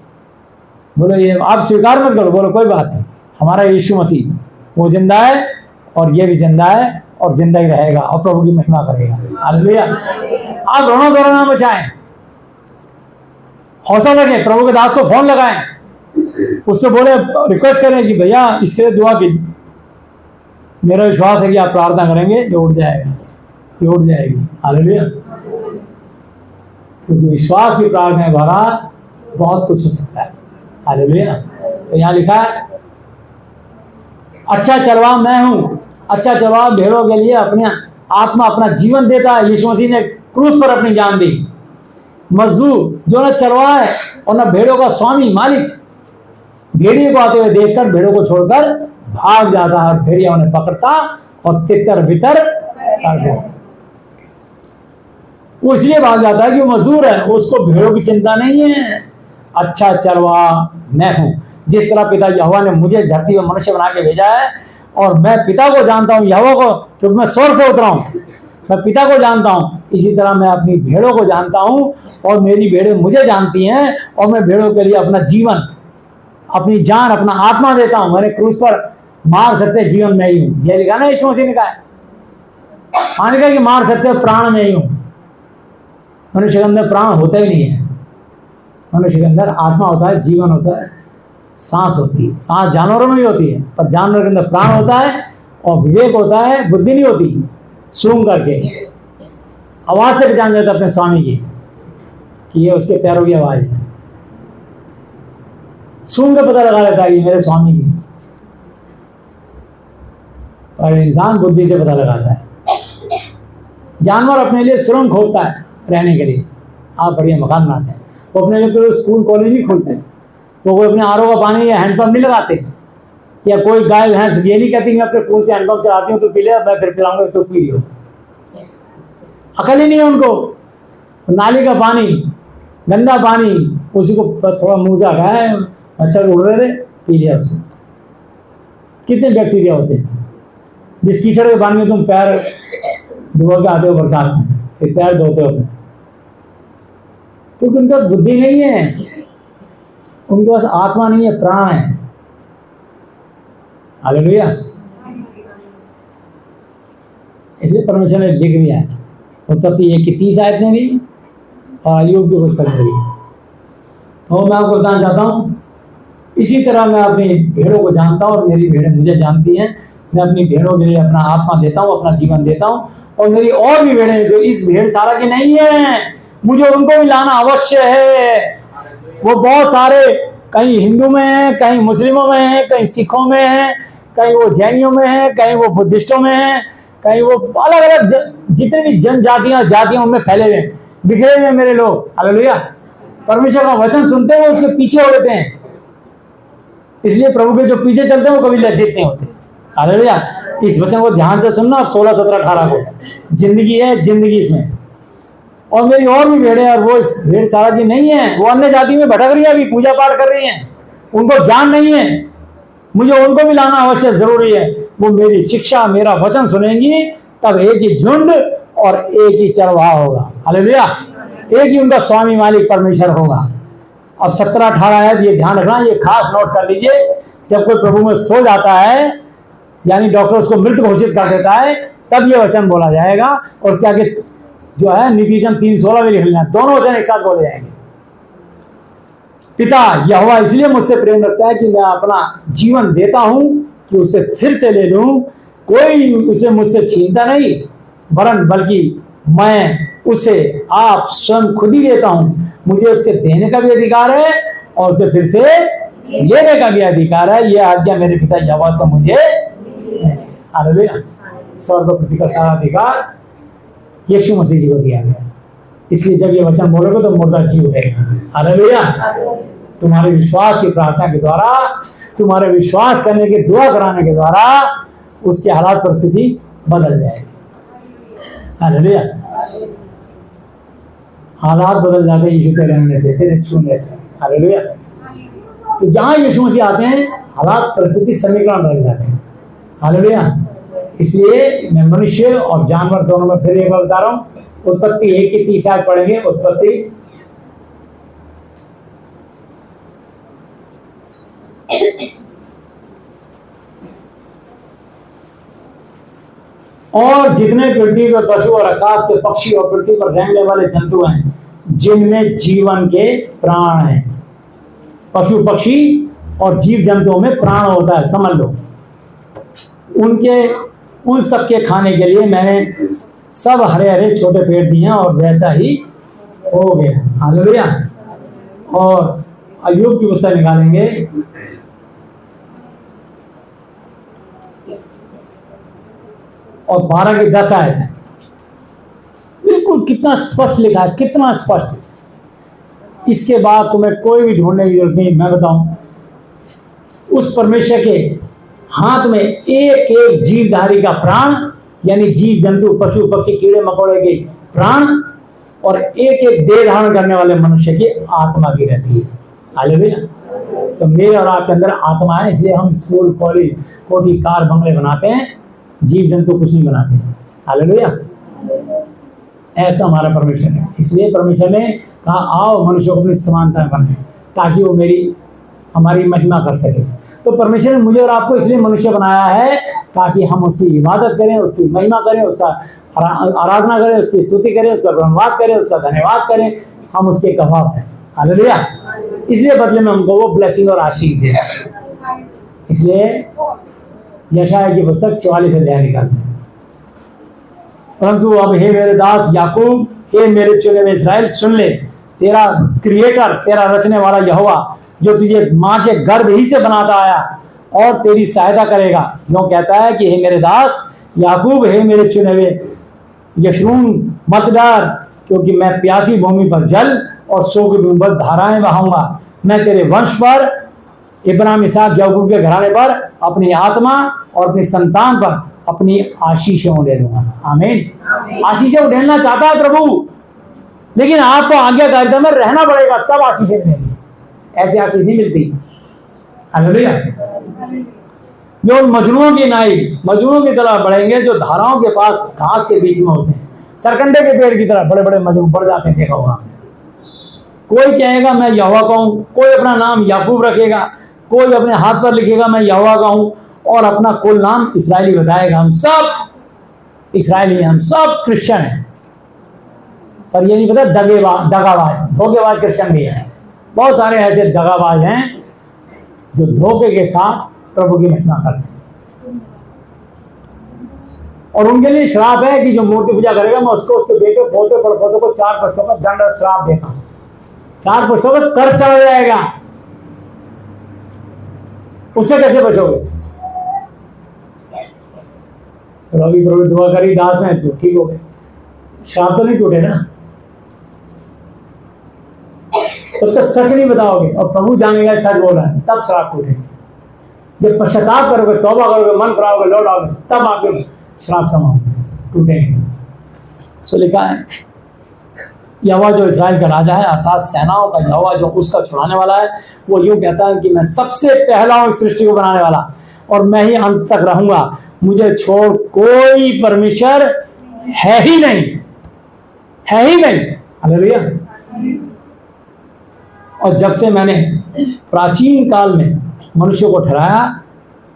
S10: बोलो ये आप स्वीकार मत करो, बोलो कोई बात नहीं, हमारा यीशु मसीह वो जिंदा है, और ये भी जिंदा है, और जिंदा ही रहेगा, और प्रभु की महिमा करेगा। हालेलुया। आप रोना धोना ना बचाएं, हौसला रखें, प्रभु के दास को फोन लगाएं, उससे बोले, रिक्वेस्ट करें कि भैया इसके लिए दुआ की, मेरा विश्वास है कि आप प्रार्थना करेंगे, ये उठ जाएगा, ये उठ जाएगी। हालेलुया। क्योंकि विश्वास की प्रार्थना द्वारा बहुत कुछ हो सकता है। हालेलुया। तो यहाँ लिखा है, अच्छा चरवाहा मैं हूं। अच्छा चरवाहा भेड़ों के लिए अपने आत्मा, अपना जीवन देता है। यीशु मसीह ने क्रूस पर अपनी जान दी। मजदूर जो ना चरवाहा है और ना भेड़ों का स्वामी, मालिक, भेड़िए को आते हुए देखकर भेड़ों को छोड़कर भाग जाता है, भेड़िया उन्हें पकड़ता और तितर बितर कर देता। वो इसलिए भाग जाता है कि वो मजदूर है, उसको भेड़ों की चिंता नहीं है। अच्छा चरवाहा मैं हूं। जिस तरह पिता यहोवा ने मुझे धरती में मनुष्य बना के भेजा है, और मैं पिता को जानता हूं, यहोवा को, क्योंकि मैं स्वर्ग से उतरा हूं, मैं पिता को जानता हूं, इसी तरह मैं अपनी भेड़ों को जानता हूं, और मेरी भेड़ें मुझे जानती हैं, और मैं भेड़ों के लिए अपना जीवन, अपनी जान, अपना आत्मा देता हूं। मैंने क्रूस पर मार सकते जीवन में ही हूं, यह लिखा ना यीशु मसीह ने कहा है। आने का कि मार सकते प्राण में ही हूं। मनुष्य के अंदर प्राण होता ही नहीं है, मनुष्य के अंदर आत्मा होता है, जीवन होता है, सांस होती है। सांस जानवरों में भी होती है, पर जानवर के अंदर प्राण होता है, और विवेक होता है, बुद्धि नहीं होती। सूंघ करके आवाज से पहचान जाता अपने स्वामी की कि ये उसके पैरों की आवाज है। सूंघ के पता लगा लेता है ये मेरे स्वामी की, और इंसान बुद्धि से पता लगाता है। जानवर अपने लिए सुरंग खोदता है रहने के लिए, आप बढ़िया मकान बनाते हैं। वो अपने लिए स्कूल कॉलेज नहीं खोलते, वो कोई अपने आरओ का पानी या हैंडपम्प नहीं लगाते, या कोई गाय भैंस ये नहीं कहती मैं अपने कुएं से हैंडपम्प चलाती हूँ तो पी ले, मैं फिर पिलाऊंगा तो पी लियो। अकल ही नहीं है उनको। नाली का पानी, गंदा पानी, उसी को थोड़ा मुँह से हटाया, मच्छर उड़ रहे थे, पी लिया उसको। कितने बैक्टीरिया होते हैं। जिस कीचड़ के पानी में तुम पैर डुबो के आते हो बरसात में, फिर पैर धोते हो अपने, क्योंकि उनका बुद्धि नहीं है, उनके पास आत्मा नहीं है, प्राण है। हालेलुया। इसलिए परमेश्वर ने लिख दिया है उत्पत्ति 1:30 आयत में भी और अय्यूब की पुस्तक में भी। तो मैं आपको बताना चाहता हूँ, इसी तरह मैं अपनी भेड़ों को जानता हूँ और मेरी भेड़ें मुझे जानती हैं। मैं अपनी भेड़ों के लिए अपना आत्मा देता हूँ, अपना जीवन देता हूँ, और मेरी और भी भेड़ें जो इस भेड़ सारा की नहीं है, मुझे उनको भी लाना अवश्य है। वो बहुत सारे, कहीं हिंदू में है, कहीं मुस्लिमों में है, कहीं सिखों में है, कहीं वो जैनियों में है, कहीं वो बुद्धिस्टों में है, कहीं वो अलग अलग जितने भी जनजातियां जातियां उनमें फैले हुए हैं, बिखरे हुए मेरे लोग। हालेलुया। परमेश्वर का वचन सुनते हैं वो उसके पीछे हो लेते हैं, इसलिए प्रभु के जो पीछे चलते हैं वो कभी लज्जित नहीं होते। हालेलुया। इस वचन को ध्यान से सुनना आप 16, 17, 18 को। जिंदगी है, जिंदगी इसमें। और मेरी और भी भेड़ें, और वो इस भेड़ सारा की नहीं है, वो अन्य जाति में भटक रही है, अभी पूजा पाठ कर रही हैं, उनको ज्ञान नहीं है, मुझे उनको भी लाना अवश्य जरूरी है। वो मेरी शिक्षा, मेरा वचन सुनेंगी, तब एक ही झुंड और एक ही चरवाहा होगा। हालेलुया। एक ही उनका स्वामी मालिक परमेश्वर होगा। अब 17, 18 आयत ये ध्यान रखना, ये खास नोट कर लीजिए। जब कोई प्रभु में सो जाता है, यानी डॉक्टर उसको मृत घोषित कर देता है, तब ये वचन बोला जाएगा, और उसके आगे जो है नीतिवचन 3:16 में लिख लेना, दोनों वचन एक साथ बोले जाएंगे। पिता यहोवा इसलिए मुझसे प्रेम रखता है कि मैं अपना जीवन देता हूं कि उसे फिर से ले लूं। कोई उसे मुझसे छीनता नहीं, वरन बल्कि मैं उसे आप स्वयं खुद ही देता हूं। मुझे उसके देने का भी अधिकार है और उसे फिर से लेने का भी अधिकार है। यह आज्ञा मेरे पिता यहोवा से मुझे। हालेलुया। स्वर्ग और पृथ्वी का सारा अधिकार यीशु मसीह जी को दिया गया। इसलिए जब ये वचन बोलोगे तो मुर्दा जी उठेगा। हालेलुया। तुम्हारे विश्वास की प्रार्थना के द्वारा, तुम्हारे विश्वास करने के, दुआ कराने के द्वारा उसकी हालात परिस्थिति बदल जाएगी। हालेलुया। हालात बदल जाते हैं यीशु के रहने से, तेरे छूने से। हालेलुया। तो जहां यीशु मसीह आते हैं, हालात परिस्थिति समीकरण बदल जाते हैं। हालेलुया। इसलिए मैं मनुष्य और जानवर दोनों में फिर एक बार बता रहा हूं। उत्पत्ति 1:30 आयत पढ़ेंगे। उत्पत्ति और जितने पृथ्वी पर पशु और आकाश के पक्षी और पृथ्वी पर रहने वाले जंतु हैं, जिनमें जीवन के प्राण हैं। पशु पक्षी और जीव जंतुओं में प्राण होता है, समझ लो। उन सब के खाने के लिए मैंने सब हरे हरे छोटे पेड़ दिए हैं, और वैसा ही हो गया। हालेलुया। और अय्यूब की पुस्तक निकालेंगे, और 12:10 आयत है। बिल्कुल कितना स्पष्ट लिखा है, कितना स्पष्ट। इसके बाद तुम्हें कोई भी ढूंढने की जरूरत नहीं। मैं बताऊं, उस परमेश्वर के हाथ में एक एक जीवधारी का प्राण, यानी जीव जंतु पशु पक्षी कीड़े मकोड़े के प्राण, और एक एक देह धारण करने वाले मनुष्य की आत्मा की रहती है। हालेलुया। तो मेरे और आपके अंदर आत्मा है, इसलिए हम स्कूल कॉलेज कोठी कार बंगले बनाते हैं, जीव जंतु कुछ नहीं बनाते। हालेलुया। ऐसा हमारा परमेश्वर है। इसलिए परमेश्वर ने कहा आओ मनुष्य को अपनी समानता बनाए, ताकि वो हमारी महिमा कर सके। तो परमेश्वर ने मुझे और आपको इसलिए मनुष्य बनाया है, ताकि हम उसकी इबादत करें, उसकी महिमा करें, उसका आराधना करें, उसकी स्तुति करें, उसका धन्यवाद करें, उसका धन्यवाद करें। हम उसके गवाह हैं। हालेलुया। इसलिए बदले में हमको वो ब्लेसिंग और आशीष दे रहा है। इसलिए यशायाह की पुस्तक 44 अध्याय निकालते हैं। परंतु अब हे मेरे दास याकूब, हे मेरे चुने हुए इस्राएल, सुन ले, तेरा क्रिएटर, तेरा रचने वाला यहोवा, जो तुझे माँ के गर्भ ही से बनाता आया और तेरी सहायता करेगा, यूं कहता है कि हे मेरे दास याकूब, हे मेरे चुने हुए यशरून, मत डर, क्योंकि मैं प्यासी भूमि पर जल और सूखी भूमि पर धाराएं बहाऊंगा। मैं तेरे वंश पर, इब्राहिम, इसहाक, याकूब के घराने पर अपनी आत्मा और अपनी संतान पर अपनी आशीषें उड़ेल दूंगा। आमीन। आशीषें उड़ेलना चाहता है प्रभु, लेकिन आपको आज्ञाकारिता में रहना पड़ेगा, तब आशीषें मिलेंगी। ऐसी आशीष नहीं मिलती। हालेलुया। जो मजनुओं की नाई मजनुओं की तरह बढ़ेंगे, जो धाराओं के पास घास के बीच में होते हैं, सरकंडे के पेड़ की तरह बड़े बड़े मजनू बढ़ जाते हैं। देखा होगा, कोई कहेगा मैं यहोवा का हूं, कोई अपना नाम याकूब रखेगा, कोई अपने हाथ पर लिखेगा मैं यहोवा का हूं, और अपना कुल नाम इस्राएली बताएगा। हम सब इस्राएली हैं, हम सब क्रिश्चियन हैं। पर ये नहीं पता दगाबाज, धोखेबाज क्रिश्चियन भी है। बहुत सारे ऐसे दगाबाज हैं जो धोखे के साथ प्रभु की महिमा करते हैं, और उनके लिए श्राप है कि जो मूर्ति पूजा करेगा, मैं उसको उसके बेटे पोते पड़पोते को 4 पुस्तकों का दंड और श्राप देता हूं। 4 पुस्तकों का कर चढ़ जाएगा, उससे कैसे बचोगे? तो अभी प्रभु दुआ करी दास ने तो ठीक हो गए, श्राप तो नहीं टूटे ना। तब तक सच नहीं बताओगे और प्रभु जानेगा सच बोल रहा है, तब श्राप टूटेंगे। जब पश्चाताप करोगे, तौबा करोगे, मन कराओगे, लौट आओगे, तब आपके श्राप समाओगे, टूटेंगे। सो लिखा है, यहोवा जो इस्राएल का राजा है, अर्थात सेनाओं का यहोवा जो उसका छुड़ाने वाला है, वो यूं कहता है कि मैं सबसे पहला हूं सृष्टि को बनाने वाला, और मैं ही अंत तक रहूंगा। मुझे छोड़ कोई परमेश्वर है ही नहीं, है ही नहीं। हालेलुया। और जब से मैंने प्राचीन काल में मनुष्य को ठहराया,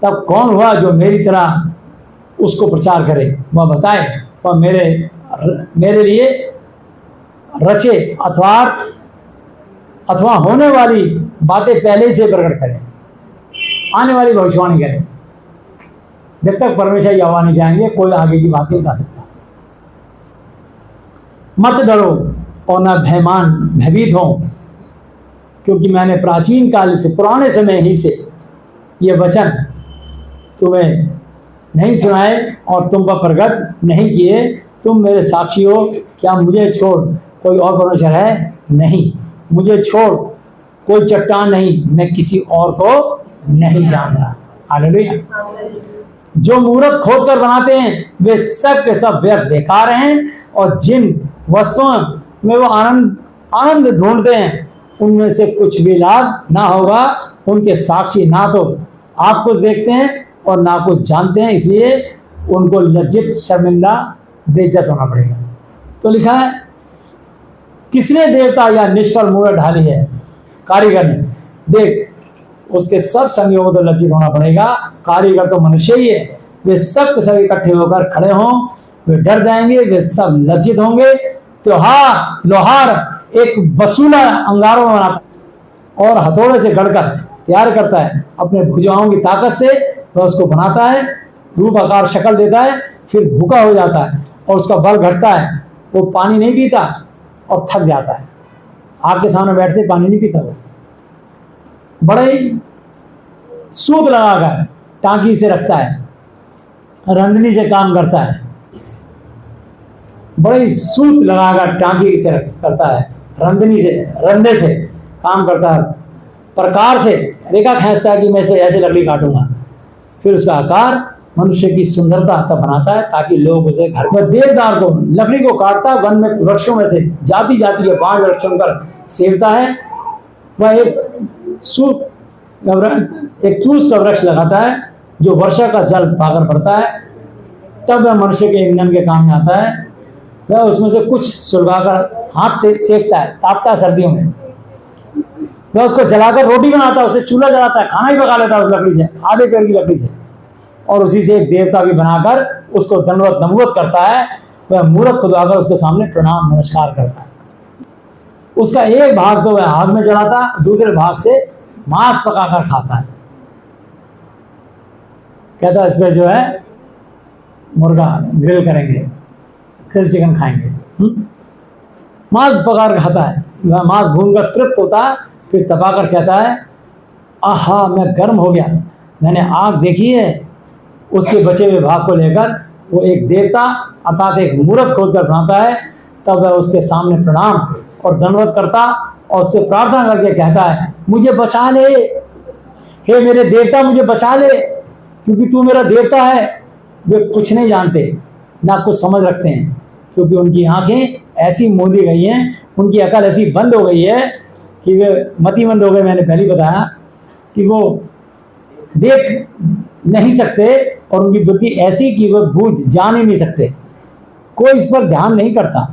S10: तब कौन हुआ जो मेरी तरह उसको प्रचार करे? वह बताए, वह मेरे लिए रचे अथवा होने वाली बातें पहले से प्रकट करे, आने वाली भविष्यवाणी करे। जब तक परमेश्वर यहोवा नहीं जाएंगे, कोई आगे की बात नहीं कर सकता। मत डरो और न भयभीत हो, क्योंकि मैंने प्राचीन काल से, पुराने समय ही से ये वचन तुम्हें नहीं सुनाए और तुम पर प्रकट नहीं किए। तुम मेरे साक्षी हो। क्या मुझे छोड़ कोई और परमेश्वर है? नहीं। मुझे छोड़ कोई चट्टान नहीं, मैं किसी और को नहीं जानता। हालेलुया। जो मूर्त खोद कर बनाते हैं वे सब के सब व्यर्थ बेकार हैं, और जिन वस्तुओं में वो आनंद ढूंढते हैं उनमें से कुछ भी लाभ ना होगा। उनके साक्षी ना तो आप कुछ देखते हैं और ना कुछ जानते हैं, इसलिए उनको लज्जित, शर्मिंदा, बेइज्जत होना पड़ेगा। तो लिखा है, किसने देवता या निष्फल मूर्त ढाली है? कारीगर ने। देख, उसके सब संगियों को तो लज्जित होना पड़ेगा। कारीगर तो मनुष्य ही है। वे सब के सब इकट्ठे होकर खड़े हों, वे डर जाएंगे, वे सब लज्जित होंगे। त्योहार लोहार एक वसूला अंगारों में बनाता और हथौड़े से गढ़कर तैयार करता है। अपने भुजाओं की ताकत से वह उसको बनाता है, रूप आकार शक्ल देता है, फिर भूखा हो जाता है और उसका बल घटता है। वो पानी नहीं पीता और थक जाता है। आग के सामने बैठते पानी नहीं पीता। वो बड़े ही सूत लगाकर टांकी से रखता है, रंधनी से काम करता है। बड़े ही सूत लगाकर टांकी से करता है, रंधे से काम करता है, प्रकार से रेखा खींचता है कि मैं इस पर ऐसे लकड़ी काटूंगा। फिर उसका आकार मनुष्य की सुंदरता सा बनाता है ताकि लोग उसे घर में देवदार को, लकड़ी को काटता है, वन में वृक्षों में से जाति जाति के 5 वृक्ष चुनकर सेवता है। वह एक तूस का वृक्ष लगाता है जो वर्षा का जल पाकर पड़ता है, तब वह मनुष्य के ईंधन के काम में आता है। वह उसमें से कुछ सुलगाकर हाथ सेकता है, तापता है सर्दियों में। वह उसको जलाकर रोटी बनाता है, उसे चूल्हा जलाता है, खाना ही पका लेता है उस लकड़ी से, आधे पेड़ की लकड़ी से, और उसी से एक देवता भी बनाकर उसको दंडवत नमवत करता है। वह मूर्त खुदवाकर उसके सामने प्रणाम नमस्कार करता है। उसका एक भाग तो वह आग में जलाता है, दूसरे भाग से मांस पकाकर खाता है। कहता है इस पर जो है मुर्गा ग्रिल करेंगे, फिर चिकन खाएंगे। मांस पकाकर खाता है। वह मांस भूनकर तृप्त होता है, फिर तपाकर कहता है आहा मैं गर्म हो गया, मैंने आग देखी है। उसके बचे हुए भाग को लेकर वो एक देवता अर्थात एक मूर्त खोद कर बनाता है तब वह उसके सामने प्रणाम और दंडवत करता और उससे प्रार्थना करके कहता है, मुझे बचा ले, हे मेरे देवता मुझे बचा ले, क्योंकि तू मेरा देवता है। वे कुछ नहीं जानते, ना कुछ समझ रखते हैं, क्योंकि उनकी आंखें ऐसी मूंदी गई हैं, उनकी अकल ऐसी बंद हो गई है कि वे मतिमंद हो गए। मैंने पहले बताया कि वो देख नहीं सकते और उनकी बुद्धि ऐसी कि वो बूझ जान ही नहीं सकते। कोई इस पर ध्यान नहीं करता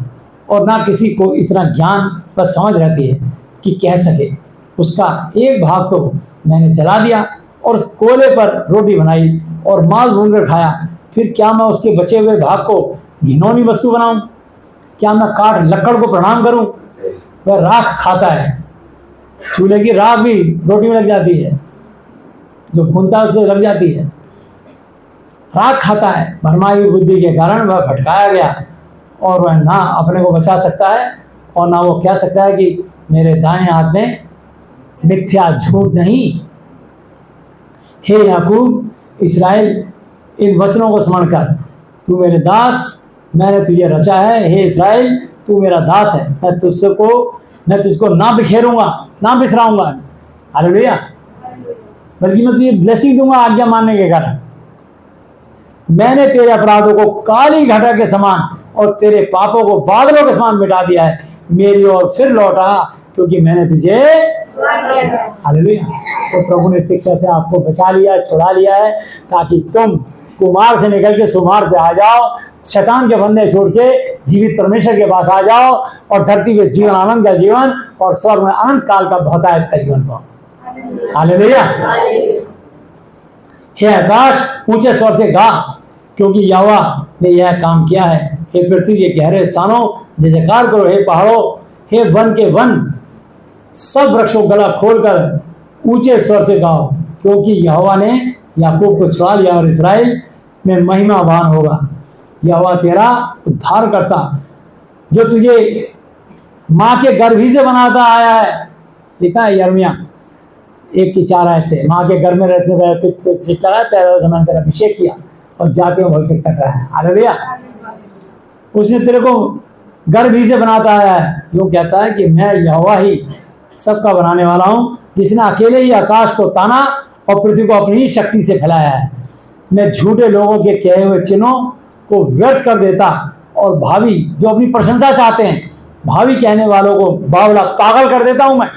S10: और ना किसी को इतना ज्ञान पर समझ रहती है कि कह सके। उसका एक भाग तो मैंने जला दिया और कोयले पर रोटी बनाई और मांस भूनकर खाया, फिर क्या मैं उसके बचे हुए भाग को घिनौनी वस्तु बनाऊं? क्या मैं काट लकड़ को प्रणाम करूं? वह राख खाता है, चूल्हे की राख भी रोटी में लग जाती है, जो भूनता है उस पर लग जाती है। राख खाता है। भरमाई हुई बुद्धि के कारण वह भटकाया गया और वह ना अपने को बचा सकता है और ना वो कह सकता है कि मेरे दाएं हाथ में मिथ्या झूठ नहीं। हे याकूब इस्राएल, इन वचनों को स्मरण कर, तू मेरे दास, मैंने तुझे रचा है। हे इस्राएल, तू मेरा दास है, मैं तुझको ना बिखेरूंगा, ना बिसराऊंगा। हालेलुया। बल्कि मैं तुझे ब्लेसिंग दूंगा आज्ञा मानने के कारण। मैंने तेरे अपराधों को काली घटा के समान और तेरे पापों को बादलों के समान मिटा दिया है। मेरी ओर फिर लौटा, क्योंकि मैंने तुझे हालेलुया। तो प्रभु ने शिक्षा से आपको बचा लिया, छुड़ा लिया है, ताकि तुम कुमार से निकल के सुमार पे आ जाओ, शैतान के बंधे छोड़ के जीवित परमेश्वर के पास आ जाओ और धरती पे जीवन आनंद का जीवन और स्वर्ग में अनंत काल का बहुतायत का जीवन पाओ। हालेलुया। हे आकाश ऊंचे स्वर से गा, क्योंकि यहोवा ने यह काम किया है। हे पृथ्वी के गहरे स्थानों जय जयकार करो। हे पहाड़ों, हे वन के वन, सब वृक्षों गला खोलकर ऊंचे स्वर से गाओ, क्योंकि यहोवा ने याकूब को छुड़ा लिया और इस्राएल में महिमावान होगा। यहोवा तेरा उद्धार करता, जो तुझे माँ के गर्भ ही से बनाता आया है। लिखा है यिर्मयाह 1:4 ऐसे, माँ के गर्भ में रहते पैदा समय तेरा अभिषेक किया और जाके भविष्यता कहा है। हालेलुया। उसने तेरे को गर्भ ही से बनाता आया है। यूँ कहता है कि मैं यहोवा ही सबका बनाने वाला हूँ, जिसने अकेले ही आकाश को ताना और पृथ्वी को अपनी ही शक्ति से फैलाया है। मैं झूठे लोगों के कहे हुए चिन्हों को व्यर्थ कर देता और भावी, जो अपनी प्रशंसा चाहते हैं, भावी कहने वालों को बावला पागल कर देता हूं मैं।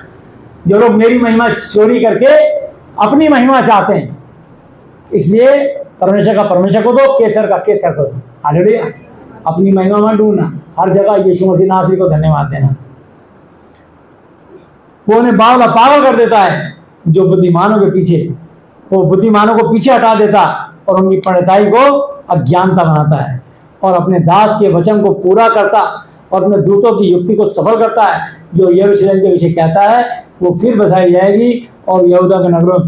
S10: जो लोग मेरी महिमा चोरी करके अपनी महिमा चाहते हैं, इसलिए परमेश्वर का परमेश्वर को दो, केसर का केसर को दो। हालेलुया। अपनी महिमा मत ढूंढना, हर जगह यीशु मसीह नासरी को धन्यवाद देना। वो उन्हें बावला पागल कर देता है, जो बुद्धिमानों के पीछे, वो बुद्धिमानों को पीछे हटा देता और उनकी पंडिताई को अज्ञानता बनाता है, और अपने दास के वचन को पूरा करता और अपने दूतों की युक्ति को सफल करता है। जो यरूशलेम के विषय कहता है वो फिर बसाई जाएगी और यहूदा के नगरों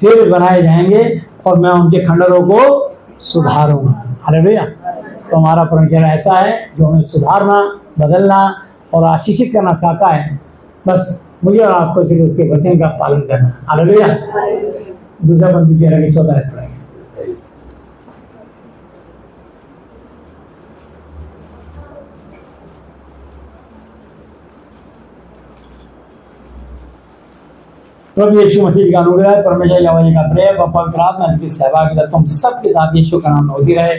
S10: फिर बनाए जाएंगे और मैं उनके खंडरों को सुधारूंगा। हालेलुया। तो हमारा परमेश्वर ऐसा है जो हमें सुधारना, बदलना और आशीषित करना चाहता है। बस मुझे और आपको सिर्फ उसके वचन का पालन करना। हालेलुया। दूसरा पंक्ति 13 की 14 पढ़ेंगे। प्रभु यीशु मसीह का अनुग्रह, परमेश्वर यहोवा जी का प्रेम और पवित्र आत्मा की सहभागिता तुम सबके साथ यीशु का नाम में होती रहे,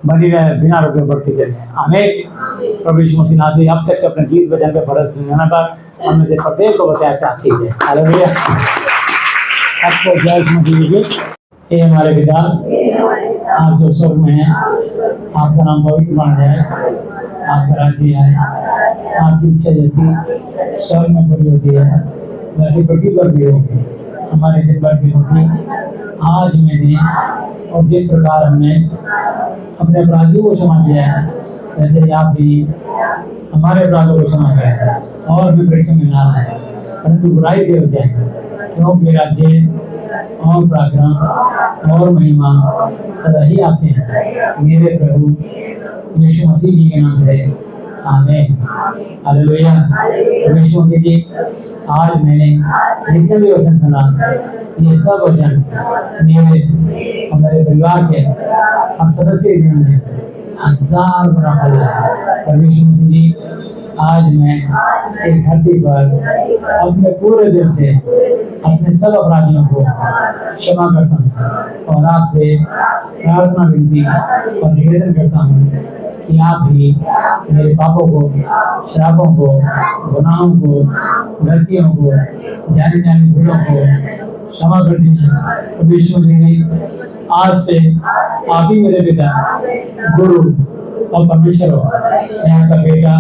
S10: बनी रहे, बिना रुके बढ़ती चले। आमीन। प्रभु यीशु मसीह नासरी अब तक अपने जीवित वचन पे भरोसा सुनाने पर हम में से प्रत्येक को बताया से आशीष है। हालेलुया। आपको जय मसीह की। हे हमारे पिता, आप जो स्वर्ग में हैं, आपका नाम पवित्र माना जाए, आपका राज्य आए, आपकी इच्छा जैसी स्वर्ग में पूरी होती है वैसे पृथ्वी पर भी होगी। हमारे दिन भर की रोटी आज हमें दें, और जिस प्रकार हमने अपने अपराधियों को क्षमा किया है वैसे ही आप भी हमारे अपराधों को क्षमा करें, और भी परीक्षा में ना आए परंतु बुराई से बचाएं, क्योंकि राज्य और पराक्रम और महिमा सदा ही आपके हैं, मेरे प्रभु यीशु मसीह जी के नाम से। आमीन। हालेलुया। यीशु मसीह जी, आज मैंने जितने भी वचन सुना, ये सब वचन मेरे और मेरे परिवार के हर सदस्य के जीवन में 1000 गुना फल है। परमेश्वर मसीह जी, आज मैं इस धरती पर अपने पूरे दिल से अपने सब अपराधियों को क्षमा करता हूँ और आपसे प्रार्थना विनती और निवेदन करता हूँ कि आप भी मेरे पापों को, शराबों को, गुनाहों को, गलतियों को, जाने जाने भूलों को क्षमा कर दीजिए। परमेश्वर जी, आज से आप ही मेरे पिता, गुरु और परमेश्वर हो। मैं आपका बेटा,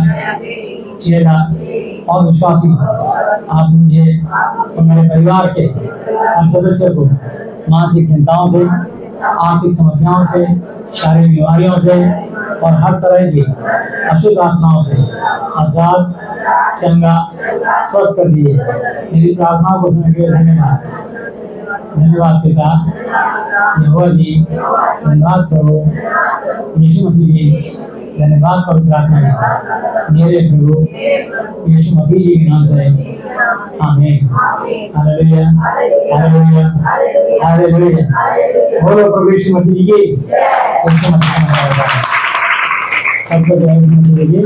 S10: चेला और विश्वासी। आप मुझे और मेरे परिवार के हर सदस्य को मानसिक चिंताओं से, आर्थिक समस्याओं से, शारीरिक बीमारियों से और हर तरह की अशुद्ध आत्माओं से आजाद, चंगा, स्वस्थ कर दिए। मेरी प्रार्थनाओं को सुनने के लिए धन्यवाद। धन्यवाद पिता, यहोवा जी, धन्यवाद प्रभु यीशु मसीह जी, धन्यवाद पवित्र आत्मा जी, मेरे प्रभु यीशु मसीह जी के नाम से आमीन। Hallelujah, hallelujah, hallelujah. बोलो प्रभु यीशु मसीह जी की। यीशु मसीह का नाम है। सबको जय यीशु मसीह जी।